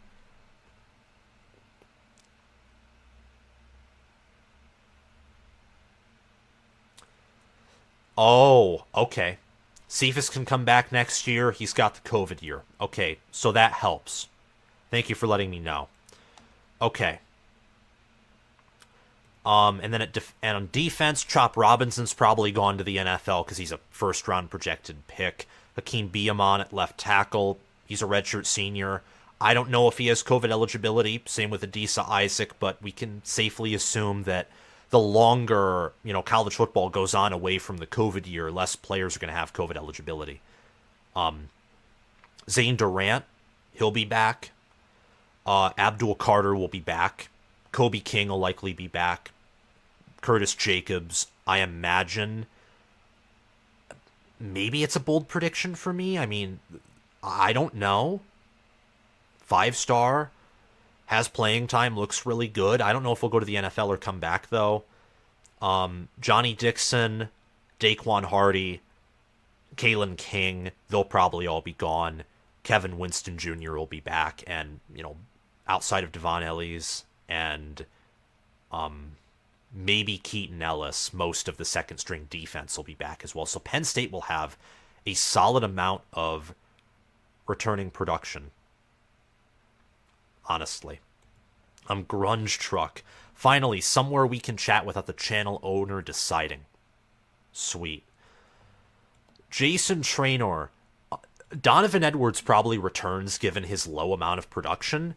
Speaker 1: Oh, okay. Cephas can come back next year. He's got the COVID year. Okay, so that helps. Thank you for letting me know. Okay. And then and on defense, Chop Robinson's probably gone to the NFL because he's a first-round projected pick. Hakeem Biamon at left tackle. He's a redshirt senior. I don't know if he has COVID eligibility. Same with Adisa Isaac, but we can safely assume that the longer, college football goes on away from the COVID year, less players are going to have COVID eligibility. Zane Durant, he'll be back. Abdul Carter will be back. Kobe King will likely be back. Curtis Jacobs, I imagine. Maybe it's a bold prediction for me. I mean, I don't know. 5-star. Has playing time, looks really good. I don't know if he'll go to the NFL or come back, though. Johnny Dixon, Daquan Hardy, Kalen King, they'll probably all be gone. Kevin Winston Jr. will be back. And, outside of Devon Ellis and maybe Keaton Ellis, most of the second-string defense will be back as well. So Penn State will have a solid amount of returning production. Honestly. Grunge Truck. Finally, somewhere we can chat without the channel owner deciding. Sweet. Jason Traynor. Donovan Edwards probably returns given his low amount of production.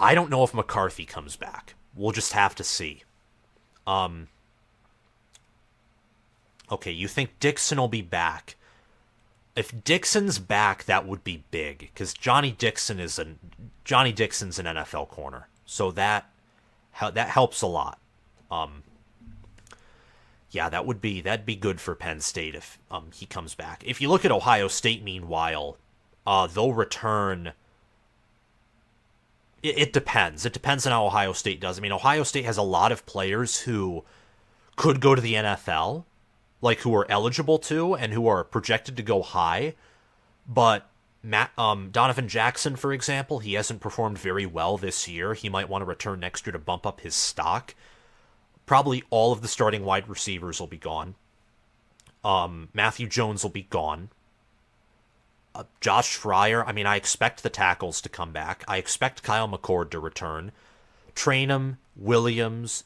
Speaker 1: I don't know if McCarthy comes back. We'll just have to see. Okay, you think Dixon will be back. If Dixon's back, that would be big, because Johnny Dixon's an NFL corner, so that helps a lot. Yeah, that'd be good for Penn State if he comes back. If you look at Ohio State, meanwhile, they'll return. It depends. It depends on how Ohio State does. I mean, Ohio State has a lot of players who could go to the NFL, like who are eligible to and who are projected to go high. But Donovan Jackson, for example, he hasn't performed very well this year. He might want to return next year to bump up his stock. Probably all of the starting wide receivers will be gone. Matthew Jones will be gone. Josh Fryer, I mean, I expect the tackles to come back. I expect Kyle McCord to return. Trainum, Williams,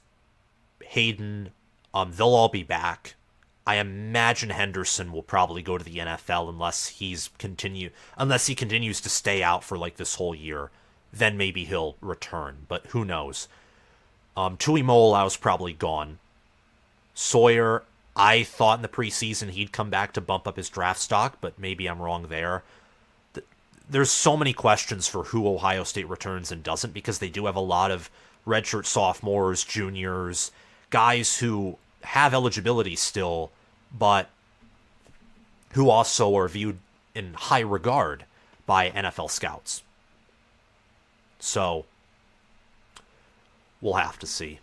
Speaker 1: Hayden, they'll all be back. I imagine Henderson will probably go to the NFL unless he continues to stay out for like this whole year. Then maybe he'll return, but who knows? Tui Mo'olau's probably gone. Sawyer, I thought in the preseason he'd come back to bump up his draft stock, but maybe I'm wrong there. There's so many questions for who Ohio State returns and doesn't, because they do have a lot of redshirt sophomores, juniors, guys who have eligibility still, but who also are viewed in high regard by NFL scouts. So, we'll have to see.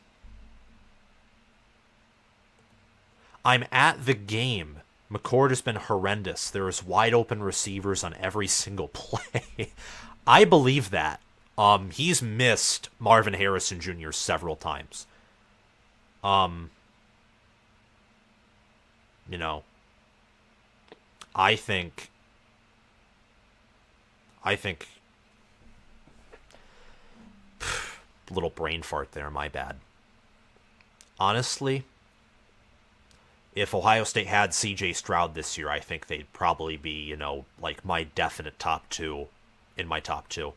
Speaker 1: I'm at the game. McCord has been horrendous. There's wide open receivers on every single play. I believe that. He's missed Marvin Harrison Jr. several times. You know, I think little brain fart there, my bad. Honestly, if Ohio State had CJ Stroud this year, I think they'd probably be, like my definite top two in my top two.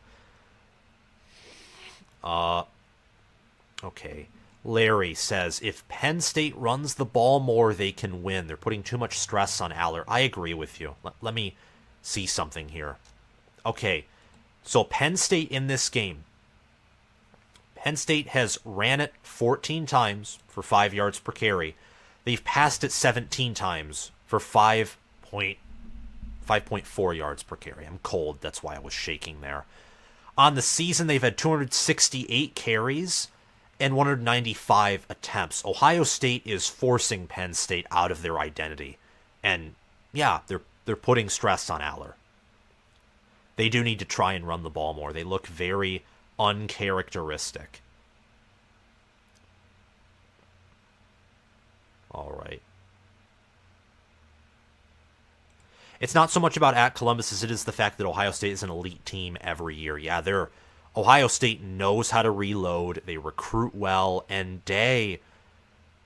Speaker 1: Okay. Larry says, if Penn State runs the ball more, they can win. They're putting too much stress on Aller. I agree with you. Let me see something here. Okay. So Penn State in this game, Penn State has ran it 14 times for 5 yards per carry. They've passed it 17 times for 5.4 yards per carry. I'm cold. That's why I was shaking there. On the season, they've had 268 carries and 195 attempts. Ohio State is forcing Penn State out of their identity. And yeah, they're putting stress on Aller. They do need to try and run the ball more. They look very uncharacteristic. All right. It's not so much about at Columbus as it is the fact that Ohio State is an elite team every year. Yeah, Ohio State knows how to reload. They recruit well. And Day,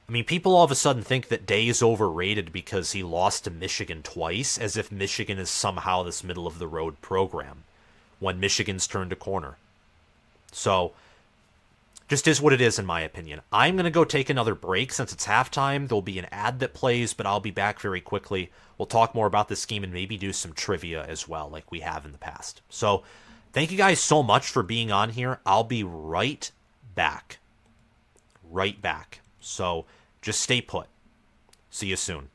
Speaker 1: people all of a sudden think that Day is overrated because he lost to Michigan twice, as if Michigan is somehow this middle-of-the-road program when Michigan's turned a corner. So, just is what it is in my opinion. I'm going to go take another break since it's halftime. There'll be an ad that plays, but I'll be back very quickly. We'll talk more about this game and maybe do some trivia as well like we have in the past. So, thank you guys so much for being on here. I'll be right back. Right back. So, just stay put. See you soon.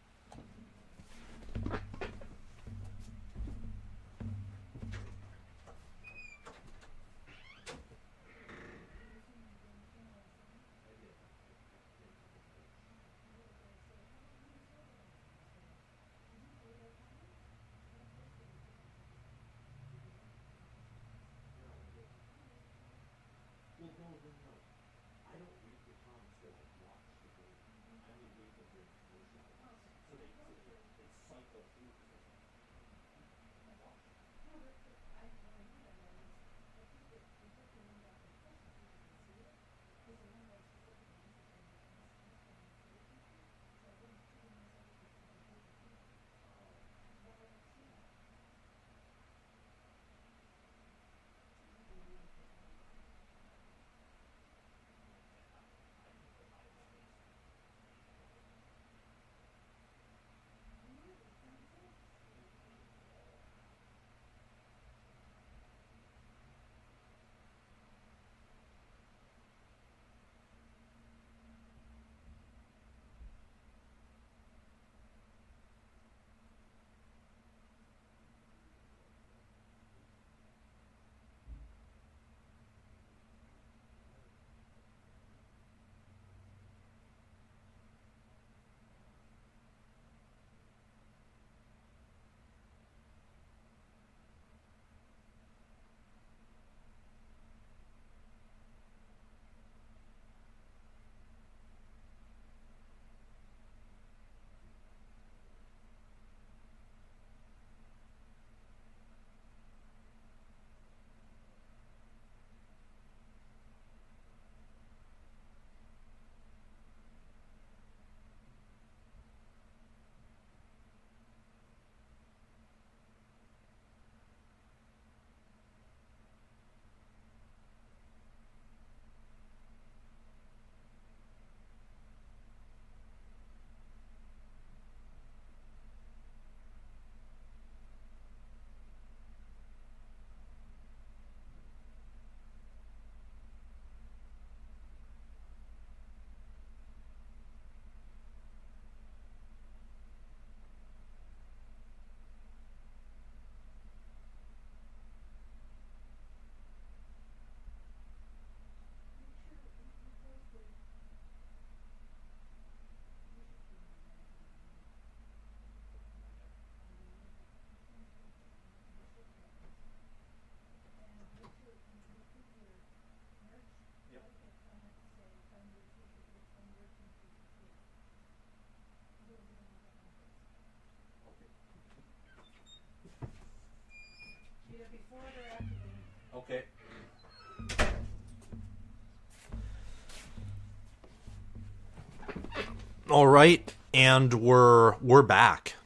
Speaker 1: All right, and we're back.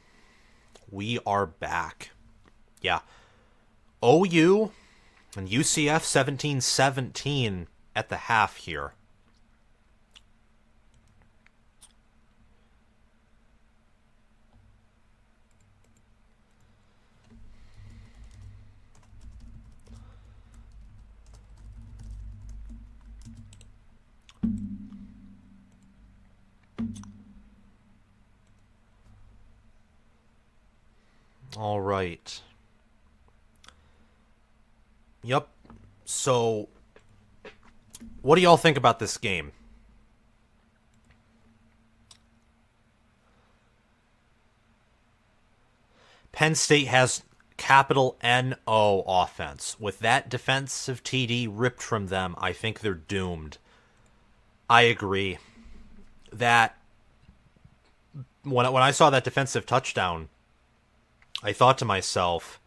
Speaker 1: We are back. Yeah. OU and UCF 17-17 at the half here. All right. Yep. So, what do y'all think about this game? Penn State has capital N-O offense. With that defensive TD ripped from them, I think they're doomed. I agree. That when I saw that defensive touchdown, I thought to myself,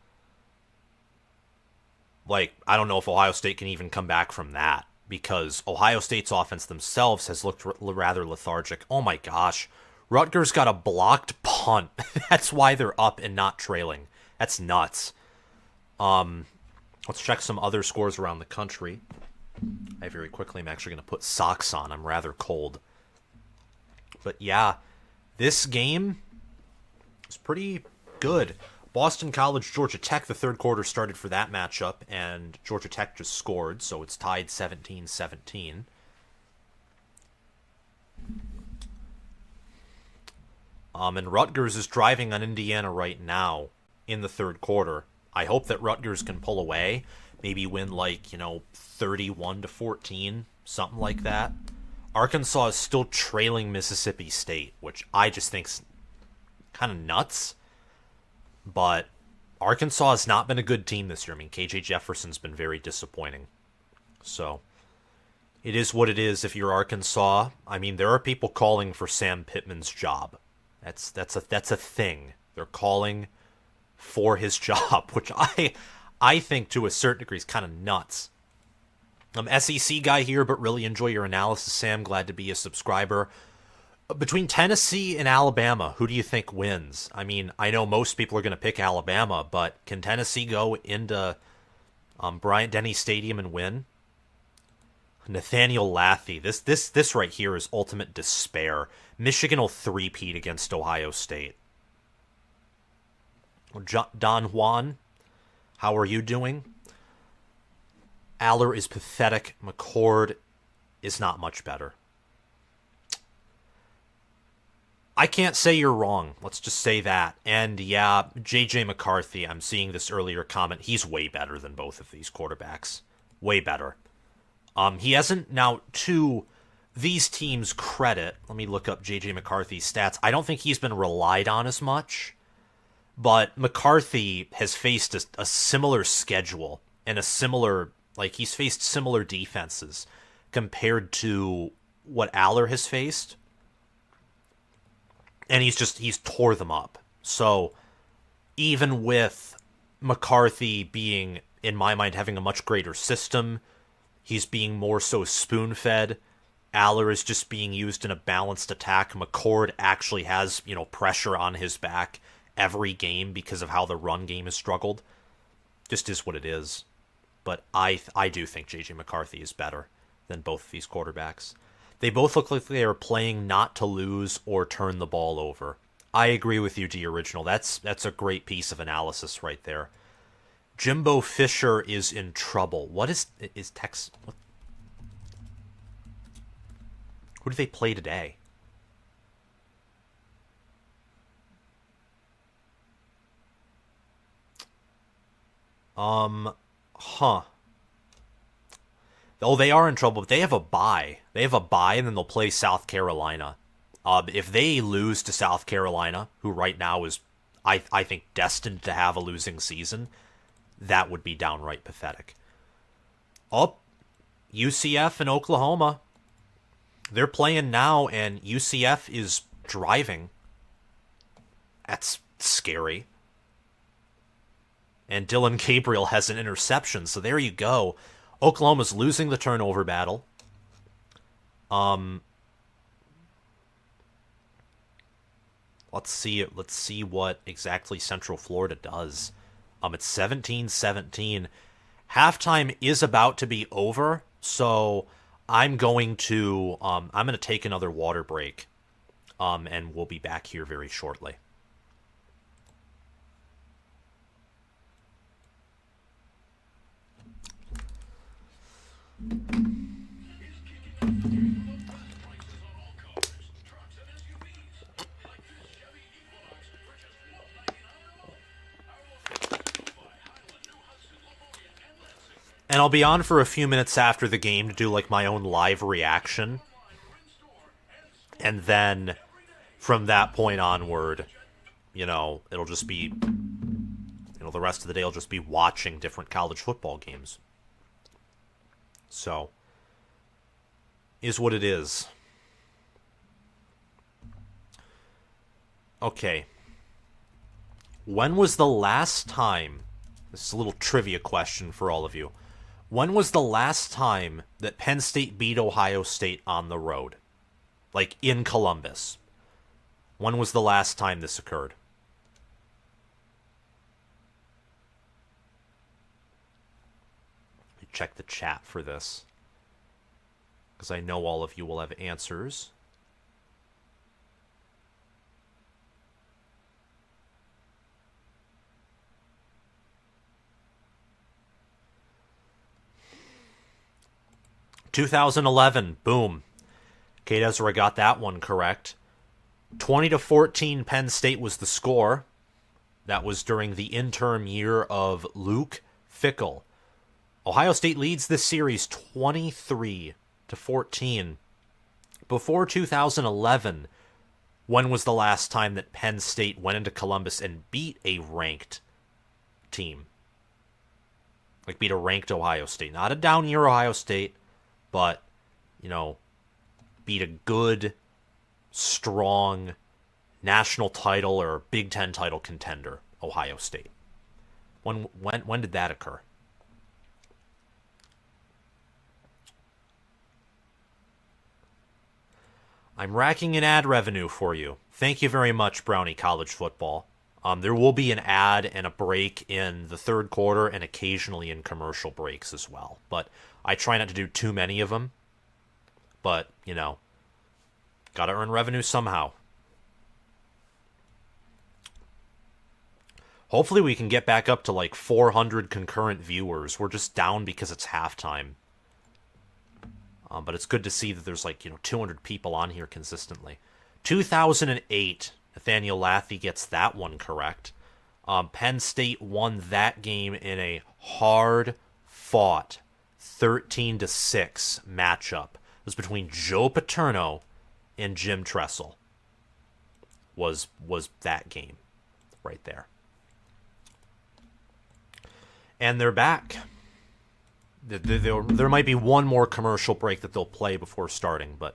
Speaker 1: like, I don't know if Ohio State can even come back from that, because Ohio State's offense themselves has looked rather lethargic. Oh my gosh. Rutgers got a blocked punt. That's why they're up and not trailing. That's nuts. Let's check some other scores around the country. Very quickly, I'm actually going to put socks on. I'm rather cold. But yeah, this game is pretty good. Boston College, Georgia Tech, the third quarter started for that matchup, and Georgia Tech just scored, so it's tied 17-17. And Rutgers is driving on Indiana right now in the third quarter. I hope that Rutgers can pull away, maybe win 31-14, something like that. Arkansas is still trailing Mississippi State, which I just think's kind of nuts. But Arkansas has not been a good team this year. I mean, KJ Jefferson's been very disappointing. So, it is what it is if you're Arkansas. I mean, there are people calling for Sam Pittman's job. That's a thing. They're calling for his job, which I think to a certain degree is kind of nuts. I'm SEC guy here, but really enjoy your analysis, Sam. Glad to be a subscriber. Between Tennessee and Alabama, who do you think wins? I mean, I know most people are going to pick Alabama, but can Tennessee go into Bryant-Denny Stadium and win? Nathaniel Lathey. This right here is ultimate despair. Michigan will three-peat against Ohio State. Don Juan, how are you doing? Aller is pathetic. McCord is not much better. I can't say you're wrong. Let's just say that. And yeah, J.J. McCarthy, I'm seeing this earlier comment. He's way better than both of these quarterbacks. Way better. He hasn't, now, to these teams' credit, let me look up J.J. McCarthy's stats. I don't think he's been relied on as much, but McCarthy has faced a similar schedule and a similar, he's faced similar defenses compared to what Aller has faced. And he's tore them up. So even with McCarthy being, in my mind, having a much greater system, he's being more so spoon-fed. Aller is just being used in a balanced attack. McCord actually has, pressure on his back every game because of how the run game has struggled. Just is what it is. But I do think J.J. McCarthy is better than both of these quarterbacks. They both look like they are playing not to lose or turn the ball over. I agree with you, D Original. That's a great piece of analysis right there. Jimbo Fisher is in trouble. What is Tex? What? Who do they play today? Oh, they are in trouble, but they have a bye. They have a bye, and then they'll play South Carolina. If they lose to South Carolina, who right now is, I think, destined to have a losing season, that would be downright pathetic. UCF and Oklahoma. They're playing now, and UCF is driving. That's scary. And Dylan Gabriel has an interception, so there you go. Oklahoma's losing the turnover battle. let's see what exactly Central Florida does. It's 17-17. Halftime is about to be over, so I'm going to take another water break. And we'll be back here very shortly. And I'll be on for a few minutes after the game to do like my own live reaction. And then from that point onward, it'll just be, the rest of the day I'll just be watching different college football games. So, is what it is. Okay. When was the last time, this is a little trivia question for all of you. When was the last time that Penn State beat Ohio State on the road? Like in Columbus. When was the last time this occurred? Let me check the chat for this, because I know all of you will have answers. "2011, boom. Kate Ezra got that one correct. 20-14 Penn State was the score. That was during the interim year of Luke Fickell. Ohio State leads this series 23-14. Before 2011, when was the last time that Penn State went into Columbus and beat a ranked team? Like beat a ranked Ohio State. Not a down year Ohio State, but, beat a good, strong national title or Big Ten title contender, Ohio State. When did that occur? I'm racking in ad revenue for you. Thank you very much, Brownie College Football. There will be an ad and a break in the third quarter and occasionally in commercial breaks as well. But I try not to do too many of them. But, got to earn revenue somehow. Hopefully we can get back up to like 400 concurrent viewers. We're just down because it's halftime. But it's good to see that there's 200 people on here consistently. 2008, Nathaniel Lathey gets that one correct. Penn State won that game in a hard-fought 13-6 matchup. It was between Joe Paterno and Jim Tressel. Was that game right there. And they're back. There might be one more commercial break that they'll play before starting, but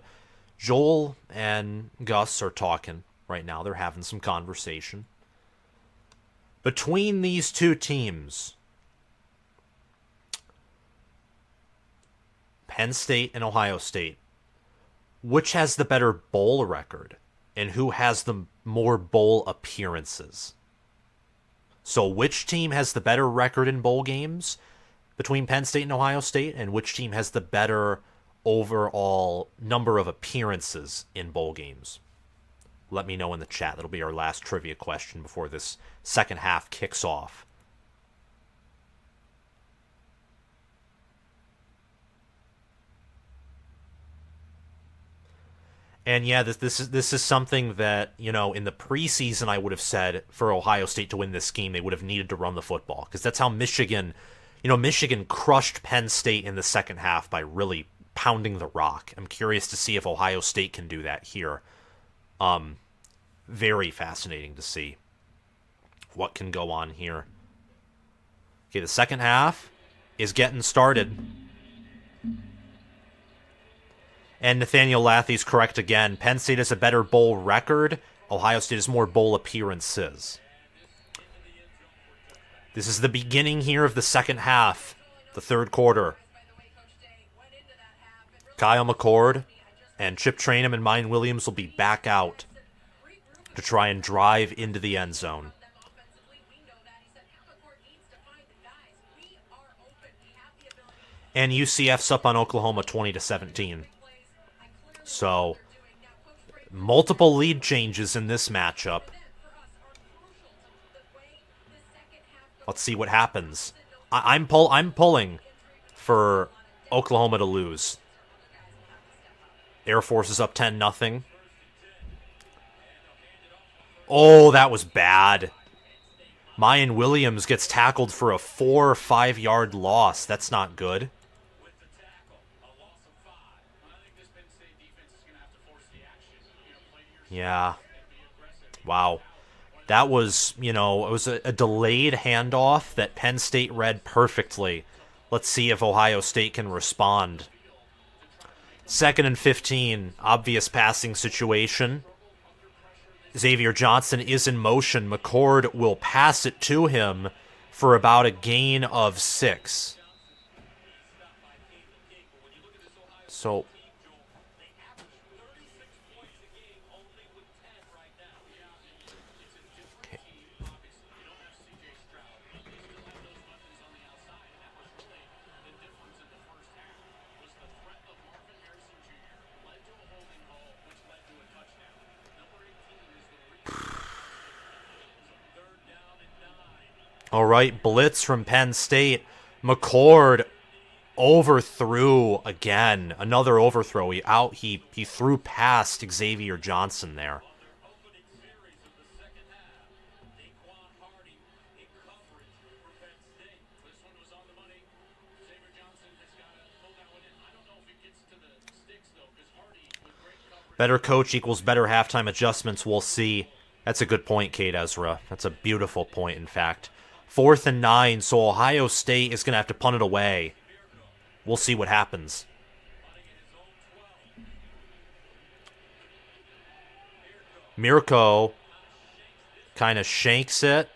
Speaker 1: Joel and Gus are talking right now. They're having some conversation. Between these two teams, Penn State and Ohio State, which has the better bowl record and who has the more bowl appearances? So which team has the better record in bowl games between Penn State and Ohio State, and which team has the better overall number of appearances in bowl games? Let me know in the chat. That'll be our last trivia question before this second half kicks off. And yeah, this is something that, in the preseason I would have said for Ohio State to win this game, they would have needed to run the football. Because that's how Michigan crushed Penn State in the second half by really pounding the rock. I'm curious to see if Ohio State can do that here. Very fascinating to see what can go on here. Okay, the second half is getting started. And Nathaniel Lathey's correct again. Penn State has a better bowl record. Ohio State has more bowl appearances. This is the beginning here of the second half, the third quarter. Kyle McCord and Chip Trainum and Mine Williams will be back out. to try and drive into the end zone. And UCF's up on Oklahoma 20-17. So, multiple lead changes in this matchup. Let's see what happens. I'm pulling for Oklahoma to lose. Air Force is up 10-0. Oh, that was bad. Mayan Williams gets tackled for a 4 or 5 yard loss. That's not good. Yeah. Wow. That was, it was a delayed handoff that Penn State read perfectly. Let's see if Ohio State can respond. 2nd and 15, obvious passing situation. Xavier Johnson is in motion. McCord will pass it to him for about a gain of 6. So, okay. All right, blitz from Penn State. McCord overthrew again. Another overthrow. He threw past Xavier Johnson there. Better coach equals better halftime adjustments. We'll see. That's a good point, Kate Ezra. That's a beautiful point, in fact. 4th and 9, so Ohio State is going to have to punt it away. We'll see what happens. Mirko kind of shanks it,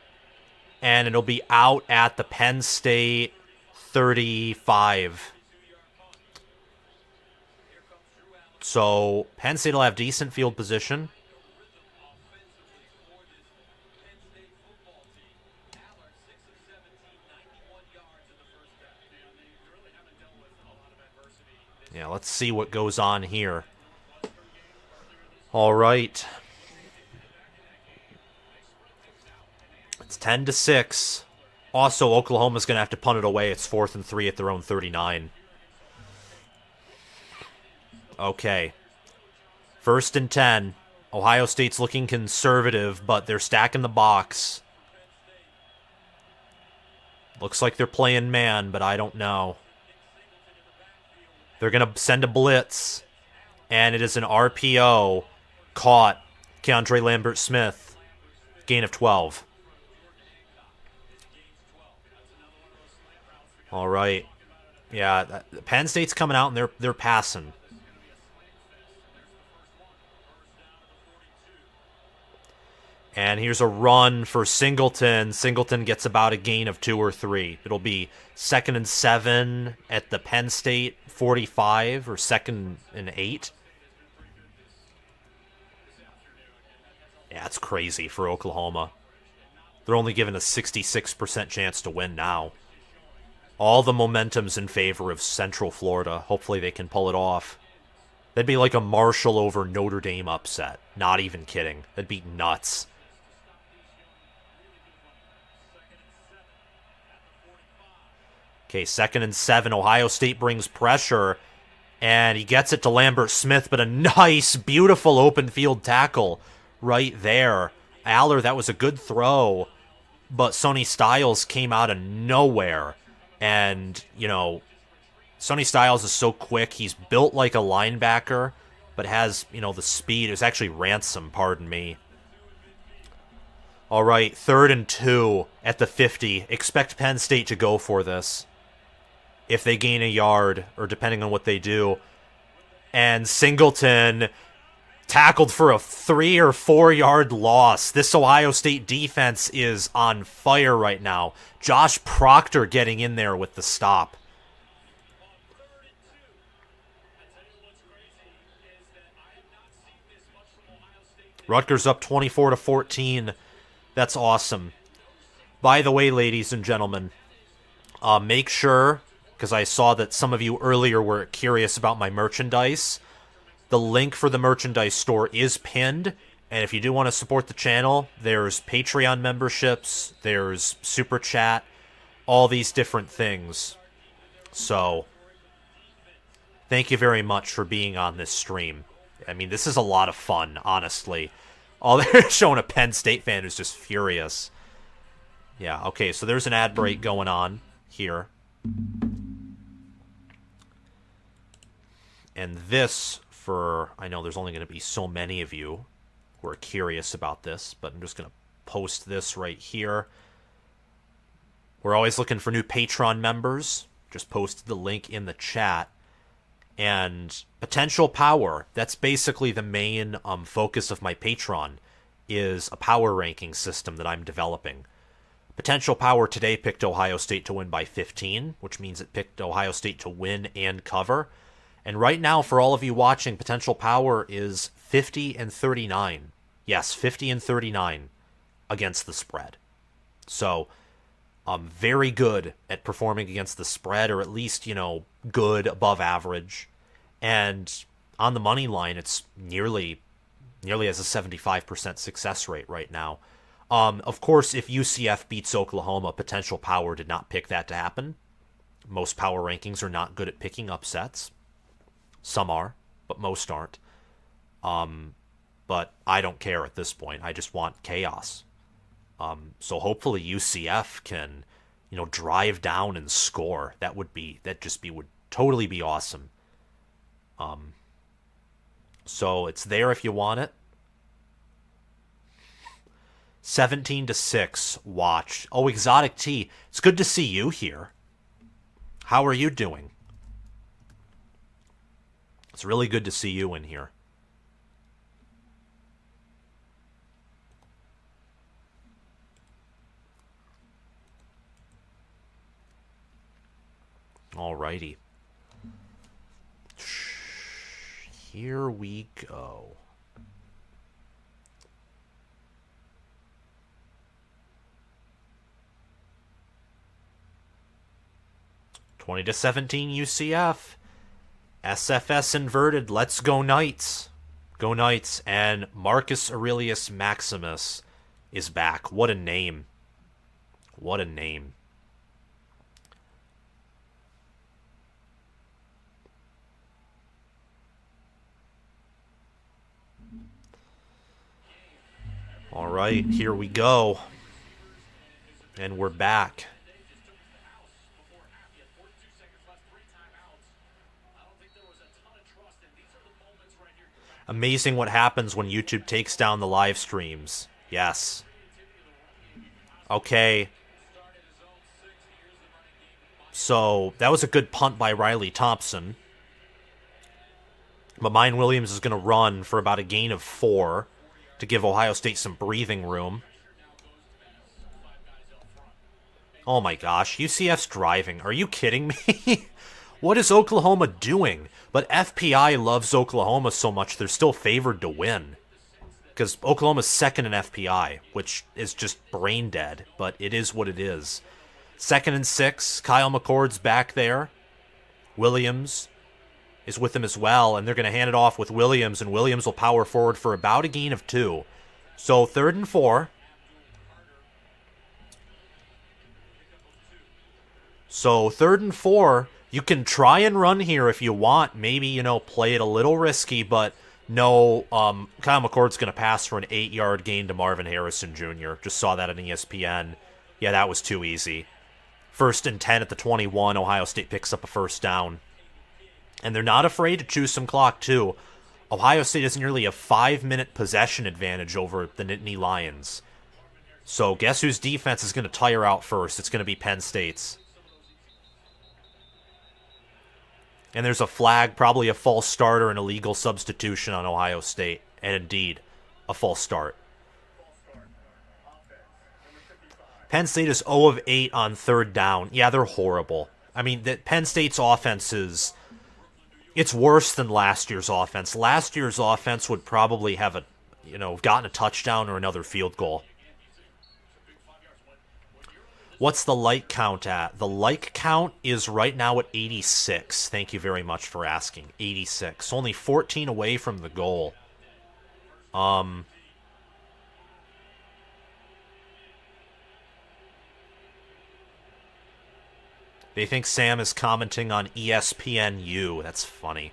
Speaker 1: and it'll be out at the Penn State 35. So Penn State will have decent field position. Yeah, let's see what goes on here. All right. It's 10-6. Also, Oklahoma's going to have to punt it away. It's 4th and 3 at their own 39. Okay. 1st and 10. Ohio State's looking conservative, but they're stacking the box. Looks like they're playing man, but I don't know. They're going to send a blitz, and it is an RPO caught. Keandre Lambert-Smith, gain of 12. All right. Yeah, Penn State's coming out, and they're passing. And here's a run for Singleton. Singleton gets about a gain of 2 or 3. It'll be 2nd and 7 at the Penn State 45 or 2nd and 8. Yeah, it's crazy for Oklahoma. They're only given a 66% chance to win now. All the momentum's in favor of Central Florida. Hopefully they can pull it off. That'd be like a Marshall over Notre Dame upset. Not even kidding. That'd be nuts. Okay, 2nd and 7. Ohio State brings pressure, and he gets it to Lambert-Smith, but a nice, beautiful open field tackle right there. Aller, that was a good throw, but Sonny Styles came out of nowhere. And, Sonny Styles is so quick. He's built like a linebacker, but has, the speed. It was actually Ransom, pardon me. All right, 3rd and 2 at the 50. Expect Penn State to go for this if they gain a yard, or depending on what they do. And Singleton tackled for a 3 or 4 yard loss. This Ohio State defense is on fire right now. Josh Proctor getting in there with the stop. Rutgers up 24-14. That's awesome. By the way, ladies and gentlemen, make sure, because I saw that some of you earlier were curious about my merchandise, the link for the merchandise store is pinned, and if you do want to support the channel, there's Patreon memberships, there's Super Chat, all these different things. So, thank you very much for being on this stream. I mean, this is a lot of fun, honestly. Oh, they're showing a Penn State fan who's just furious. Yeah, okay, so there's an ad break going on here. And this, I know there's only going to be so many of you who are curious about this, but I'm just going to post this right here. We're always looking for new Patreon members. Just posted the link in the chat. And Potential Power, that's basically the main focus of my Patreon, is a power ranking system that I'm developing. Potential Power today picked Ohio State to win by 15, which means it picked Ohio State to win and cover. And right now, for all of you watching, Potential Power is 50-39. Yes, 50-39 against the spread. So, very good at performing against the spread, or at least, good, above average. And on the money line, it's nearly has a 75% success rate right now. Of course, if UCF beats Oklahoma, Potential Power did not pick that to happen. Most power rankings are not good at picking upsets. Some are, but most aren't. But I don't care at this point. I just want chaos. So hopefully UCF can, drive down and score. That would totally be awesome. So it's there if you want it. 17-6. Watch. Oh, Exotic T. It's good to see you here. How are you doing? It's really good to see you in here. Alrighty. Here we go. (20-17) UCF. SFS inverted. Let's go Knights. Go Knights. And Marcus Aurelius Maximus is back. What a name. What a name. All right, here we go. And we're back. Amazing what happens when YouTube takes down the live streams. Yes. Okay. So, that was a good punt by Riley Thompson. But Mine Williams is going to run for about a gain of 4 to give Ohio State some breathing room. Oh my gosh, UCF's driving. Are you kidding me? What is Oklahoma doing? But FPI loves Oklahoma so much they're still favored to win. Because Oklahoma's second in FPI, which is just brain dead, but it is what it is. 2nd and 6, Kyle McCord's back there. Williams is with him as well, and they're going to hand it off with Williams, and Williams will power forward for about a gain of 2. So 3rd and 4. So 3rd and 4, you can try and run here if you want. Maybe, play it a little risky, but no, Kyle McCord's going to pass for an 8-yard gain to Marvin Harrison Jr. Just saw that on ESPN. Yeah, that was too easy. 1st and 10 at the 21, Ohio State picks up a first down. And they're not afraid to choose some clock, too. Ohio State has nearly a 5-minute possession advantage over the Nittany Lions. So guess whose defense is going to tire out first? It's going to be Penn State's. And there's a flag, probably a false start or an illegal substitution on Ohio State. And indeed, a false start. Penn State is 0 of 8 on 3rd down. Yeah, they're horrible. I mean, Penn State's offense it's worse than last year's offense. Last year's offense would probably have gotten a touchdown or another field goal. What's the like count at? The like count is right now at 86. Thank you very much for asking. 86. Only 14 away from the goal. They think Sam is commenting on ESPNU. That's funny.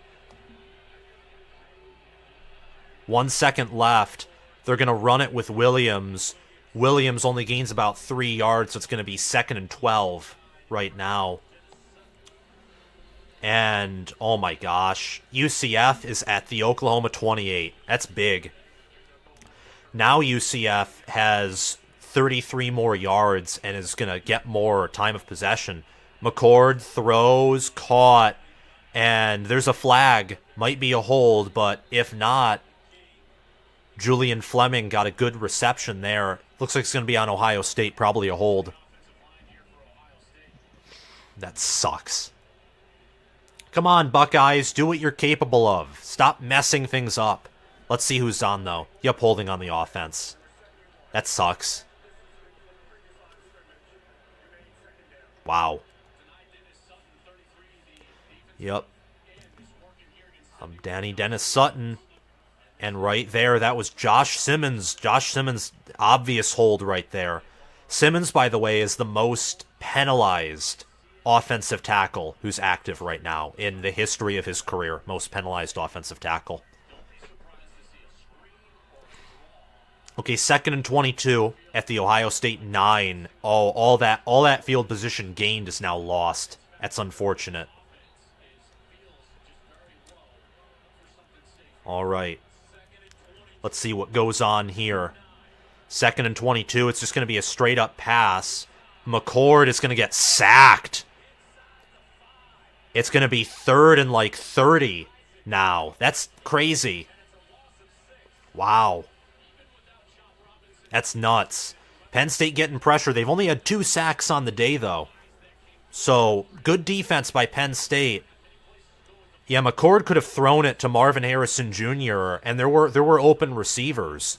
Speaker 1: 1 second left. They're going to run it with Williams. Williams only gains about 3 yards, so it's going to be 2nd and 12 right now. And, oh my gosh, UCF is at the Oklahoma 28. That's big. Now UCF has 33 more yards and is going to get more time of possession. McCord throws, caught, and there's a flag. Might be a hold, but if not, Julian Fleming got a good reception there. Looks like it's going to be on Ohio State, probably a hold. That sucks. Come on, Buckeyes, do what you're capable of. Stop messing things up. Let's see who's on, though. Yep, holding on the offense. That sucks. Wow. Yep. Danny Dennis Sutton. And right there, that was Josh Simmons. Josh Simmons, obvious hold right there. Simmons, by the way, is the most penalized offensive tackle who's active right now in the history of his career. Most penalized offensive tackle. Okay, 2nd and 22 at the Ohio State 9. Oh, all that field position gained is now lost. That's unfortunate. All right. Let's see what goes on here. 2nd and 22. It's just going to be a straight-up pass. McCord is going to get sacked. It's going to be 3rd and like 30 now. That's crazy. Wow. That's nuts. Penn State getting pressure. They've only had 2 sacks on the day, though. So, good defense by Penn State. Yeah, McCord could have thrown it to Marvin Harrison Jr., and there were open receivers.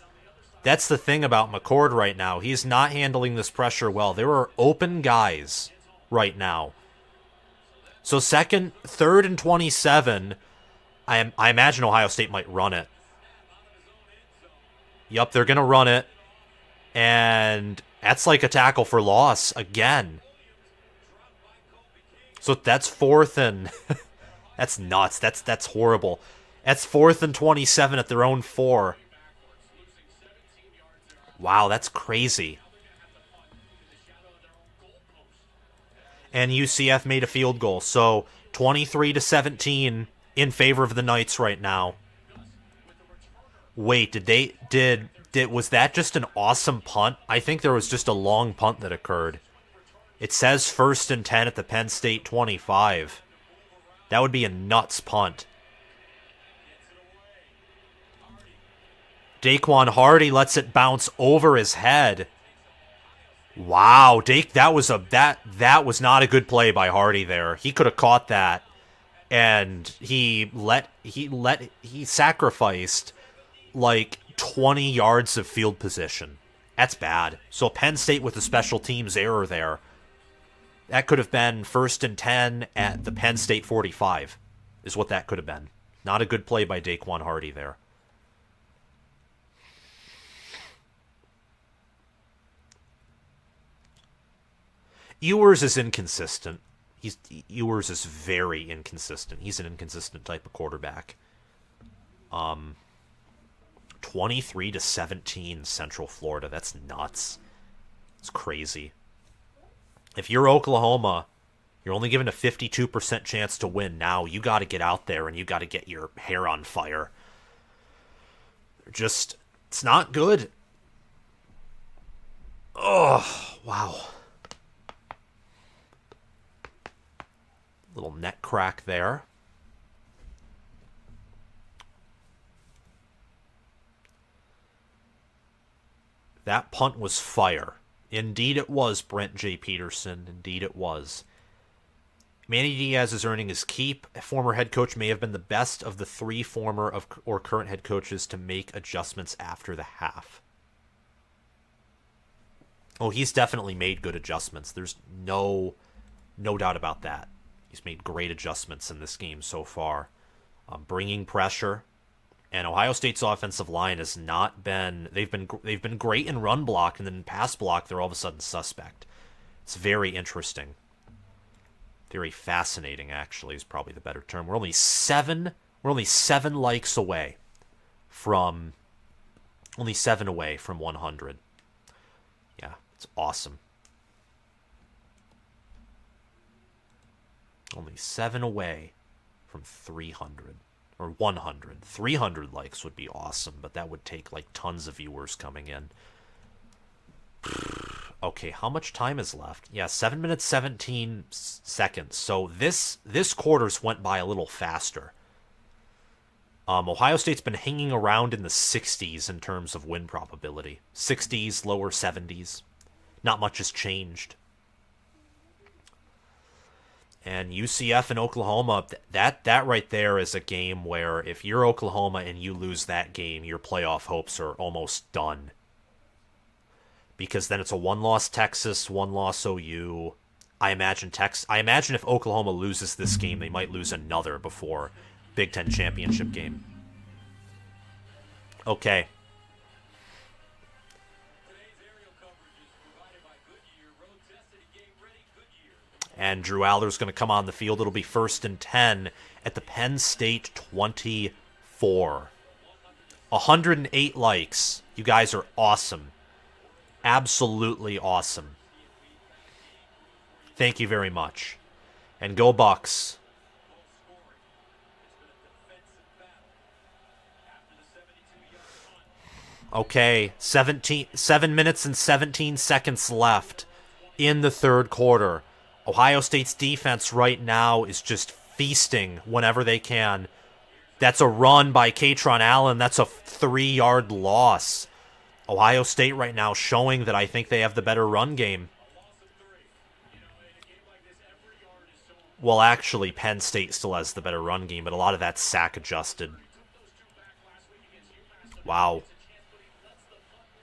Speaker 1: That's the thing about McCord right now. He's not handling this pressure well. There are open guys right now. So 3rd and 27. I imagine Ohio State might run it. Yup, they're going to run it. And that's like a tackle for loss again. So that's 4th and... That's nuts. That's horrible. That's 4th and 27 at their own 4. Wow, that's crazy. And UCF made a field goal. So 23-17 in favor of the Knights right now. Wait, was that just an awesome punt? I think there was just a long punt that occurred. It says 1st and 10 at the Penn State 25. That would be a nuts punt. Daquan Hardy lets it bounce over his head. Wow, that was not a good play by Hardy there. He could have caught that, and he sacrificed like 20 yards of field position. That's bad. So Penn State with a special teams error there. That could have been 1st and 10 at the Penn State 45, is what that could have been. Not a good play by Daquan Hardy there. Ewers is inconsistent. Ewers is very inconsistent. He's an inconsistent type of quarterback. 23-17 Central Florida. That's nuts. It's crazy. If you're Oklahoma, you're only given a 52% chance to win now. You got to get out there and you got to get your hair on fire. It's not good. Oh, wow. Little neck crack there. That punt was fire. Indeed it was, Brent J. Peterson. Indeed it was. Manny Diaz is earning his keep. A former head coach may have been the best of the 3 former or current head coaches to make adjustments after the half. Oh, he's definitely made good adjustments. There's no doubt about that. He's made great adjustments in this game so far. Bringing pressure. And Ohio State's offensive line has not been... They've been great in run block, and then in pass block, they're all of a sudden suspect. It's very interesting. Very fascinating, actually, is probably the better term. We're only 7 likes away from... Only 7 away from 100. Yeah, it's awesome. Only 7 away from 300. Or 100. 300 likes would be awesome, but that would take like tons of viewers coming in. Okay, how much time is left? Yeah, 7 minutes, 17 seconds. So this quarter's went by a little faster. Ohio State's been hanging around in the 60s in terms of win probability. 60s, lower 70s. Not much has changed. And UCF and Oklahoma, that right there is a game where if you're Oklahoma and you lose that game, your playoff hopes are almost done. Because then it's a 1-loss Texas, 1-loss OU. I imagine if Oklahoma loses this game, they might lose another before Big Ten championship game. Okay. And Drew Aller's going to come on the field. It'll be 1st and 10 at the Penn State 24. 108 likes. You guys are awesome. Absolutely awesome. Thank you very much. And go Bucks. Okay, 7 minutes and 17 seconds left in the third quarter. Ohio State's defense right now is just feasting whenever they can. That's a run by Katron Allen. That's a 3-yard loss. Ohio State right now showing that I think they have the better run game. Well, actually, Penn State still has the better run game, but a lot of that's sack adjusted. Wow.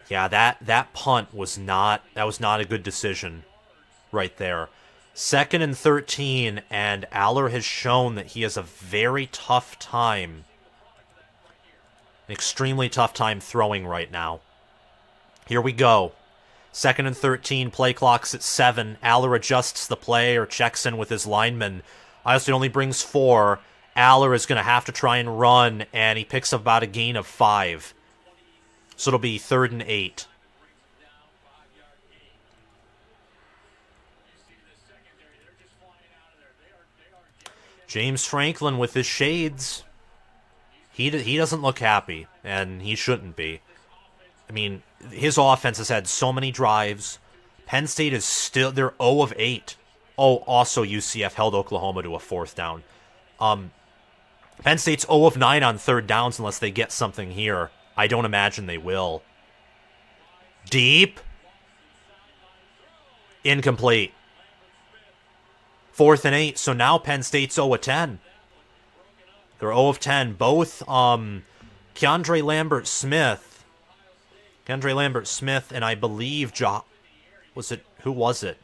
Speaker 1: Yeah, that punt was not a good decision right there. 2nd and 13, and Aller has shown that he has a very tough time, an extremely tough time throwing right now. Here we go. 2nd and 13, play clock's at 7. Aller adjusts the play or checks in with his lineman. Ohio State only brings 4. Aller is going to have to try and run, and he picks up about a gain of 5. So it'll be 3rd and 8. James Franklin with his shades. He doesn't look happy, and he shouldn't be. I mean, his offense has had so many drives. Penn State is still... They're 0 of 8. Oh, also UCF held Oklahoma to a 4th down. Penn State's 0 of 9 on 3rd downs unless they get something here. I don't imagine they will. Deep. Incomplete. 4th and 8. So now Penn State's 0 of 10. They're 0 of 10. Both Keandre Lambert-Smith and I believe who was it?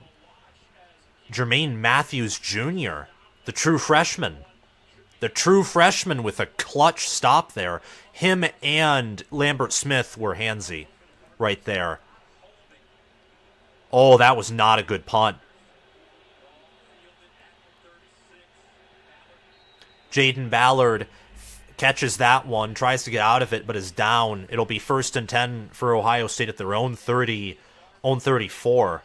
Speaker 1: Jermaine Matthews Jr., the true freshman. The true freshman with a clutch stop there. Him and Lambert-Smith were handsy right there. Oh, that was not a good punt. Jaden Ballard catches that one, tries to get out of it, but is down. It'll be 1st and 10 for Ohio State at their own 34.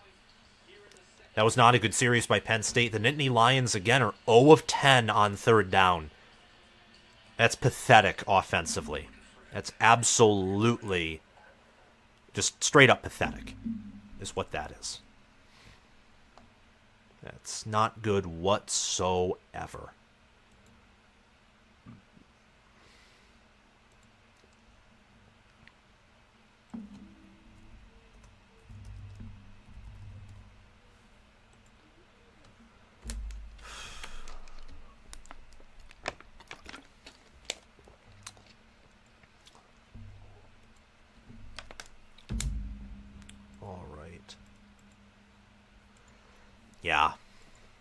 Speaker 1: That was not a good series by Penn State. The Nittany Lions, again, are 0 of 10 on 3rd down. That's pathetic offensively. That's absolutely just straight up pathetic is what that is. That's not good whatsoever.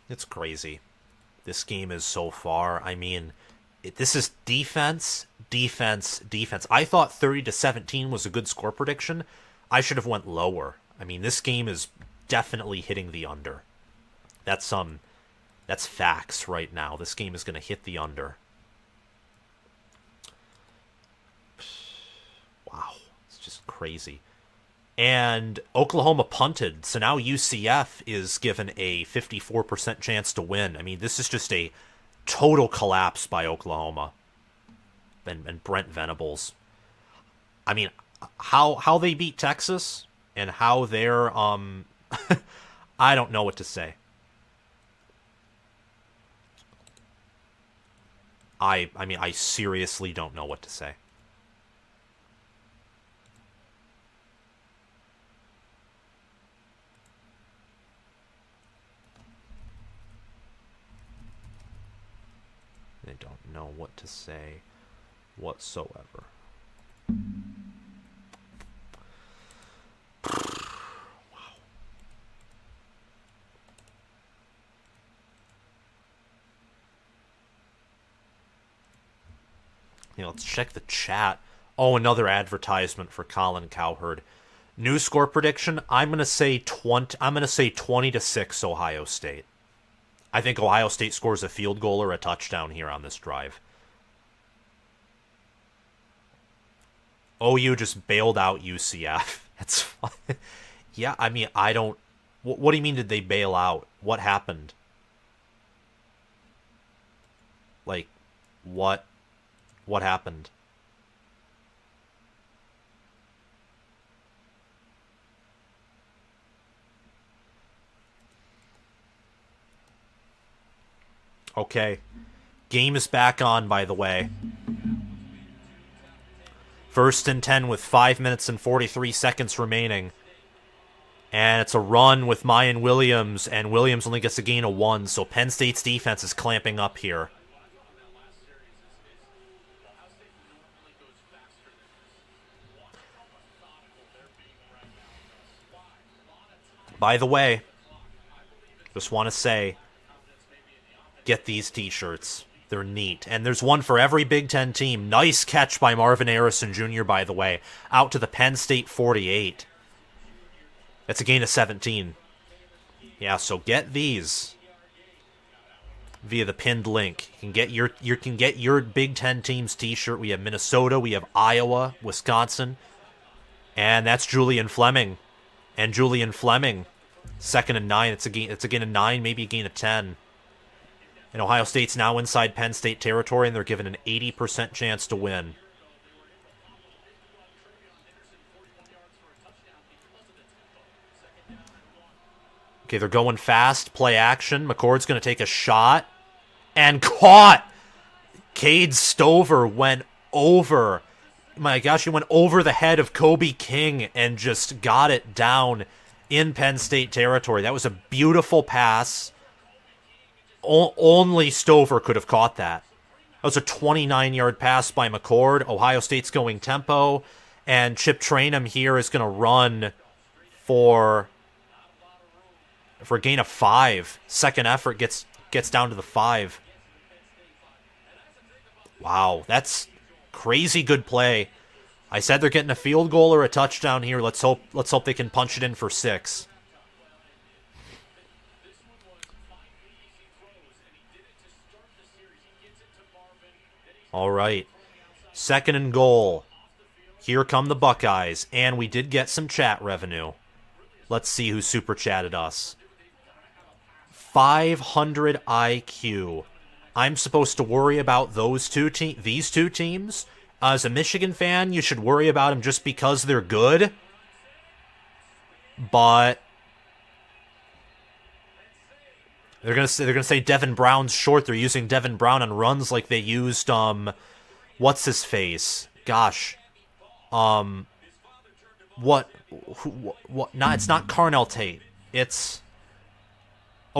Speaker 1: It's crazy. This game is so far. I mean, this is defense, defense, defense. I thought 30-17 was a good score prediction. I should have went lower. I mean, this game is definitely hitting the under. That's facts right now. This game is going to hit the under. Wow, it's just crazy. And Oklahoma punted, so now UCF is given a 54% chance to win. I mean, this is just a total collapse by Oklahoma and Brent Venables. I mean, how they beat Texas and how they're I don't know what to say. I mean, I seriously don't know what to say. I don't know what to say whatsoever. Wow. Let's check the chat. Oh, another advertisement for Colin Cowherd. New score prediction. I'm gonna say 20-6 Ohio State. I think Ohio State scores a field goal or a touchdown here on this drive. OU just bailed out UCF. That's fine. Yeah, I mean, I don't... What do you mean did they bail out? What happened? Like, what happened? Okay. Game is back on, by the way. 1st and 10 with 5 minutes and 43 seconds remaining. And it's a run with Mayan Williams, and Williams only gets a gain of 1, so Penn State's defense is clamping up here. By the way, just want to say, get these t-shirts. They're neat. And there's one for every Big Ten team. Nice catch by Marvin Harrison Jr., by the way. Out to the Penn State 48. That's a gain of 17. Yeah, so get these via the pinned link. You can get your Big Ten team's t-shirt. We have Minnesota, we have Iowa, Wisconsin. And that's Julian Fleming. And Julian Fleming, 2nd and 9. It's a gain of 9, maybe a gain of 10. And Ohio State's now inside Penn State territory, and they're given an 80% chance to win. Okay, they're going fast. Play action. McCord's going to take a shot. And caught! Cade Stover went over. My gosh, he went over the head of Kobe King and just got it down in Penn State territory. That was a beautiful pass. Only Stover could have caught that. That was a 29-yard pass by McCord. Ohio State's going tempo. And Chip Trainum here is going to run for a gain of 5. Second effort gets down to the 5. Wow, that's crazy good play. I said they're getting a field goal or a touchdown here. Let's hope they can punch it in for 6. All right. 2nd and goal. Here come the Buckeyes, and we did get some chat revenue. Let's see who super chatted us. 500 IQ. I'm supposed to worry about these two teams? As a Michigan fan, you should worry about them just because they're good. But they're gonna say Devin Brown's short. They're using Devin Brown on runs like they used what's his face? Gosh, what? No, it's not Carnell Tate. It's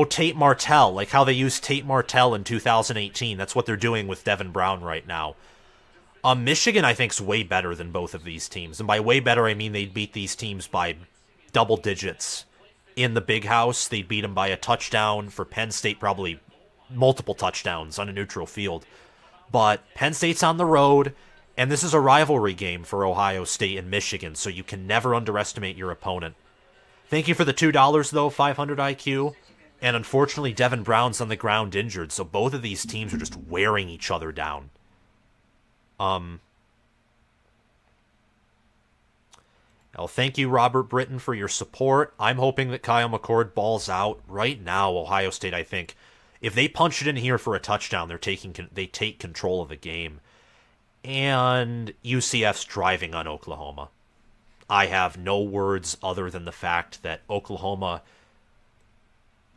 Speaker 1: Tate Martell. Like how they used Tate Martell in 2018. That's what they're doing with Devin Brown right now. Michigan, I think, is way better than both of these teams. And by way better, I mean they beat these teams by double digits in the Big House, they'd beat them by a touchdown. For Penn State, probably multiple touchdowns on a neutral field. But Penn State's on the road, and this is a rivalry game for Ohio State and Michigan, so you can never underestimate your opponent. Thank you for the $2, though, 500 IQ. And unfortunately, Devin Brown's on the ground injured, so both of these teams are just wearing each other down. Well, thank you, Robert Britton, for your support. I'm hoping that Kyle McCord balls out. Right now, Ohio State, I think, if they punch it in here for a touchdown, they take control of the game. And UCF's driving on Oklahoma. I have no words other than the fact that Oklahoma,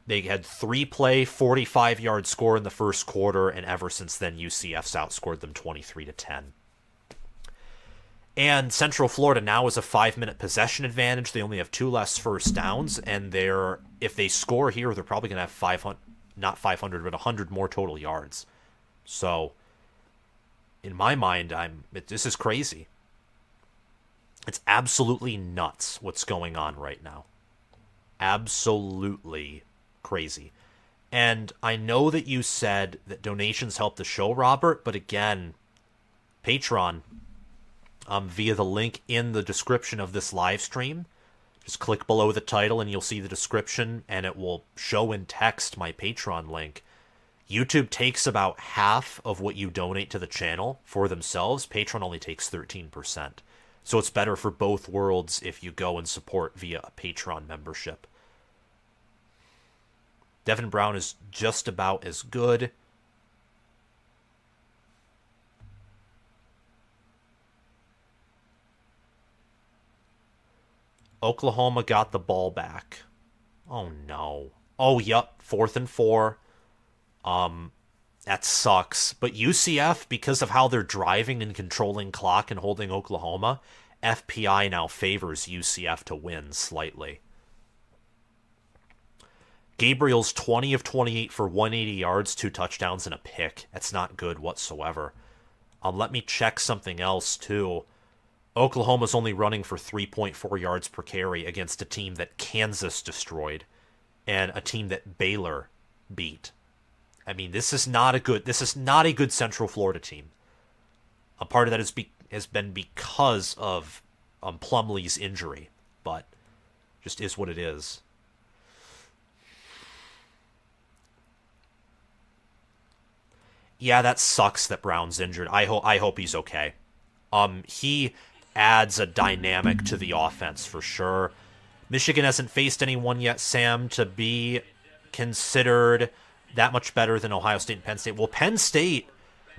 Speaker 1: they had 3-play, 45-yard score in the first quarter, and ever since then, UCF's outscored them 23-10. And Central Florida now is a 5-minute possession advantage. They only have 2 less first downs, and if they score here, they're probably going to have 500, not 500, but 100 more total yards. So, in my mind, this is crazy. It's absolutely nuts what's going on right now. Absolutely crazy. And I know that you said that donations help the show, Robert, but again, Patreon, via the link in the description of this live stream, just click below the title and you'll see the description, and it will show in text my Patreon link. YouTube takes about half of what you donate to the channel for themselves. Patreon only takes 13%. So it's better for both worlds if you go and support via a Patreon membership. Devin Brown is just about as good. Oklahoma got the ball back. Oh no. Oh, yep, 4th and 4. That sucks. But UCF, because of how they're driving and controlling clock and holding Oklahoma, FPI now favors UCF to win slightly. Gabriel's 20 of 28 for 180 yards, 2 touchdowns, and a pick. That's not good whatsoever. Let me check something else, too. Oklahoma's only running for 3.4 yards per carry against a team that Kansas destroyed and a team that Baylor beat. I mean, this is not a good Central Florida team. A part of that has been because of Plumlee's injury, but just is what it is. Yeah, that sucks that Brown's injured. I hope he's okay. He adds a dynamic to the offense for sure. Michigan hasn't faced anyone yet, Sam, to be considered that much better than Ohio State and Penn State. Well, Penn State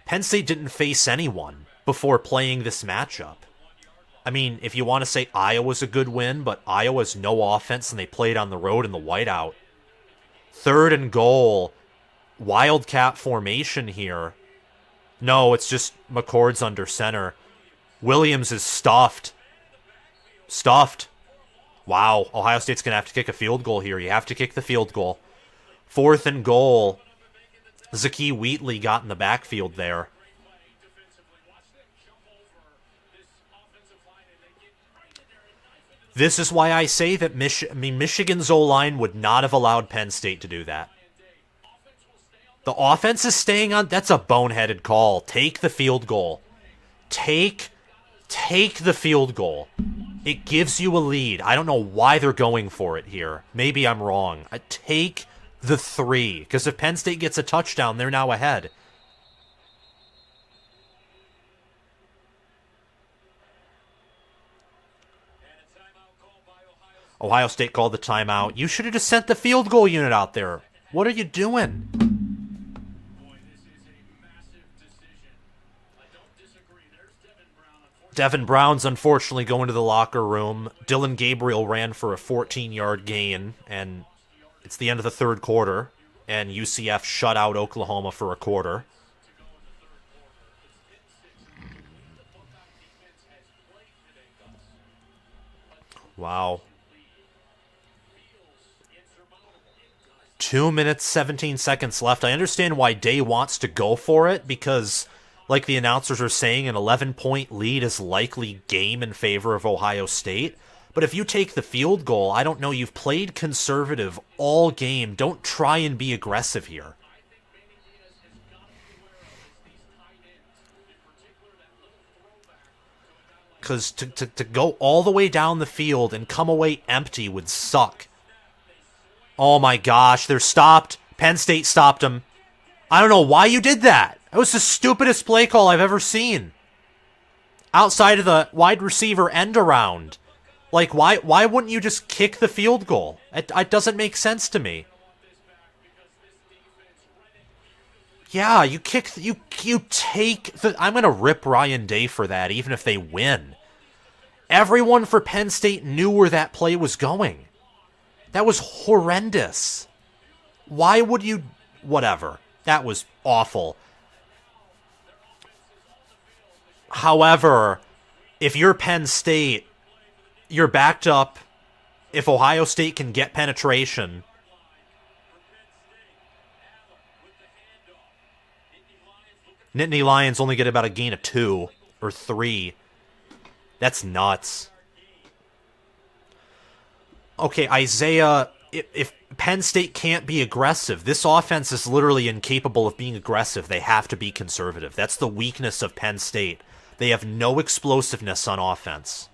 Speaker 1: didn't face anyone before playing this matchup. I mean, if you want to say Iowa's a good win, but Iowa's no offense and they played on the road in the whiteout. 3rd and goal. Wildcat formation here. No, it's just McCord's under center. Williams is stuffed. Wow, Ohio State's going to have to kick a field goal here. You have to kick the field goal. 4th and goal. Zakee Wheatley got in the backfield there. This is why I say that Michigan's O-line would not have allowed Penn State to do that. The offense is staying on. That's a boneheaded call. Take the field goal. Take the field goal. It gives you a lead. I don't know why they're going for it here. Maybe I'm wrong. Take the 3. Because if Penn State gets a touchdown, they're now ahead. Ohio State called the timeout. You should have just sent the field goal unit out there. What are you doing? Devin Brown's unfortunately going to the locker room. Dylan Gabriel ran for a 14-yard gain, and it's the end of the 3rd quarter, and UCF shut out Oklahoma for a quarter. Wow. 2 minutes, 17 seconds left. I understand why Day wants to go for it, because like the announcers are saying, an 11-point lead is likely game in favor of Ohio State. But if you take the field goal, I don't know, you've played conservative all game. Don't try and be aggressive here. Because to go all the way down the field and come away empty would suck. Oh my gosh, they're stopped. Penn State stopped them. I don't know why you did that. That was the stupidest play call I've ever seen. Outside of the wide receiver end around. Like, why wouldn't you just kick the field goal? It doesn't make sense to me. Yeah, you kick, you take the... I'm going to rip Ryan Day for that, even if they win. Everyone for Penn State knew where that play was going. That was horrendous. Why would you... Whatever. That was awful. However, if you're Penn State, you're backed up. If Ohio State can get penetration... Nittany Lions only get about a gain of 2 or 3. That's nuts. Okay, Isaiah, if Penn State can't be aggressive, this offense is literally incapable of being aggressive. They have to be conservative. That's the weakness of Penn State. They have no explosiveness on offense.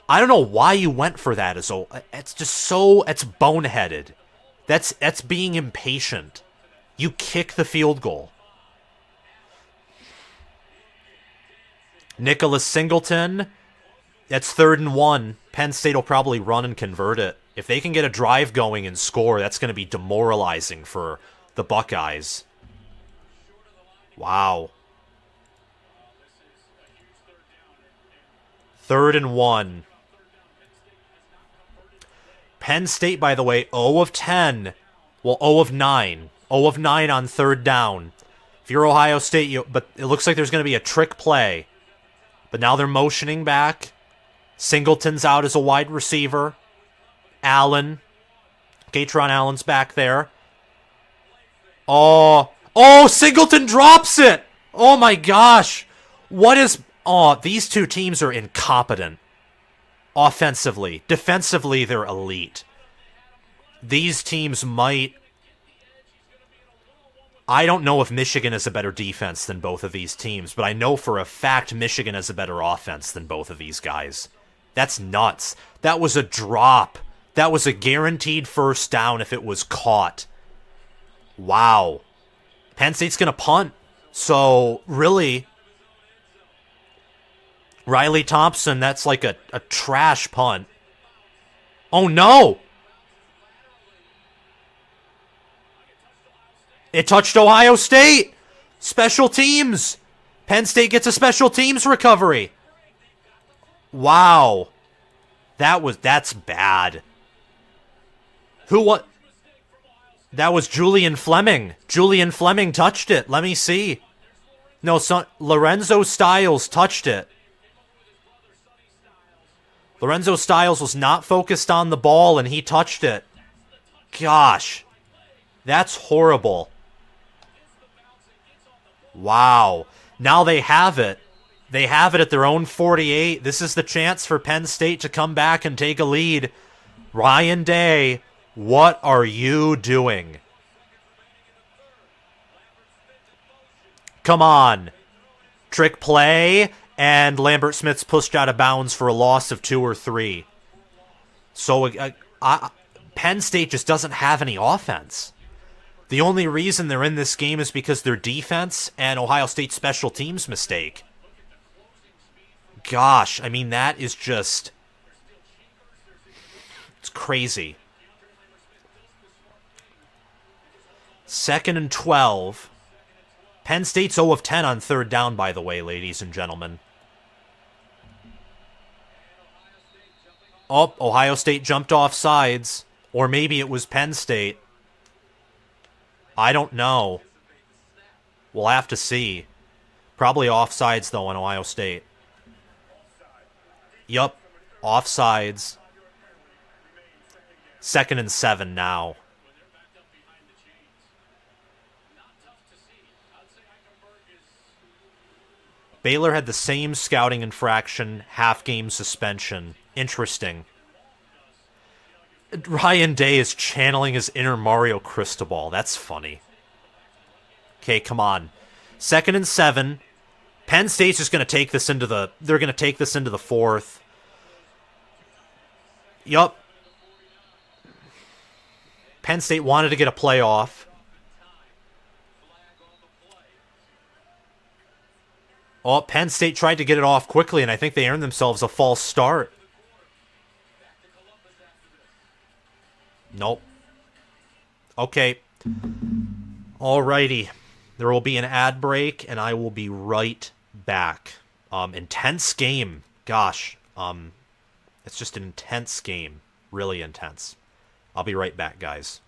Speaker 1: I don't know why you went for that. It's just so... It's boneheaded. That's being impatient. You kick the field goal. Nicholas Singleton, that's 3rd and 1. Penn State will probably run and convert it. If they can get a drive going and score, that's going to be demoralizing for the Buckeyes. Wow. 3rd and 1. Penn State, by the way, 0 of 10. Well, 0 of 9. 0 of 9 on 3rd down. If you're Ohio State, but it looks like there's going to be a trick play. But now they're motioning back. Singleton's out as a wide receiver. Allen. Gatron Allen's back there. Oh, Singleton drops it. Oh my gosh. What is... Oh, these two teams are incompetent. Offensively. Defensively, they're elite. These teams might... I don't know if Michigan is a better defense than both of these teams, but I know for a fact Michigan has a better offense than both of these guys. That's nuts. That was a drop. That was a guaranteed first down if it was caught. Wow. Penn State's going to punt. So, really, Riley Thompson, that's like a trash punt. Oh, no! It touched Ohio State. Special teams. Penn State gets a special teams recovery. Wow. That's bad. What? That was Julian Fleming. Julian Fleming touched it. Let me see. No, Lorenzo Styles touched it. Lorenzo Styles was not focused on the ball and he touched it. Gosh. That's horrible. Wow. Now they have it. They have it at their own 48. This is the chance for Penn State to come back and take a lead. Ryan Day, what are you doing? Come on. Trick play, and Lambert Smith's pushed out of bounds for a loss of 2 or 3. So Penn State just doesn't have any offense. The only reason they're in this game is because their defense and Ohio State's special teams mistake. Gosh, I mean, that is just... It's crazy. 2nd and 12. Penn State's 0 of 10 on 3rd down, by the way, ladies and gentlemen. Oh, Ohio State jumped off sides. Or maybe it was Penn State. I don't know. We'll have to see. Probably offsides, though, on Ohio State. Yup, offsides. 2nd and 7 now. Baylor had the same scouting infraction, half-game suspension Interesting. Ryan Day is channeling his inner Mario Cristobal. That's funny. Okay, come on. 2nd and 7. Penn State's just going to take this into the... They're going to take this into the 4th. Yup. Penn State wanted to get a play off. Oh, Penn State tried to get it off quickly, and I think they earned themselves a false start. Nope. Okay. Alrighty. There will be an ad break, and I will be right back. Intense game. Gosh. It's just an intense game. Really intense. I'll be right back, guys.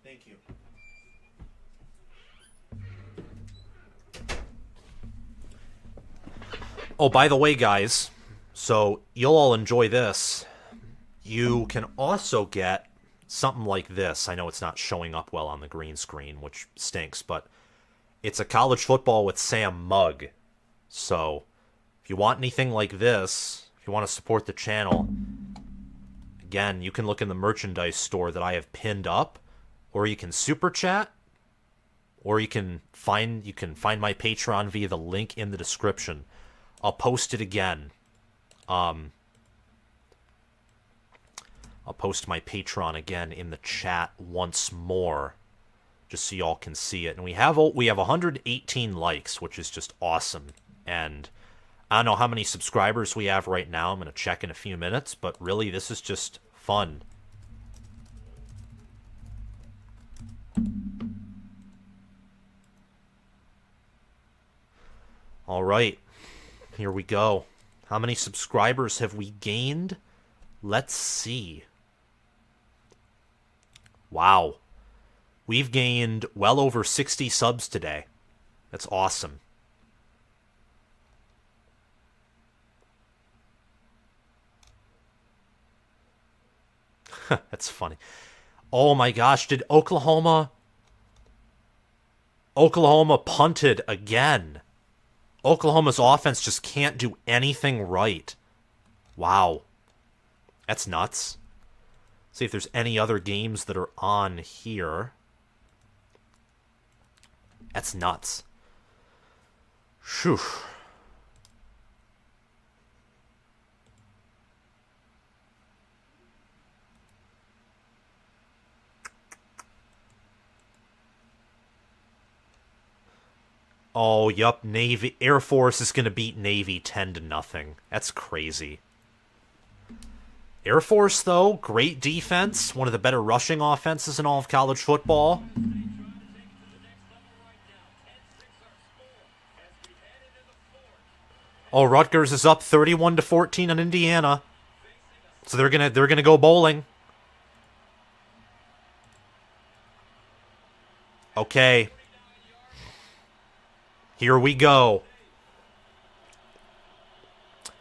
Speaker 1: Thank you. Oh, by the way, guys, so you'll all enjoy this. You can also get something like this. I know it's not showing up well on the green screen, which stinks, but it's a college football with Sam mug. So if you want anything like this, if you want to support the channel, again, you can look in the merchandise store that I have pinned up, or you can super chat, or you can find my Patreon via the link in the description. I'll post it again. I'll post my Patreon again in the chat once more, just so y'all can see it. And we have 118 likes, which is just awesome. And I don't know how many subscribers we have right now. I'm going to check in a few minutes, but really, this is just fun. All right, here we go. How many subscribers have we gained? Let's see. Wow. We've gained well over 60 subs today. That's awesome. That's funny. Oh my gosh, did Oklahoma punted again? Oklahoma's offense just can't do anything right. Wow. That's nuts. See if there's any other games that are on here. That's nuts. Phew. Oh, yup, Navy. Air Force is going to beat Navy 10-0. That's crazy. Air Force, though, great defense. One of the better rushing offenses in all of college football. Oh, Rutgers is up 31-14 on Indiana. So they're gonna go bowling. Okay. Here we go.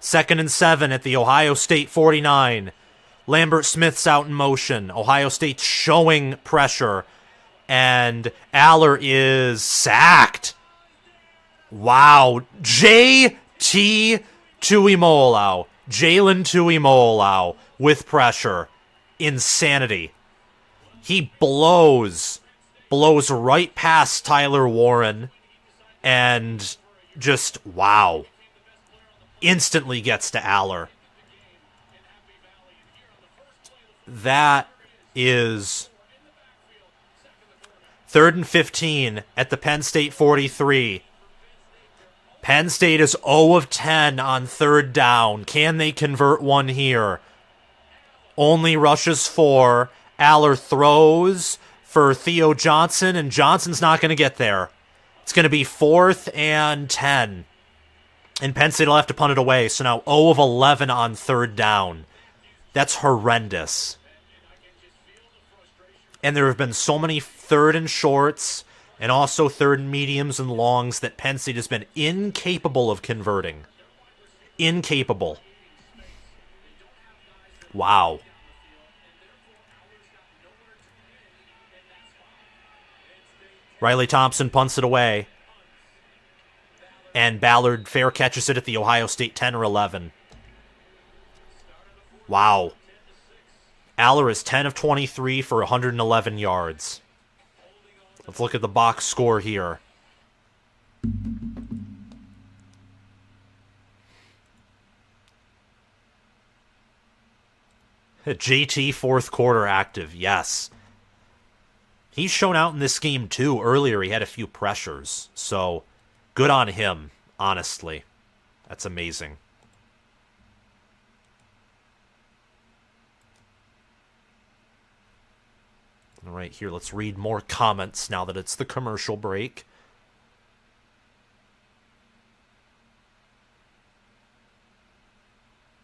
Speaker 1: 2nd and 7 at the Ohio State 49. Lambert Smith's out in motion. Ohio State's showing pressure. And Aller is sacked. Wow. J.T. Tuimoloau. Jalen Tuimoloau with pressure. Insanity. He blows right past Tyler Warren and just, wow. Instantly gets to Aller. That is 3rd and 15 at the Penn State 43. Penn State is 0 of 10 on 3rd down. Can they convert one here? Only rushes 4. Aller throws for Theo Johnson, and Johnson's not going to get there. It's going to be 4th and 10. And Penn State will have to punt it away. So now 0 of 11 on 3rd down. That's horrendous. And there have been so many 3rd and shorts and also 3rd and mediums and longs that Penn State has been incapable of converting. Incapable. Wow. Riley Thompson punts it away. And Ballard fair catches it at the Ohio State 10 or 11. Wow. Aller is 10 of 23 for 111 yards. Let's look at the box score here. JT 4th quarter active, yes. He's shown out in this game too. Earlier he had a few pressures, so good on him, honestly. That's amazing. All right, here, let's read more comments now that it's the commercial break.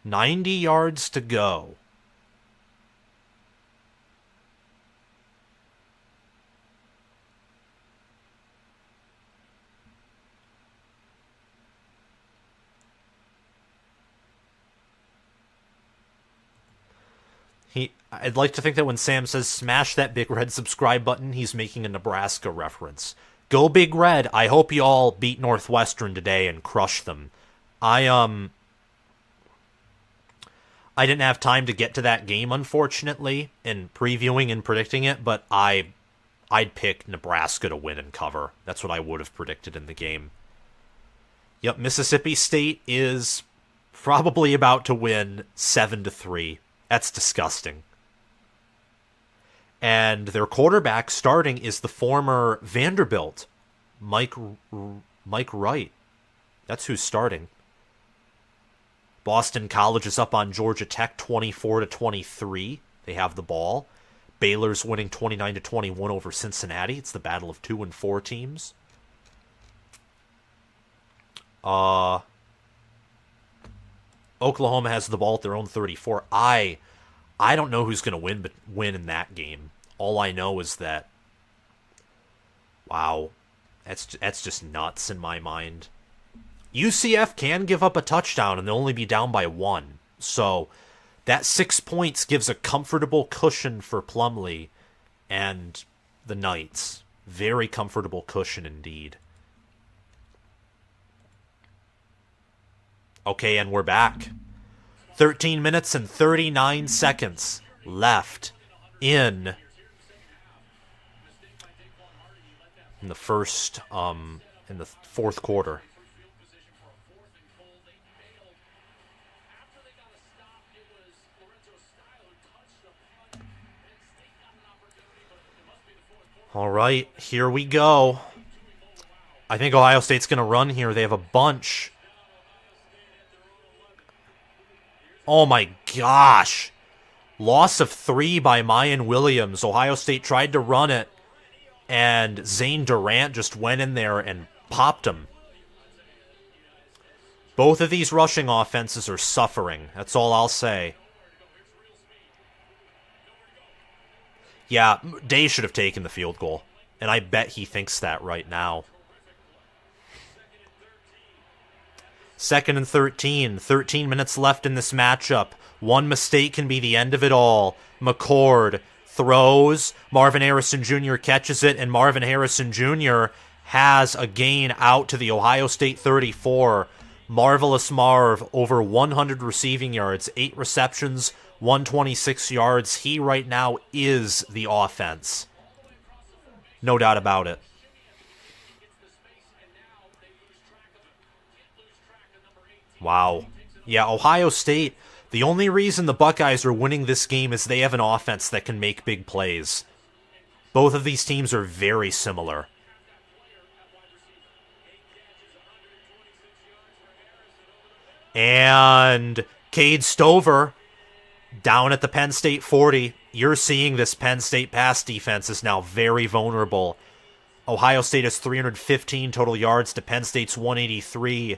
Speaker 1: "90 yards to go." I'd like to think that when Sam says smash that big red subscribe button, he's making a Nebraska reference. Go Big Red. I hope you all beat Northwestern today and crush them. I didn't have time to get to that game, unfortunately, in previewing and predicting it, but I'd pick Nebraska to win and cover. That's what I would have predicted in the game. Yep, Mississippi State is probably about to win 7-3. That's disgusting. And their quarterback starting is the former Vanderbilt, Mike Wright. That's who's starting. Boston College is up on Georgia Tech 24-23. They have the ball. Baylor's winning 29-21 over Cincinnati. It's the battle of 2 and 4 teams. Oklahoma has the ball at their own 34. I don't know who's going to win in that game. All I know is that, wow, that's just nuts in my mind. UCF can give up a touchdown and they'll only be down by 1. So that 6 points gives a comfortable cushion for Plumlee and the Knights. Very comfortable cushion indeed. Okay, and we're back. 13 minutes and 39 seconds left in the first, in the 4th quarter. All right, here we go. I think Ohio State's going to run here. They have a bunch. Oh my gosh. Loss of 3 by Mayan Williams. Ohio State tried to run it, and Zane Durant just went in there and popped him. Both of these rushing offenses are suffering. That's all I'll say. Yeah, Day should have taken the field goal, and I bet he thinks that right now. 2nd and 13. 13 minutes left in this matchup. One mistake can be the end of it all. McCord throws. Marvin Harrison Jr. catches it, and Marvin Harrison Jr. has a gain out to the Ohio State 34. Marvelous Marv, over 100 receiving yards, 8 receptions, 126 yards. He right now is the offense. No doubt about it. Wow. Yeah, Ohio State, the only reason the Buckeyes are winning this game is they have an offense that can make big plays. Both of these teams are very similar. And Cade Stover down at the Penn State 40. You're seeing this Penn State pass defense is now very vulnerable. Ohio State has 315 total yards to Penn State's 183.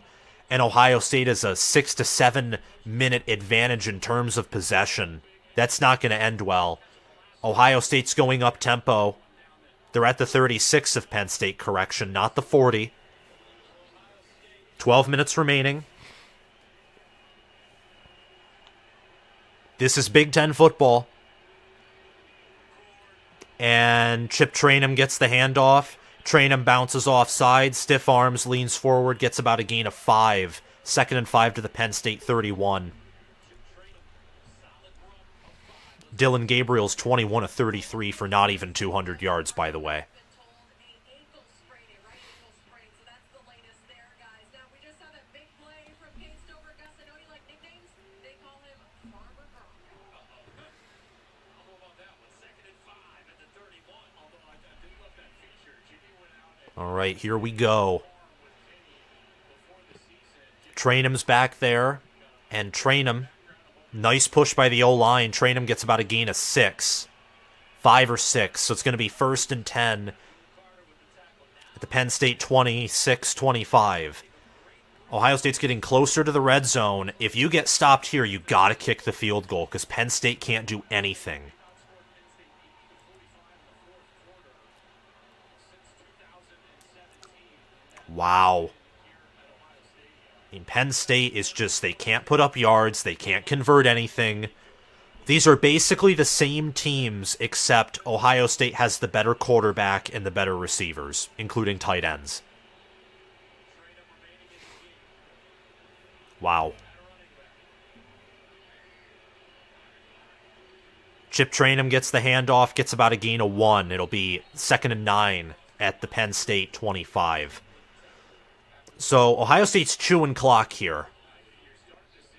Speaker 1: And Ohio State has a 6 to 7 minute advantage in terms of possession. That's not going to end well. Ohio State's going up tempo. They're at the 36 of Penn State, correction, not the 40. 12 minutes remaining. This is Big Ten football. And Chip Trainum gets the handoff. Trainum bounces offside, stiff arms, leans forward, gets about a gain of 5. 2nd and 5 to the Penn State 31. Dylan Gabriel's 21 of 33 for not even 200 yards, by the way. All right, here we go. Trainum's back there, and Trainum, nice push by the O-line. Trainum gets about a gain of 6. 5 or 6, so it's going to be 1st and 10 at the Penn State 26-25. Ohio State's getting closer to the red zone. If you get stopped here, you got to kick the field goal because Penn State can't do anything. Wow. I mean, Penn State is just, they can't put up yards, they can't convert anything. These are basically the same teams, except Ohio State has the better quarterback and the better receivers, including tight ends. Wow. Chip Trainum gets the handoff, gets about a gain of 1. It'll be 2nd and 9 at the Penn State 25. So Ohio State's chewing clock here.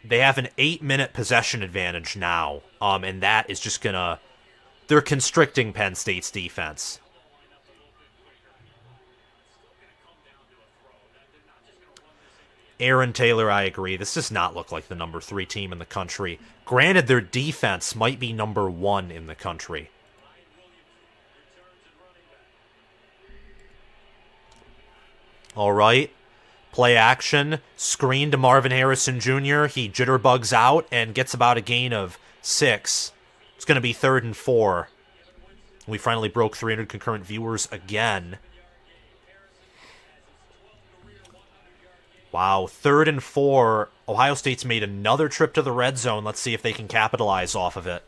Speaker 1: They have an 8-minute possession advantage now, and that is just gonna... They're constricting Penn State's defense. Aaron Taylor, I agree. This does not look like the number 3 team in the country. Granted, their defense might be number 1 in the country. All right. Play action, screen to Marvin Harrison Jr. He jitterbugs out and gets about a gain of 6. It's going to be 3rd and 4. We finally broke 300 concurrent viewers again. Wow, 3rd and 4. Ohio State's made another trip to the red zone. Let's see if they can capitalize off of it.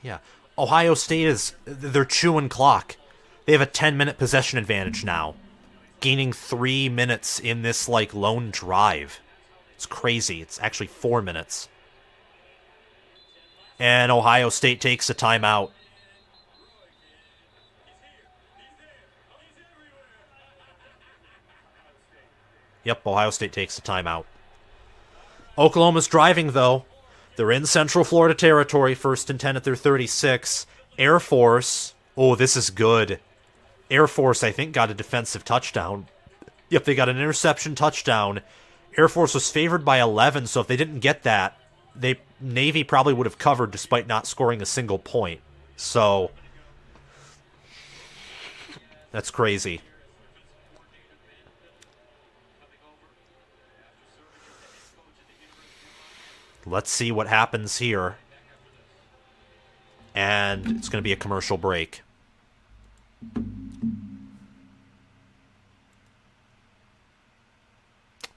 Speaker 1: Yeah, Ohio State they're chewing clock. They have a 10-minute possession advantage now, gaining 3 minutes in this, lone drive. It's crazy. It's actually 4 minutes. And Ohio State takes a timeout. Yep, Ohio State takes a timeout. Oklahoma's driving, though. They're in Central Florida territory, 1st and 10 at their 36. Air Force. Oh, this is good. Air Force, I think, got a defensive touchdown. Yep, they got an interception touchdown. Air Force was favored by 11, so if they didn't get that, Navy probably would have covered despite not scoring a single point. So, that's crazy. Let's see what happens here. And it's going to be a commercial break.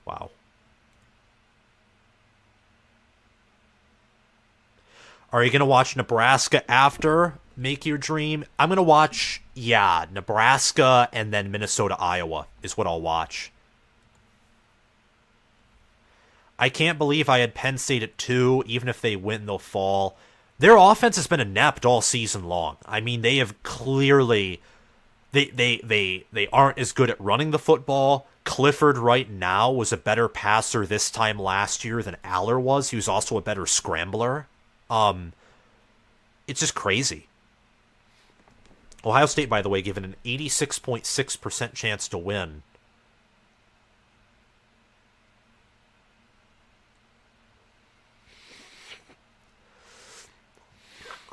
Speaker 1: Wow. Are you going to watch Nebraska after make your dream. I'm going to watch, Nebraska and then Minnesota, Iowa is what I'll watch. I can't believe I had Penn State at 2. Even if they win, they'll fall. Their offense has been inept all season long. I mean, they have clearly... They aren't as good at running the football. Clifford right now was a better passer this time last year than Aller was. He was also a better scrambler. It's just crazy. Ohio State, by the way, given an 86.6% chance to win.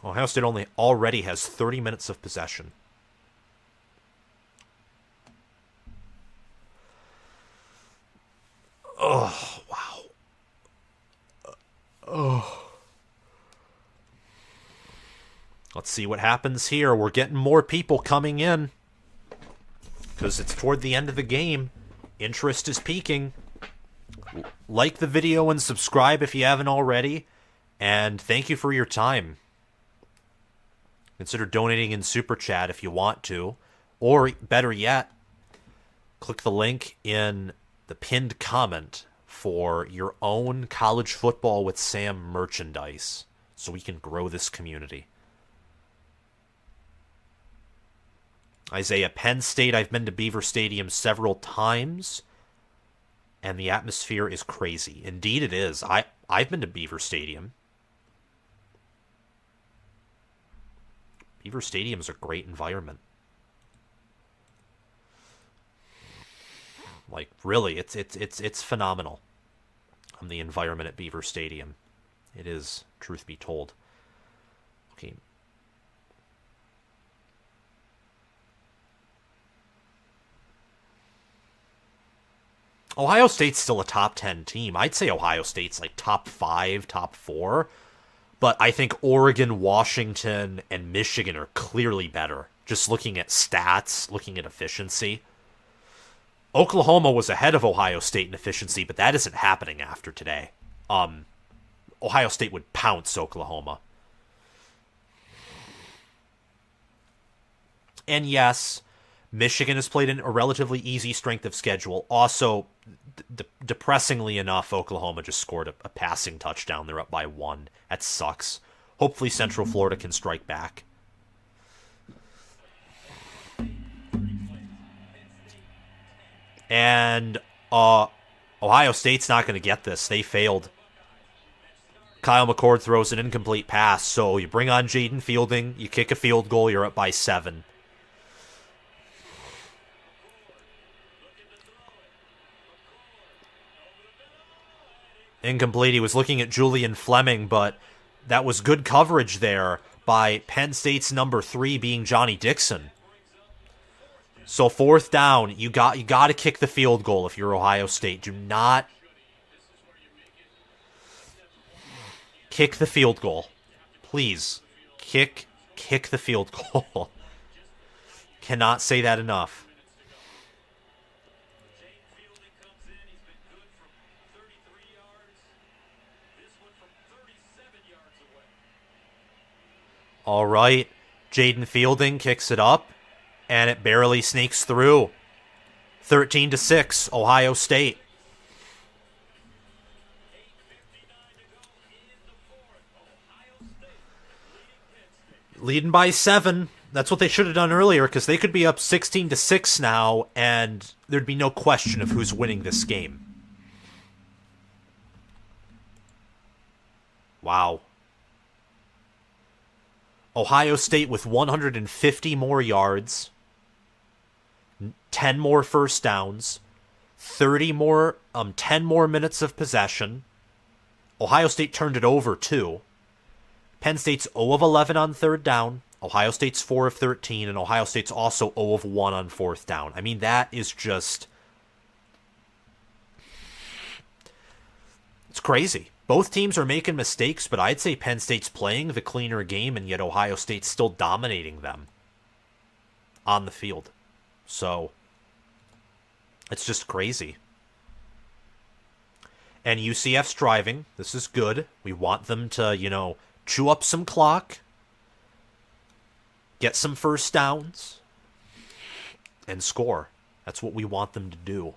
Speaker 1: Ohio State already has 30 minutes of possession. Oh, wow. Oh. Let's see what happens here. We're getting more people coming in because it's toward the end of the game. Interest is peaking. Like the video and subscribe if you haven't already. And thank you for your time. Consider donating in Super Chat if you want to. Or, better yet, click the link in the pinned comment for your own College Football with Sam merchandise so we can grow this community. Isaiah, Penn State, I've been to Beaver Stadium several times, and the atmosphere is crazy. Indeed it is. I've been to Beaver Stadium. Beaver Stadium is a great environment. Like, really, it's phenomenal. The environment at Beaver Stadium. It is, truth be told. Okay. Ohio State's still a top 10 team. I'd say Ohio State's like top 5, top 4. But I think Oregon, Washington, and Michigan are clearly better. Just looking at stats, looking at efficiency. Oklahoma was ahead of Ohio State in efficiency, but that isn't happening after today. Ohio State would pounce Oklahoma. And yes, Michigan has played in a relatively easy strength of schedule. Also, depressingly enough, Oklahoma just scored a passing touchdown. They're up by 1. That sucks. Hopefully Central Florida can strike back. And Ohio State's not going to get this. They failed. Kyle McCord throws an incomplete pass, so you bring on Jaden Fielding, you kick a field goal, you're up by 7. Incomplete. He was looking at Julian Fleming, but that was good coverage there by Penn State's number 3 being Johnny Dixon. So 4th down, you got to kick the field goal if you're Ohio State. Do not kick the field goal. Please. Kick the field goal. Cannot say that enough. All right, Jaden Fielding kicks it up, and it barely sneaks through. 13-6, Ohio State. Leading by 7. That's what they should have done earlier, because they could be up 16-6 now, and there'd be no question of who's winning this game. Wow. Ohio State with 150 more yards, 10 more first downs, 10 more minutes of possession. Ohio State turned it over too. Penn State's 0 of 11 on 3rd down. Ohio State's 4 of 13, and Ohio State's also 0 of 1 on 4th down. I mean, that is just... it's crazy. Both teams are making mistakes, but I'd say Penn State's playing the cleaner game, and yet Ohio State's still dominating them on the field. So, it's just crazy. And UCF's driving. This is good. We want them to, chew up some clock. get some first downs, and score. That's what we want them to do.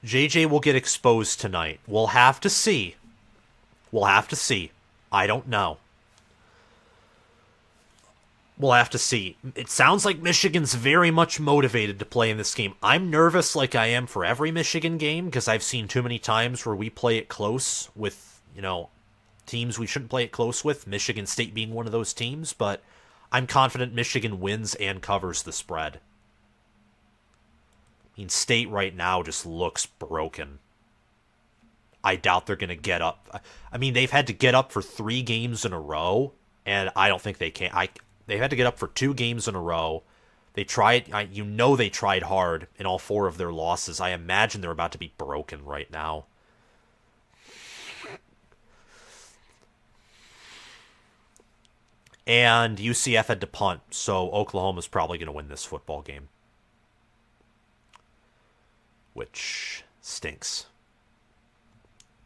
Speaker 1: JJ will get exposed tonight. We'll have to see. We'll have to see. I don't know. We'll have to see. It sounds like Michigan's very much motivated to play in this game. I'm nervous like I am for every Michigan game because I've seen too many times where we play it close with, teams we shouldn't play it close with, Michigan State being one of those teams, but I'm confident Michigan wins and covers the spread. State right now just looks broken. I doubt they're going to get up. They've had to get up for 3 games in a row, and I don't think they can. They've had to get up for 2 games in a row. They tried. They tried hard in all 4 of their losses. I imagine they're about to be broken right now. And UCF had to punt, so Oklahoma's probably going to win this football game. Which stinks.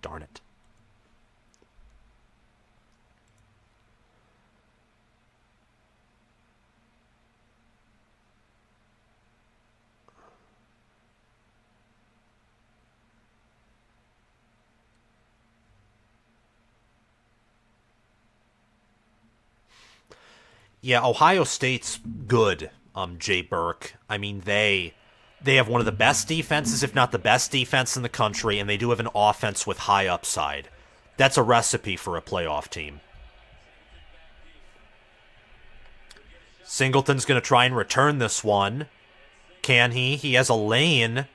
Speaker 1: Darn it. Yeah, Ohio State's good, Jay Burke. They have one of the best defenses, if not the best defense in the country, and they do have an offense with high upside. That's a recipe for a playoff team. Singleton's going to try and return this one. Can he? He has a lane.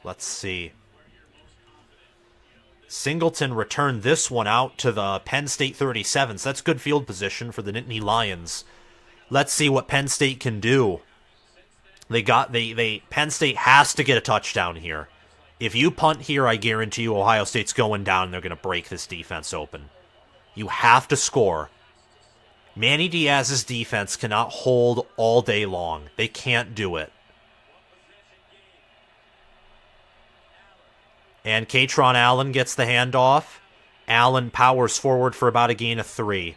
Speaker 1: Let's see. Singleton returned this one out to the Penn State 37, so that's good field position for the Nittany Lions. Let's see what Penn State can do. Penn State has to get a touchdown here. If you punt here, I guarantee you Ohio State's going down and they're going to break this defense open. You have to score. Manny Diaz's defense cannot hold all day long. They can't do it. And Katron Allen gets the handoff. Allen powers forward for about a gain of 3.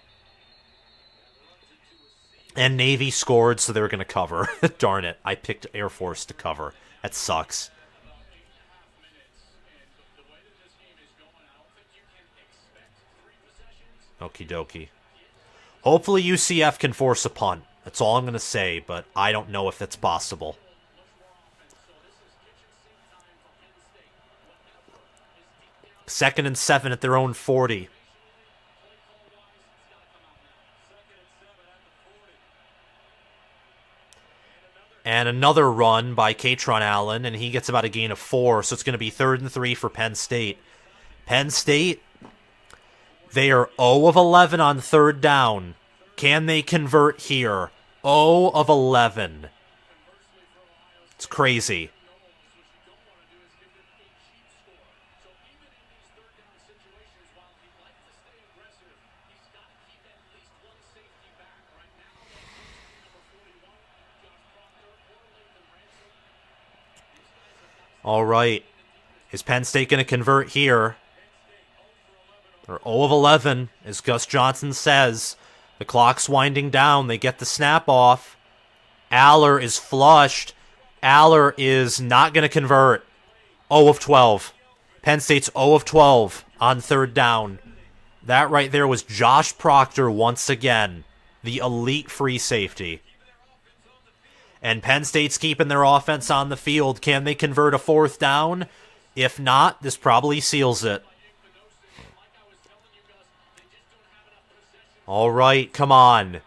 Speaker 1: And Navy scored, so they were going to cover. Darn it. I picked Air Force to cover. That sucks. Okie dokie. Hopefully UCF can force a punt. That's all I'm going to say, but I don't know if that's possible. Second and 7 at their own 40. And another run by Katron Allen, and he gets about a gain of 4, so it's going to be 3rd and 3 for Penn State. Penn State, they are 0 of 11 on 3rd down. Can they convert here? 0 of 11. It's crazy. All right. Is Penn State going to convert here? They're 0 of 11, as Gus Johnson says. The clock's winding down. They get the snap off. Aller is flushed. Aller is not going to convert. 0 of 12. Penn State's 0 of 12 on 3rd down. That right there was Josh Proctor once again, the elite free safety. And Penn State's keeping their offense on the field. Can they convert a 4th down? If not, this probably seals it. All right, come on.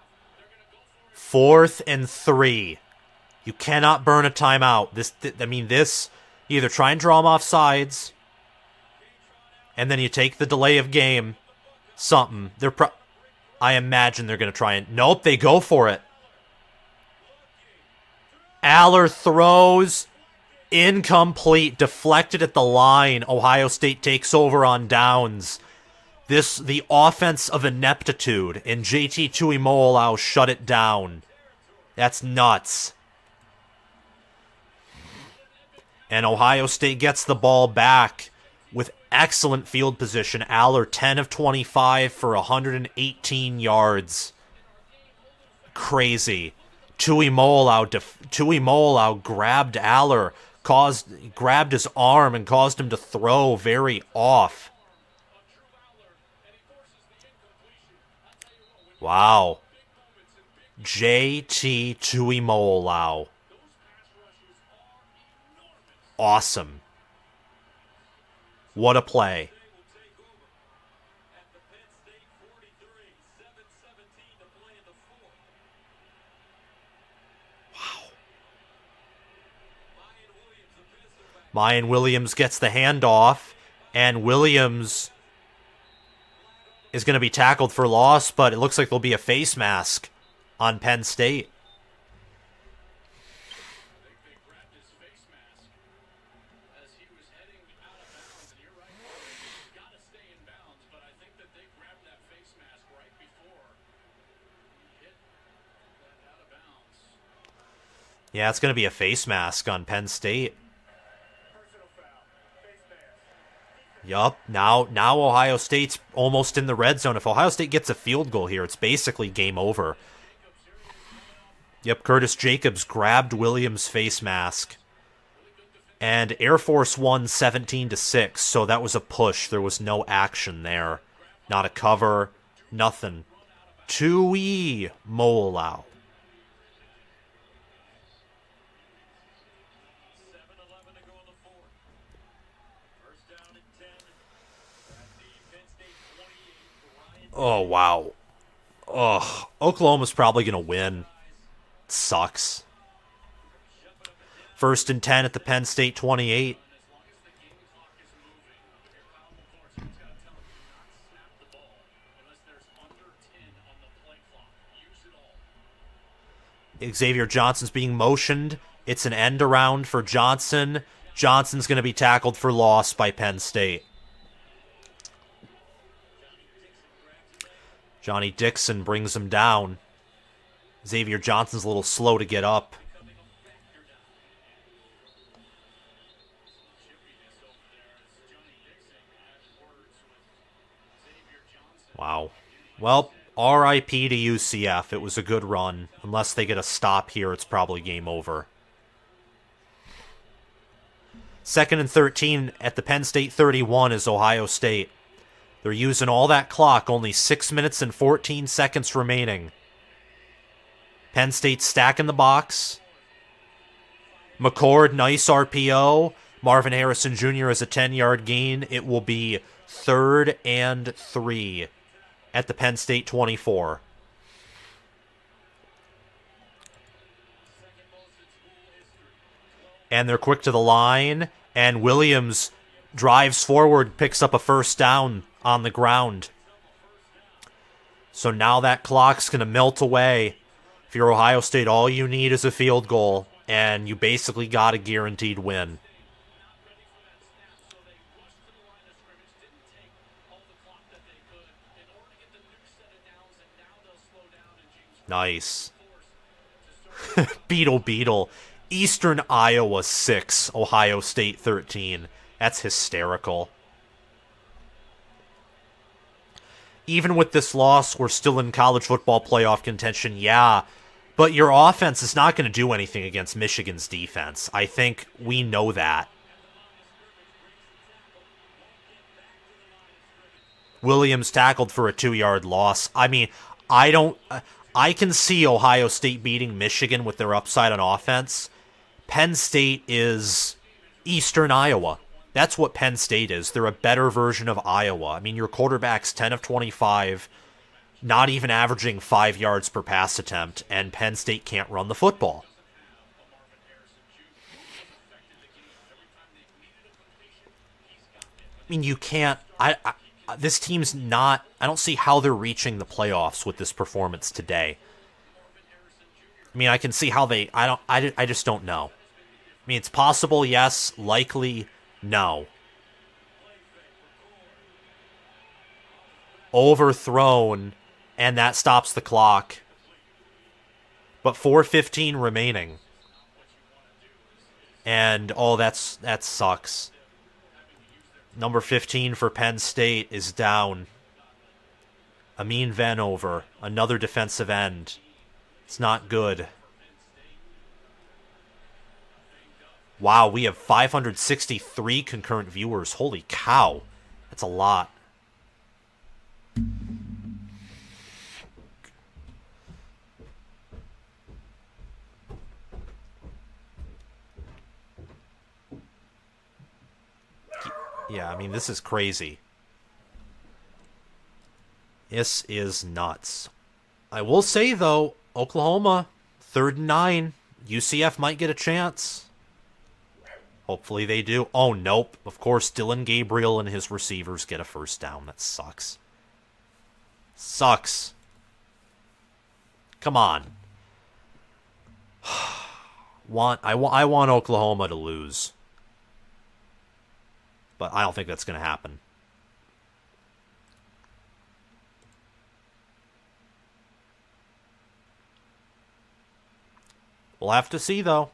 Speaker 1: 4th and 3. You cannot burn a timeout. This, you either try and draw them off sides, and then you take the delay of game. Something. I imagine they're going to try and... Nope, they go for it. Aller throws. Incomplete. Deflected at the line. Ohio State takes over on downs. The offense of ineptitude, and JT Tuimoloau shut it down. That's nuts. And Ohio State gets the ball back with excellent field position. Aller 10 of 25 for 118 yards. Crazy. Tuimoloau grabbed Aller, grabbed his arm and caused him to throw very off. Wow. JT Tuimoloau. Awesome. What a play. Wow. Mayan Williams gets the handoff, and Williams is going to be tackled for loss, but it looks like there'll be a face mask on Penn State. Yeah, it's going to be a face mask on Penn State. Yup. Now Ohio State's almost in the red zone. If Ohio State gets a field goal here, it's basically game over. Yep, Curtis Jacobs grabbed Williams' face mask. And Air Force won 17-6, so that was a push. There was no action there. Not a cover, nothing. Tuimoloau. Oh, wow. Oh, Oklahoma's probably going to win. It sucks. 1st and 10 at the Penn State 28. Xavier Johnson's being motioned. It's an end around for Johnson. Johnson's going to be tackled for loss by Penn State. Johnny Dixon brings him down. Xavier Johnson's a little slow to get up. Wow. Well, RIP to UCF. It was a good run. Unless they get a stop here, it's probably game over. 2nd and 13 at the Penn State 31 is Ohio State. They're using all that clock, only 6 minutes and 14 seconds remaining. Penn State stacking the box. McCord, nice RPO. Marvin Harrison Jr. has a 10-yard gain. It will be 3rd and 3 at the Penn State 24. And they're quick to the line, and Williams drives forward, picks up a first down on the ground. So now that clock's going to melt away. If you're Ohio State, all you need is a field goal, and you basically got a guaranteed win. Nice. Beetle. Eastern Iowa 6, Ohio State 13. That's hysterical. Even with this loss, we're still in college football playoff contention, yeah. But your offense is not going to do anything against Michigan's defense. I think we know that. Williams tackled for a 2-yard loss. I mean, I can see Ohio State beating Michigan with their upside on offense. Penn State is Eastern Iowa. That's what Penn State is. They're a better version of Iowa. I mean, your quarterback's 10 of 25, not even averaging 5 yards per pass attempt, and Penn State can't run the football. I mean, you can't... this team's not... I don't see how they're reaching the playoffs with this performance today. I mean, I can see how they... I just don't know. I mean, it's possible, yes. Likely, no. Overthrown, and that stops the clock. But 4:15 remaining. And, oh, that sucks. Number 15 for Penn State is down. Amin Vanover, another defensive end. It's not good. Wow, we have 563 concurrent viewers. Holy cow. That's a lot. Yeah, I mean, this is crazy. This is nuts. I will say, though, Oklahoma, 3rd and 9. UCF might get a chance. Hopefully they do. Oh, nope. Of course, Dylan Gabriel and his receivers get a first down. That sucks. Sucks. Come on. I want Oklahoma to lose. But I don't think that's going to happen. We'll have to see, though.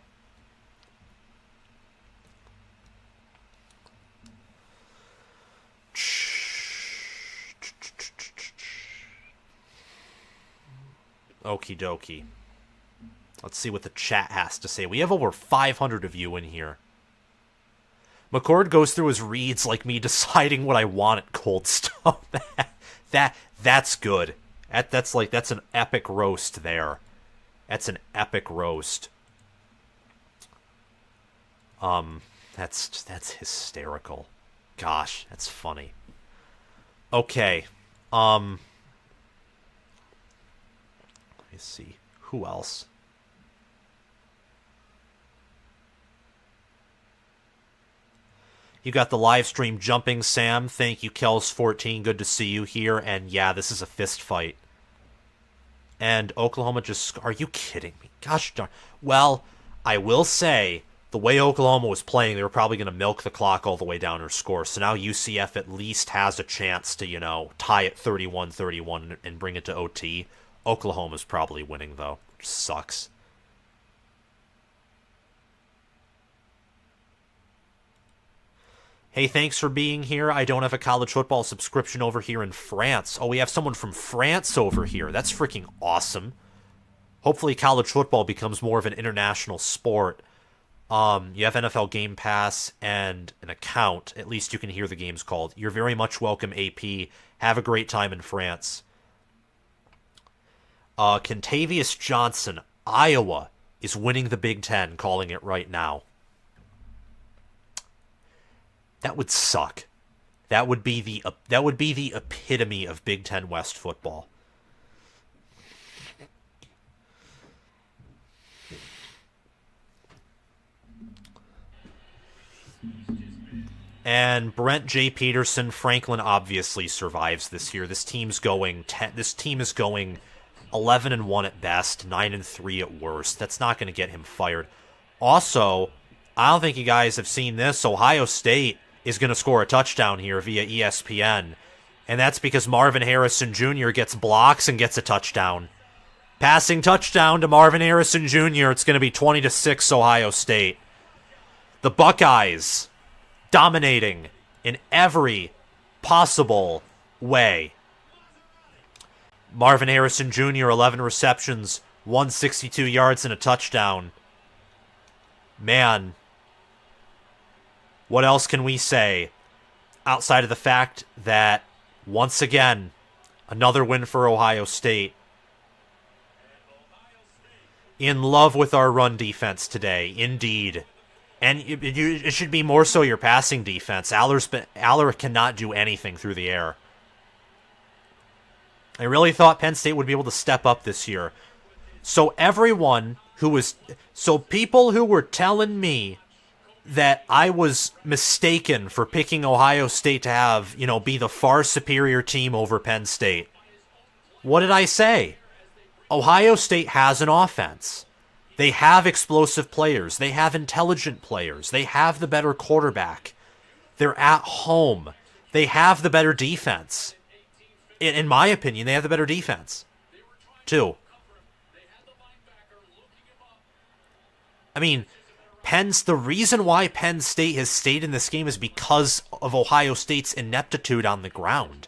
Speaker 1: Okie dokie. Let's see what the chat has to say. We have over 500 of you in here. McCord goes through his reads like me deciding what I want at Cold Stone. That's good. That's an epic roast there. That's an epic roast. That's hysterical. Gosh, that's funny. Okay. Let me see. Who else? You got the live stream jumping, Sam. Thank you, Kels14. Good to see you here. And yeah, this is a fist fight. And Oklahoma just... Are you kidding me? Gosh darn... Well, I will say, the way Oklahoma was playing, they were probably going to milk the clock all the way down or score. So now UCF at least has a chance to, tie it 31-31 and bring it to OT. Oklahoma's probably winning, though. Which sucks. Hey, thanks for being here. I don't have a college football subscription over here in France. Oh, we have someone from France over here. That's freaking awesome. Hopefully college football becomes more of an international sport. You have NFL Game Pass and an account. At least you can hear the games called. You're very much welcome, AP. Have a great time in France. Contavious Johnson, Iowa, is winning the Big Ten, calling it right now. That would suck. That would be the epitome of Big Ten West football. And Brent J. Peterson, Franklin obviously survives this year. This team is going 11-1 at best, 9-3 at worst. That's not going to get him fired. Also, I don't think you guys have seen this. Ohio State is going to score a touchdown here via ESPN. And that's because Marvin Harrison Jr. gets blocks and gets a touchdown. Passing touchdown to Marvin Harrison Jr. It's going to be 20-6 Ohio State. The Buckeyes dominating in every possible way. Marvin Harrison Jr., 11 receptions, 162 yards and a touchdown. Man, what else can we say outside of the fact that, once again, another win for Ohio State. In love with our run defense today, indeed. And it should be more so your passing defense. Aller cannot do anything through the air. I really thought Penn State would be able to step up this year. So people who were telling me that I was mistaken for picking Ohio State to have, be the far superior team over Penn State. What did I say? Ohio State has an offense. They have explosive players. They have intelligent players. They have the better quarterback. They're at home. They have the better defense. In my opinion, they have the better defense, too. I mean, the reason why Penn State has stayed in this game is because of Ohio State's ineptitude on the ground.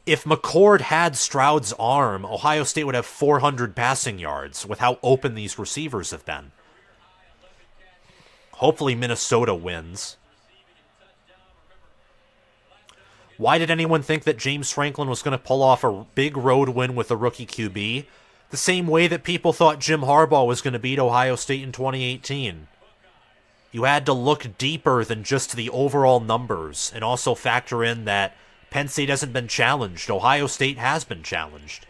Speaker 1: If McCord had Stroud's arm, Ohio State would have 400 passing yards with how open these receivers have been. Hopefully Minnesota wins. Why did anyone think that James Franklin was going to pull off a big road win with a rookie QB? The same way that people thought Jim Harbaugh was going to beat Ohio State in 2018. You had to look deeper than just the overall numbers and also factor in that Penn State hasn't been challenged. Ohio State has been challenged.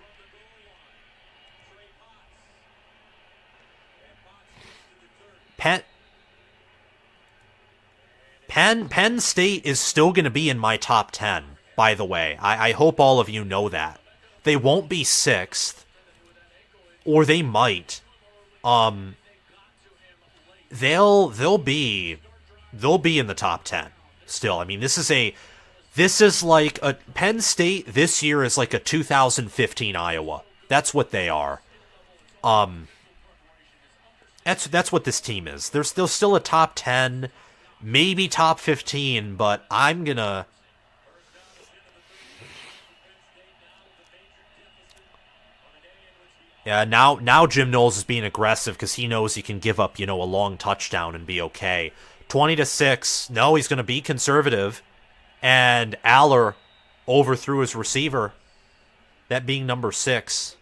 Speaker 1: Penn State is still going to be in my top 10, by the way. I hope all of you know that. They won't be 6th, or they might. They'll be in the top 10 still. I mean, this is like a Penn State this year is like a 2015 Iowa. That's what they are. That's what this team is. They're still a top 10, maybe top 15, but I'm gonna. Yeah, now Jim Knowles is being aggressive because he knows he can give up, a long touchdown and be okay. 20-6. No, he's going to be conservative. And Aller overthrew his receiver, that being number 6.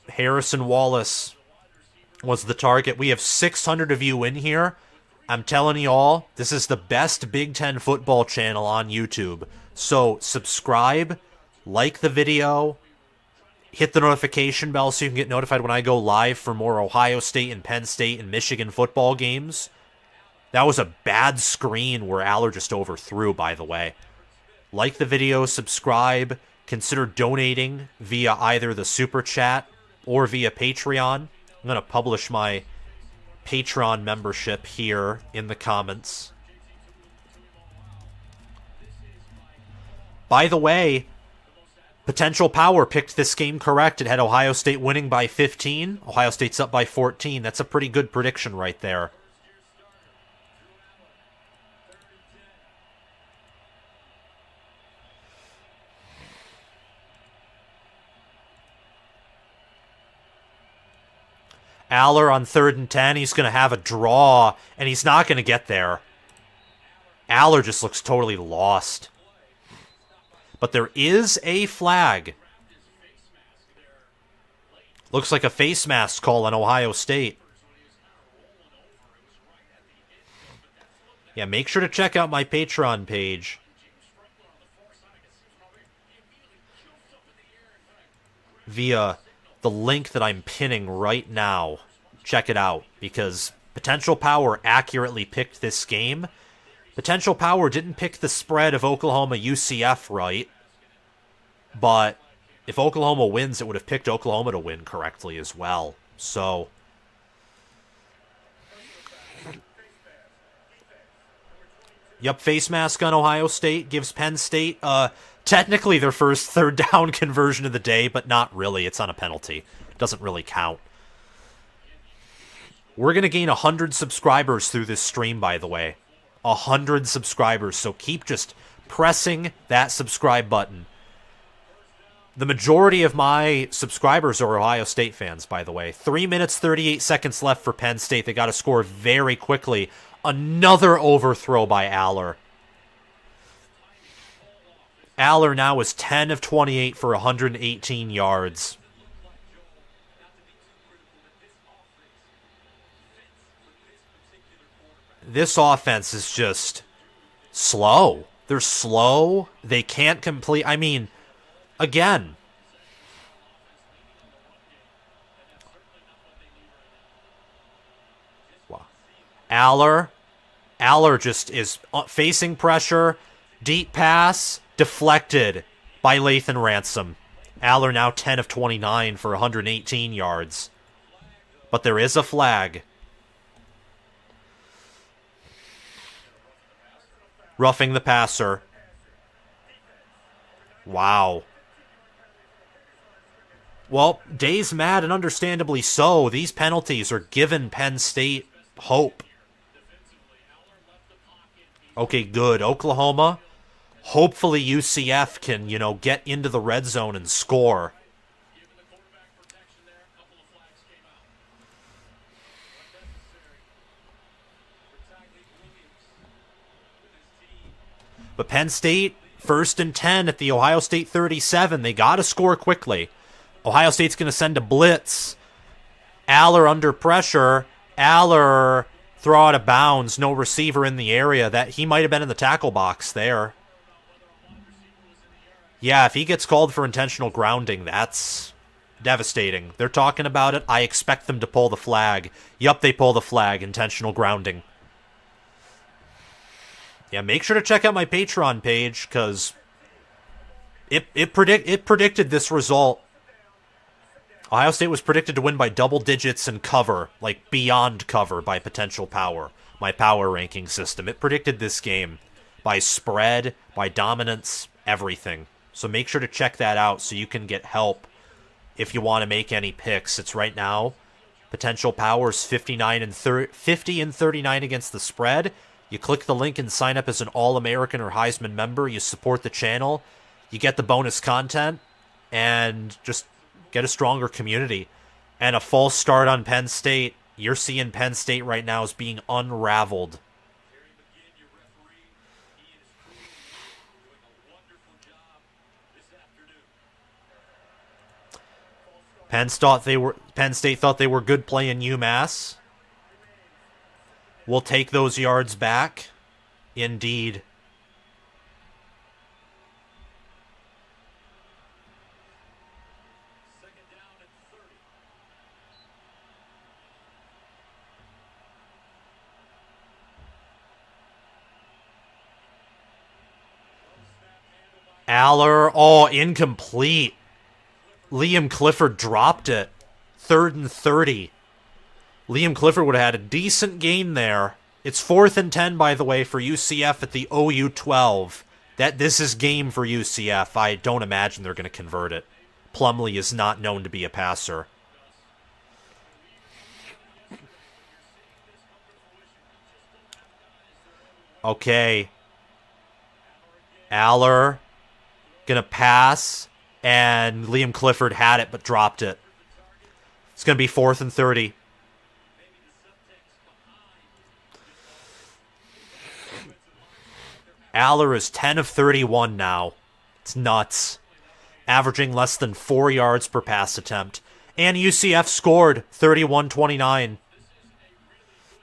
Speaker 1: Harrison Wallace was the target. We have 600 of you in here. I'm telling you all, this is the best Big Ten football channel on YouTube. So subscribe, like the video, hit the notification bell so you can get notified when I go live for more Ohio State and Penn State and Michigan football games. That was a bad screen where Aller just overthrew, by the way. Like the video, subscribe, consider donating via either the Super Chat or via Patreon. I'm going to publish my Patreon membership here in the comments. By the way, Potential Power picked this game correct. It had Ohio State winning by 15. Ohio State's up by 14. That's a pretty good prediction right there. Aller on 3rd and 10. He's going to have a draw, and he's not going to get there. Aller just looks totally lost. But there is a flag. Looks like a face mask call on Ohio State. Yeah, make sure to check out my Patreon page. Via the link that I'm pinning right now. Check it out, because Potential Power accurately picked this game. Potential Power didn't pick the spread of Oklahoma UCF right, but if Oklahoma wins, it would have picked Oklahoma to win correctly as well. So, yep, face mask on Ohio State gives Penn State technically their first 3rd down conversion of the day, but not really. It's on a penalty. Doesn't really count. We're going to gain 100 subscribers through this stream, by the way. 100 subscribers, so keep just pressing that subscribe button. The majority of my subscribers are Ohio State fans, by the way. 3 minutes, 38 seconds left for Penn State. They got to score very quickly. Another overthrow by Aller. Aller now is 10 of 28 for 118 yards. This offense is just slow. They're slow. They can't complete. I mean, again, wow. Aller just is facing pressure. Deep pass deflected by Lathan Ransom. Aller now 10 of 29 for 118 yards. But there is a flag. Roughing the passer. Wow. Well, Day's mad, and understandably so. These penalties are giving Penn State hope. Okay, good. Oklahoma. Hopefully UCF can, get into the red zone and score. But Penn State, 1st and 10 at the Ohio State 37. They got to score quickly. Ohio State's going to send a blitz. Aller under pressure. Aller throw out of bounds. No receiver in the area. That he might have been in the tackle box there. Yeah, if he gets called for intentional grounding, that's devastating. They're talking about it. I expect them to pull the flag. Yup, they pull the flag. Intentional grounding. Yeah, make sure to check out my Patreon page, because it predicted this result. Ohio State was predicted to win by double digits and cover, like beyond cover by potential power. My power ranking system. It predicted this game by spread, by dominance, everything. So make sure to check that out so you can get help if you want to make any picks. It's right now. Potential powers 50 and 39 against the spread. You click the link and sign up as an All-American or Heisman member. You support the channel. You get the bonus content and just get a stronger community. And a false start on Penn State. You're seeing Penn State right now as being unraveled. Penn State thought they were good playing UMass. We'll take those yards back. Indeed. Aller, incomplete. Liam Clifford dropped it. 3rd and 30. Liam Clifford would have had a decent gain there. It's 4th and 10, by the way, for UCF at the OU 12. This is game for UCF. I don't imagine they're going to convert it. Plumlee is not known to be a passer. Okay. Aller going to pass, and Liam Clifford had it but dropped it. It's going to be 4th and 30. Aller is 10 of 31 now. It's nuts. Averaging less than 4 yards per pass attempt. And UCF scored 31-29.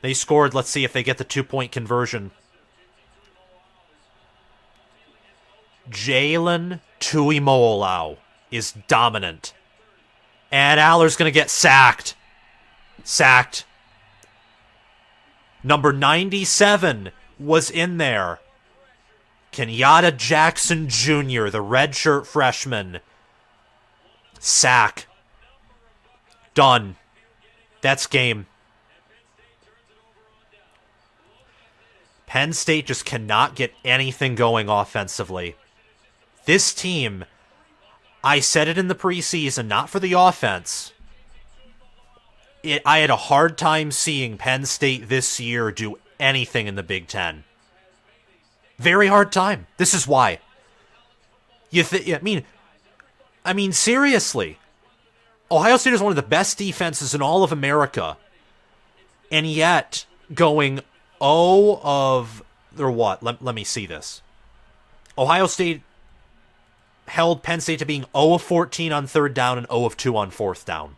Speaker 1: They scored. Let's see if they get the 2-point conversion. Jalen Tuimoloau is dominant. And Aller's going to get sacked. Sacked. Number 97 was in there. Kenyatta Jackson Jr., the redshirt freshman. Sack. Done. That's game. Penn State just cannot get anything going offensively. This team, I said it in the preseason, not for the offense. I had a hard time seeing Penn State this year do anything in the Big Ten. Very hard time. This is why. I mean, seriously. Ohio State is one of the best defenses in all of America. And yet, going 0 of... Or what? Let me see this. Ohio State held Penn State to being 0 of 14 on 3rd down and 0 of 2 on 4th down.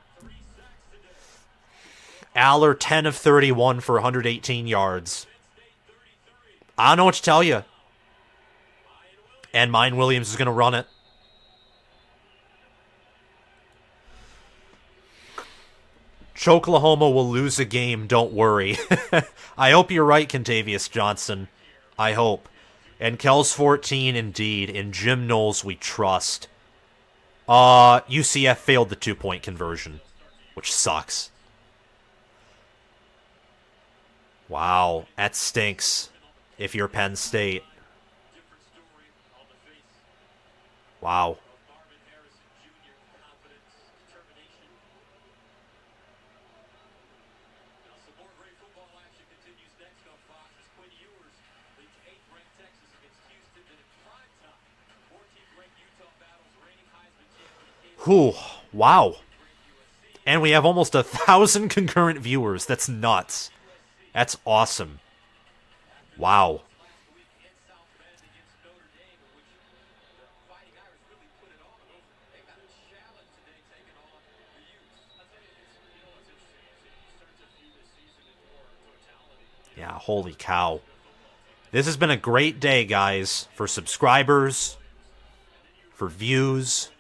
Speaker 1: Aller, 10 of 31 for 118 yards. I don't know what to tell you. And Mine Williams is going to run it. Oklahoma will lose a game, don't worry. I hope you're right, Contavious Johnson. I hope. And Kells 14, indeed. In Jim Knowles, we trust. UCF failed the 2-point conversion, which sucks. Wow, that stinks if you're Penn State. Wow. Whew, wow. And we have almost 1,000 concurrent viewers. That's nuts. That's awesome. Wow. Yeah, holy cow. This has been a great day, guys, for subscribers, for views.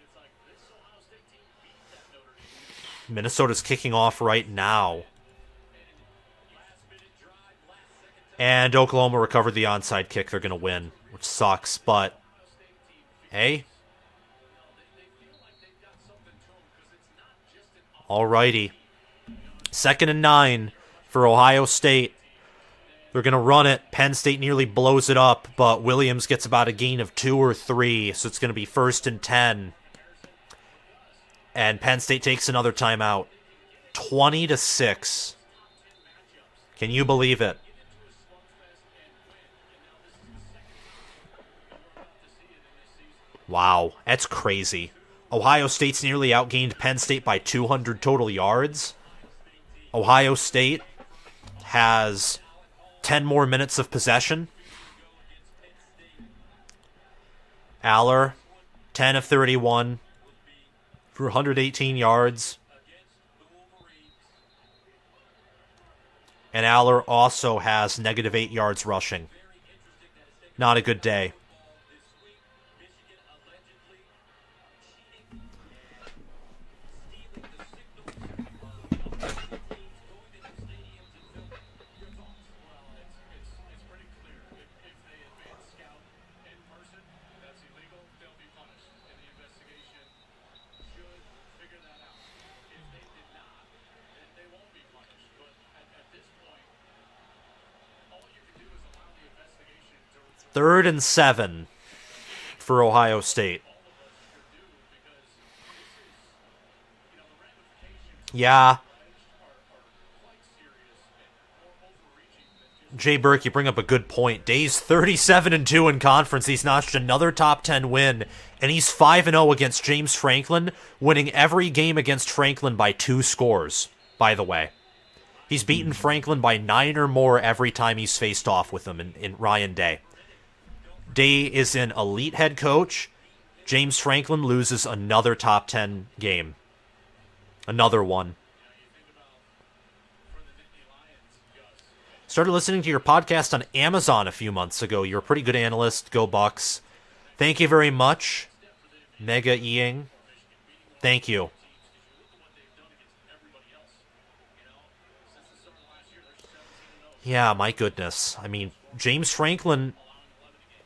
Speaker 1: Minnesota's kicking off right now. And Oklahoma recovered the onside kick. They're going to win, which sucks, but hey. Alrighty. 2nd and 9 for Ohio State. They're going to run it. Penn State nearly blows it up, but Williams gets about a gain of 2 or 3, so it's going to be 1st and 10. And Penn State takes another timeout. 20-6. Can you believe it? Wow, that's crazy. Ohio State's nearly outgained Penn State by 200 total yards. Ohio State has 10 more minutes of possession. Aller, 10 of 31 for 118 yards. And Aller also has -8 yards rushing. Not a good day. Third and 7 for Ohio State. Yeah. Jay Burke, you bring up a good point. Day's 37-2 in conference. He's notched another top 10 win, and he's 5-0 against James Franklin, winning every game against Franklin by 2 scores, by the way. He's beaten Franklin by 9 or more every time he's faced off with him in Ryan Day. Day is an elite head coach. James Franklin loses another top 10 game. Another one. Started listening to your podcast on Amazon a few months ago. You're a pretty good analyst. Go Bucks. Thank you very much, Mega Eing. Thank you. Yeah, my goodness. I mean, James Franklin,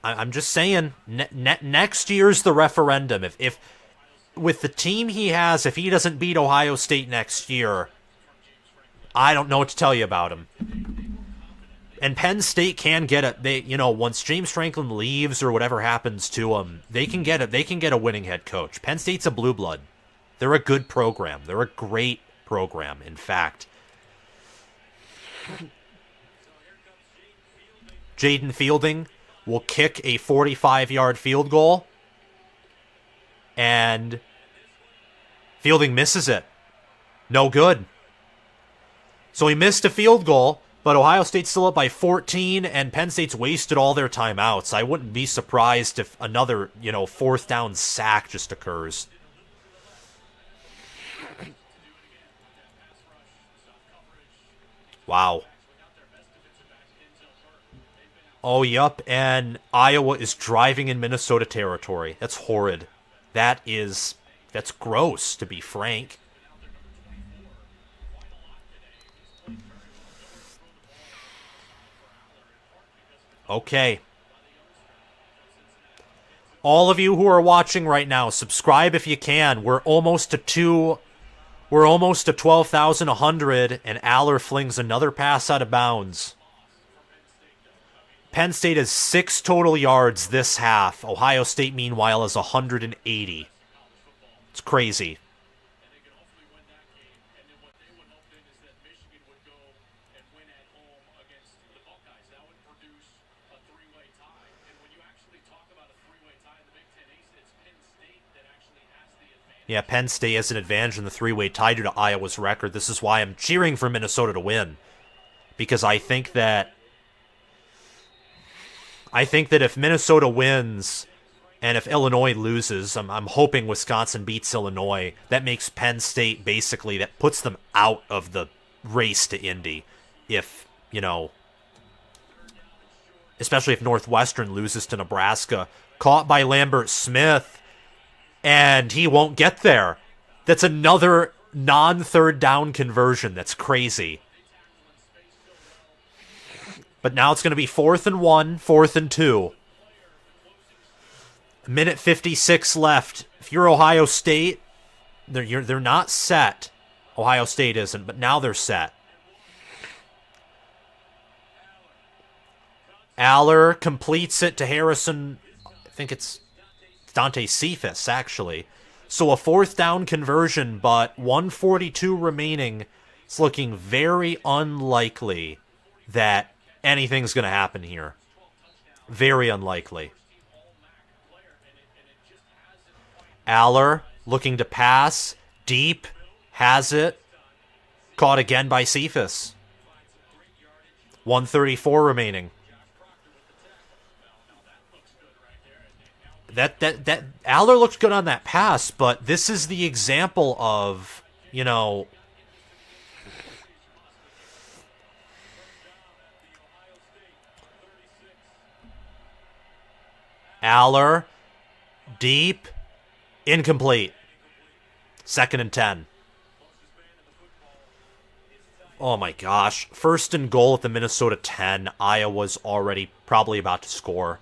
Speaker 1: I'm just saying, next year's the referendum. If with the team he has, if he doesn't beat Ohio State next year, I don't know what to tell you about him. And Penn State can get once James Franklin leaves or whatever happens to him, they can get a winning head coach. Penn State's a blue blood. They're a good program. They're a great program, in fact. Jaden Fielding will kick a 45-yard field goal, and Fielding misses it. No good. So he missed a field goal, but Ohio State's still up by 14, and Penn State's wasted all their timeouts. I wouldn't be surprised if another, 4th down sack just occurs. Wow. Oh, yup, and Iowa is driving in Minnesota territory. That's horrid. That's gross, to be frank. Okay. All of you who are watching right now, subscribe if you can. We're almost to 12,100, and Aller flings another pass out of bounds. Penn State has 6 total yards this half. Ohio State, meanwhile, has 180. It's crazy. Yeah, Penn State has an advantage in the three-way tie due to Iowa's record. This is why I'm cheering for Minnesota to win. Because I think that if Minnesota wins and if Illinois loses, I'm hoping Wisconsin beats Illinois. That makes Penn State basically, that puts them out of the race to Indy. If, especially if Northwestern loses to Nebraska. Caught by Lambert Smith. And he won't get there. That's another non-third down conversion. That's crazy. But now it's going to be 4th and 1, 4th and 2. A minute 56 left. If you're Ohio State, they're not set. Ohio State isn't, but now they're set. Aller completes it to Harrison. I think it's Dante Cephas, actually. So a 4th down conversion, but 1:42 remaining. It's looking very unlikely that anything's going to happen here. Very unlikely. Aller looking to pass. Deep. Has it. Caught again by Cephas. 1:34 remaining. That Aller looked good on that pass, but this is the example of, Aller, deep, incomplete. 2nd and 10. Oh my gosh. 1st and goal at the Minnesota 10. Iowa's already probably about to score.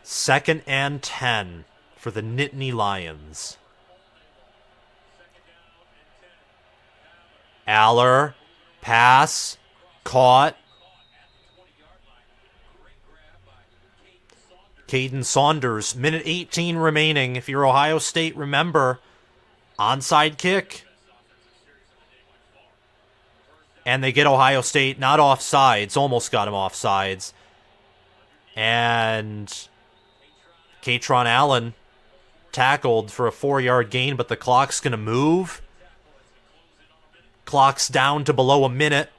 Speaker 1: Second and 10 for the Nittany Lions. Aller, pass, caught. Caden Saunders, minute 18 remaining. If you're Ohio State, remember, onside kick. And they get Ohio State not offsides, almost got him offsides. And Katron Allen tackled for a 4-yard gain, but the clock's going to move. Clock's down to below a minute.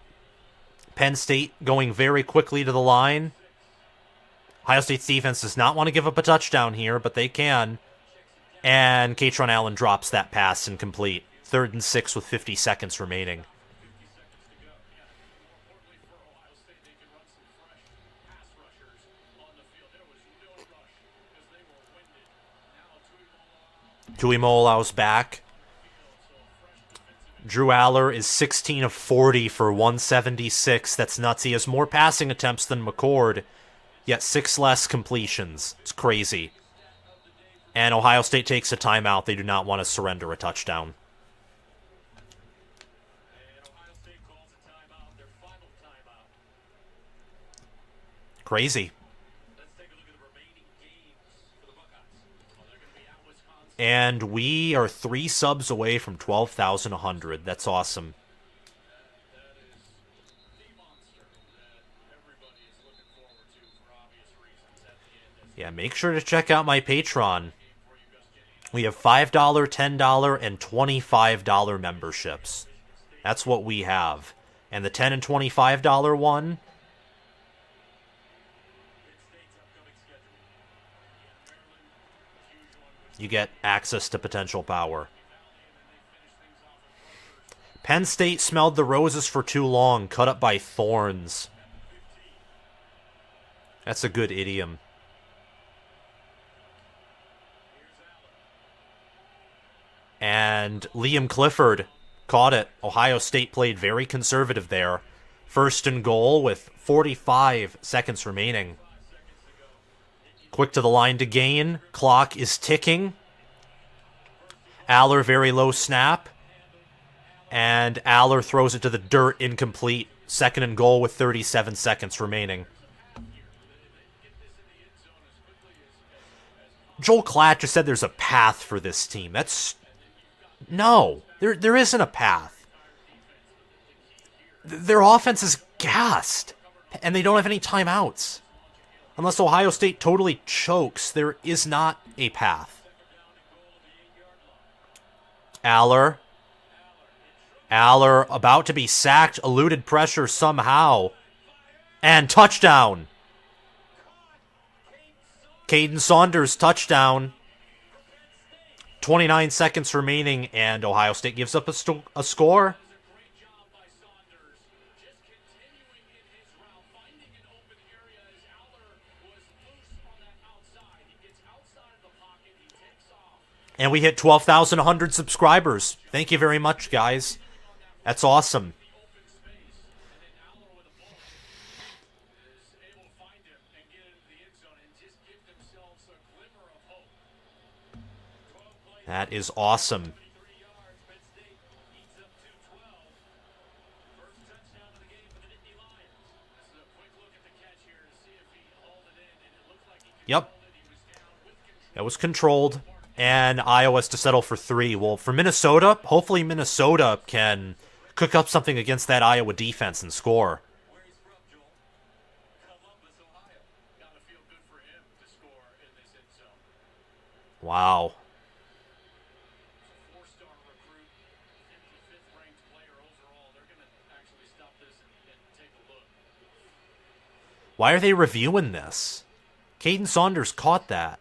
Speaker 1: Penn State going very quickly to the line. Ohio State's defense does not want to give up a touchdown here, but they can. And Katron Allen drops that pass incomplete. 3rd and 6 with 50 seconds remaining. Tuimoloau's back. Drew Aller is 16 of 40 for 176. That's nuts. He has more passing attempts than McCord, yet 6 less completions. It's crazy. And Ohio State takes a timeout. They do not want to surrender a touchdown. Crazy. And we are 3 subs away from 12,100. That's awesome. Yeah, make sure to check out my Patreon. We have $5, $10, and $25 memberships. That's what we have. And the $10 and $25 one, you get access to potential power. Penn State smelled the roses for too long, cut up by thorns. That's a good idiom. And Liam Clifford caught it. Ohio State played very conservative there. First and goal with 45 seconds remaining. Quick to the line to gain. Clock is ticking. Aller, very low snap. And Aller throws it to the dirt, incomplete. Second and goal with 37 seconds remaining. Joel Klatt just said there's a path for this team. No, there isn't a path. Their offense is gassed, and they don't have any timeouts. Unless Ohio State totally chokes, there is not a path. Aller about to be sacked, eluded pressure somehow, and touchdown. Caden Saunders, touchdown. 29 seconds remaining, and Ohio State gives up a score. And we hit 12,100 subscribers. Thank you very much, guys. That's awesome. That is awesome. Yep. That was controlled. And Iowa has to settle for 3. Well, for Minnesota, hopefully Minnesota can cook up something against that Iowa defense and score. Wow. Why are they reviewing this? Caden Saunders caught that.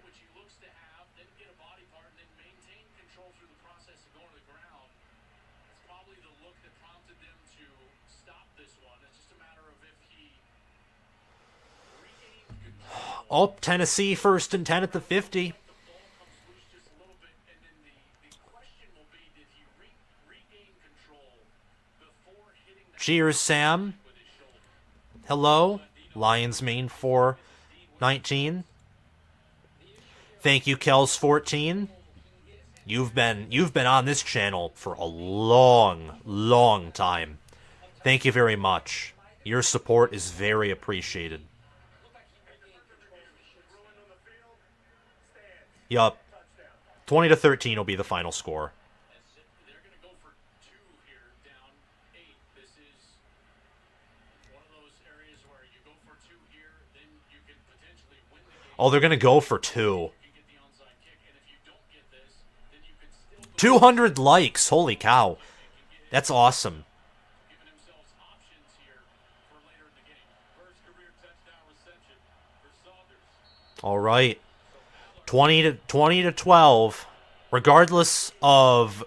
Speaker 1: Oh, Tennessee first and 10 at the 50. Cheers, Sam. Hello. Lions main 419. Thank you, Kels14. You've been on this channel for a long time. Thank you very much. Your support is very appreciated. Yup. 20-13 will be the final score. Oh, they're going to go for 2. 200 likes. Holy cow. That's awesome. All right. 20 to 12. Regardless of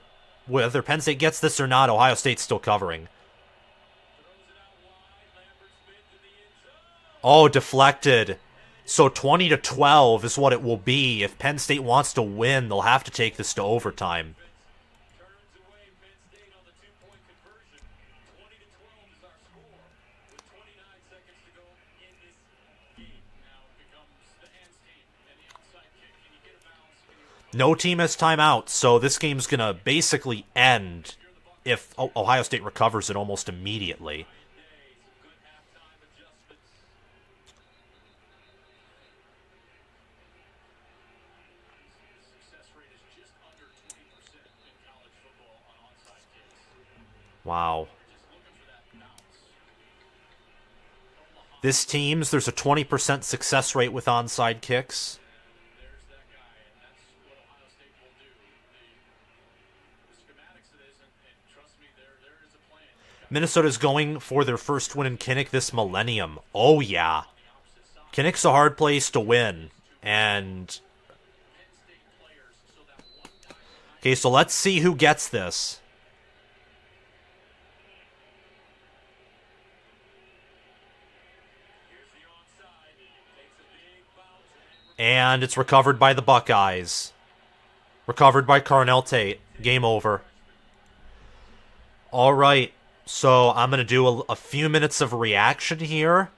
Speaker 1: whether Penn State gets this or not, Ohio State's still covering. Oh, deflected. So 20 to 12 is what it will be. If Penn State wants to win, they'll have to take this to overtime. No team has timeout, so this game's going to basically end if Ohio State recovers it almost immediately. Wow. This team's, there's a 20% success rate with onside kicks. Minnesota's going for their first win in Kinnick this millennium. Oh, yeah. Kinnick's a hard place to win. And okay, so let's see who gets this. And it's recovered by the Buckeyes. Recovered by Carnell Tate. Game over. All right. So I'm going to do a few minutes of reaction here.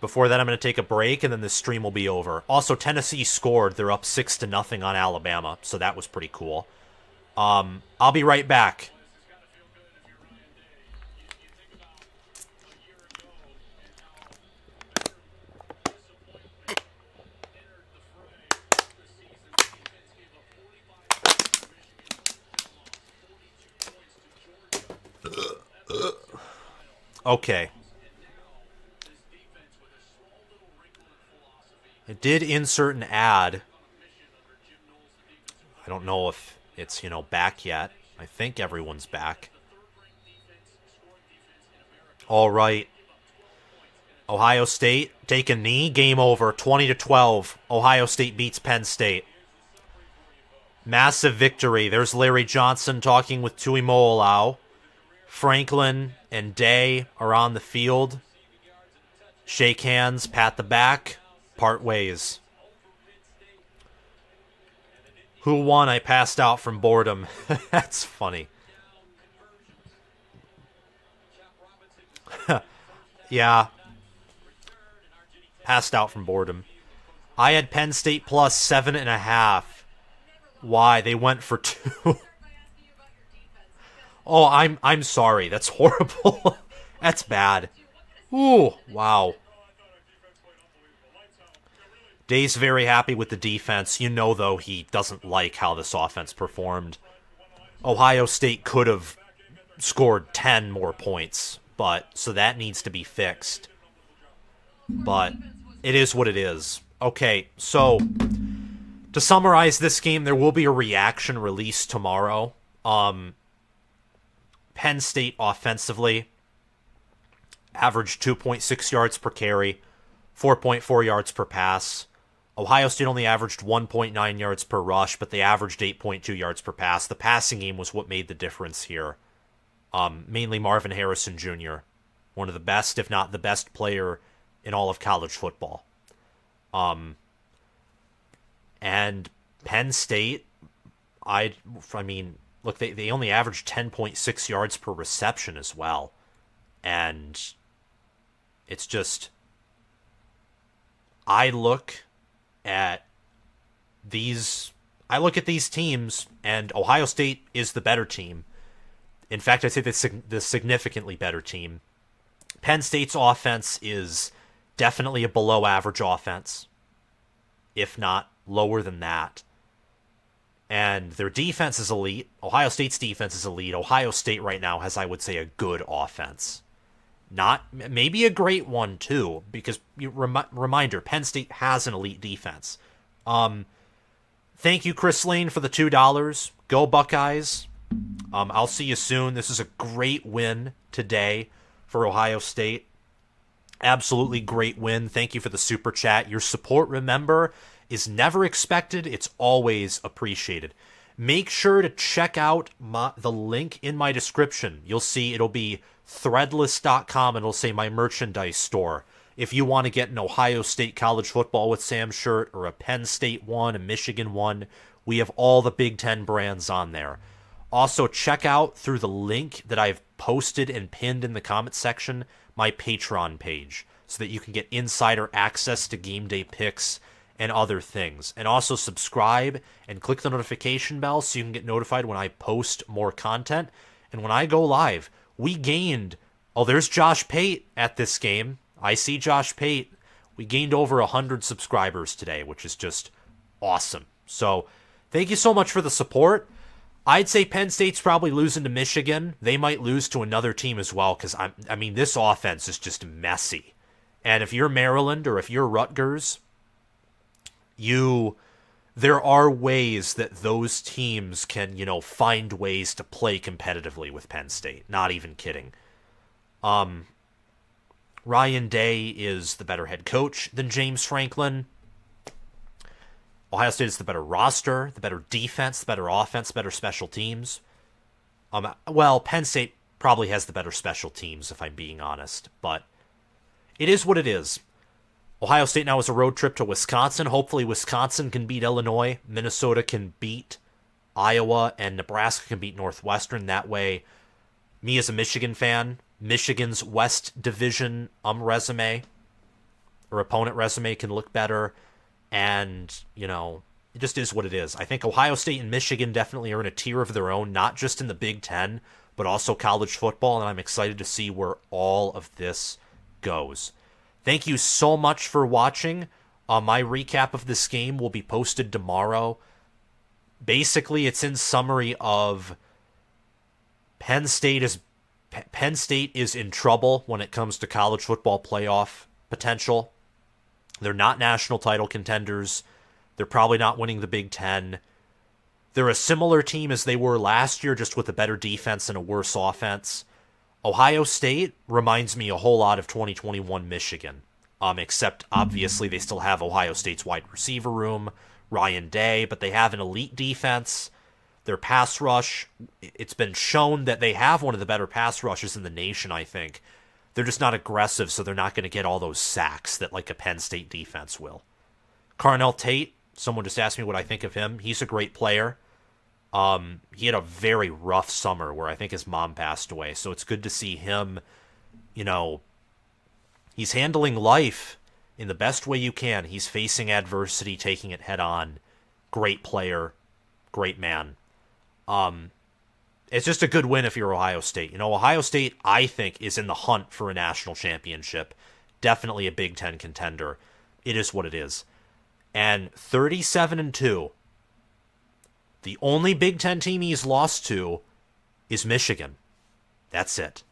Speaker 1: Before that, I'm going to take a break, and then the stream will be over. Also, Tennessee scored. They're up 6-0 on Alabama, so that was pretty cool. I'll be right back. Okay. I did insert an ad. I don't know if it's, back yet. I think everyone's back. All right. Ohio State, take a knee. Game over. 20-12. Ohio State beats Penn State. Massive victory. There's Larry Johnson talking with Tui Mo'olau. Franklin and Day are on the field. Shake hands, pat the back, part ways. Who won? I passed out from boredom. That's funny. Yeah. Passed out from boredom. I had Penn State plus 7.5. Why? They went for 2. Oh, I'm sorry. That's horrible. That's bad. Ooh, wow. Day's very happy with the defense. Though, he doesn't like how this offense performed. Ohio State could have scored 10 more points, so that needs to be fixed. But it is what it is. Okay, so to summarize this game, there will be a reaction released tomorrow. Penn State offensively averaged 2.6 yards per carry, 4.4 yards per pass. Ohio State only averaged 1.9 yards per rush, but they averaged 8.2 yards per pass. The passing game was what made the difference here. Mainly Marvin Harrison Jr., one of the best, if not the best player in all of college football. And Penn State, I mean, look, they only averaged 10.6 yards per reception as well. And it's just, I look at these teams, and Ohio State is the better team. In fact, I'd say the significantly better team. Penn State's offense is definitely a below average offense, if not lower than that. And their defense is elite. Ohio State's defense is elite. Ohio State right now has, I would say, a good offense. Not maybe a great one too, because reminder, Penn State has an elite defense. Thank you, Chris Lane, for the $2. Go Buckeyes. I'll see you soon. This is a great win today for Ohio State. Absolutely great win. Thank you for the super chat. Your support, remember, is never expected. It's always appreciated. Make sure to check out the link in my description. You'll see it'll be threadless.com, and it'll say my merchandise store. If you want to get an Ohio State college football with Sam shirt, or a Penn State one, a Michigan one, we have all the Big Ten brands on there. Also, check out through the link that I've posted and pinned in the comment section my Patreon page, so that you can get insider access to game day picks and other things. And also subscribe and click the notification bell so you can get notified when I post more content. And when I go live, we gained, there's Josh Pate at this game. I see Josh Pate. We gained over 100 subscribers today, which is just awesome. So thank you so much for the support. I'd say Penn State's probably losing to Michigan. They might lose to another team as well, because this offense is just messy. And if you're Maryland or if you're Rutgers, there are ways that those teams can, find ways to play competitively with Penn State. Not even kidding. Ryan Day is the better head coach than James Franklin. Ohio State is the better roster, the better defense, the better offense, better special teams. Penn State probably has the better special teams, if I'm being honest. But it is what it is. Ohio State now has a road trip to Wisconsin. Hopefully Wisconsin can beat Illinois. Minnesota can beat Iowa and Nebraska can beat Northwestern. That way, me as a Michigan fan, Michigan's West Division resume or opponent resume can look better. And, you know, it just is what it is. I think Ohio State and Michigan definitely are in a tier of their own, not just in the Big Ten, but also college football. And I'm excited to see where all of this goes. Thank you so much for watching. My recap of this game will be posted tomorrow. Basically, it's in summary of Penn State is in trouble when it comes to college football playoff potential. They're not national title contenders. They're probably not winning the Big Ten. They're a similar team as they were last year, just with a better defense and a worse offense. Ohio State reminds me a whole lot of 2021 Michigan, except obviously they still have Ohio State's wide receiver room, Ryan Day, but they have an elite defense. Their pass rush, it's been shown that they have one of the better pass rushes in the nation, I think. They're just not aggressive, so they're not going to get all those sacks that like a Penn State defense will. Carnell Tate, someone just asked me what I think of him. He's a great player. He had a very rough summer where I think his mom passed away, so it's good to see him, you know, he's handling life in the best way you can. He's facing adversity, taking it head on. Great player, great man. It's just a good win if you're Ohio State. You know, Ohio State, I think, is in the hunt for a national championship. Definitely a Big Ten contender. It is what it is. And 37-2. The only Big Ten team he's lost to is Michigan. That's it.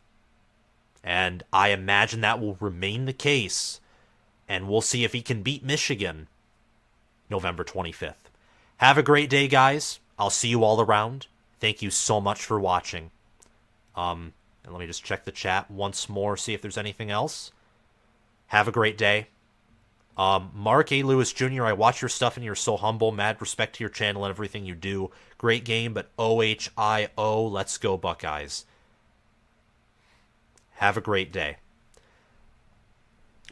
Speaker 1: And I imagine that will remain the case. And we'll see if he can beat Michigan November 25th. Have a great day, guys. I'll see you all around. Thank you so much for watching. And let me just check the chat once more, see if there's anything else. Have a great day. Mark A. Lewis Jr., I watch your stuff and you're so humble. Mad respect to your channel and everything you do. Great game, but OHIO, let's go Buckeyes. Have a great day.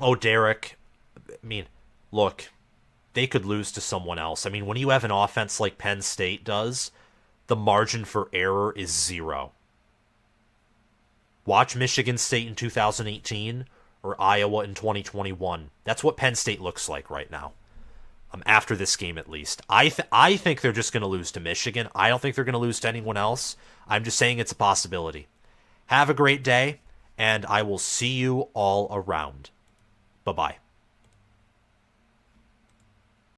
Speaker 1: Oh, Derek, I mean, look, they could lose to someone else. I mean, when you have an offense like Penn State does, the margin for error is zero. Watch Michigan State in 2018 or Iowa in 2021. That's what Penn State looks like right now. After this game, at least. I think they're just going to lose to Michigan. I don't think they're going to lose to anyone else. I'm just saying it's a possibility. Have a great day, and I will see you all around. Bye-bye.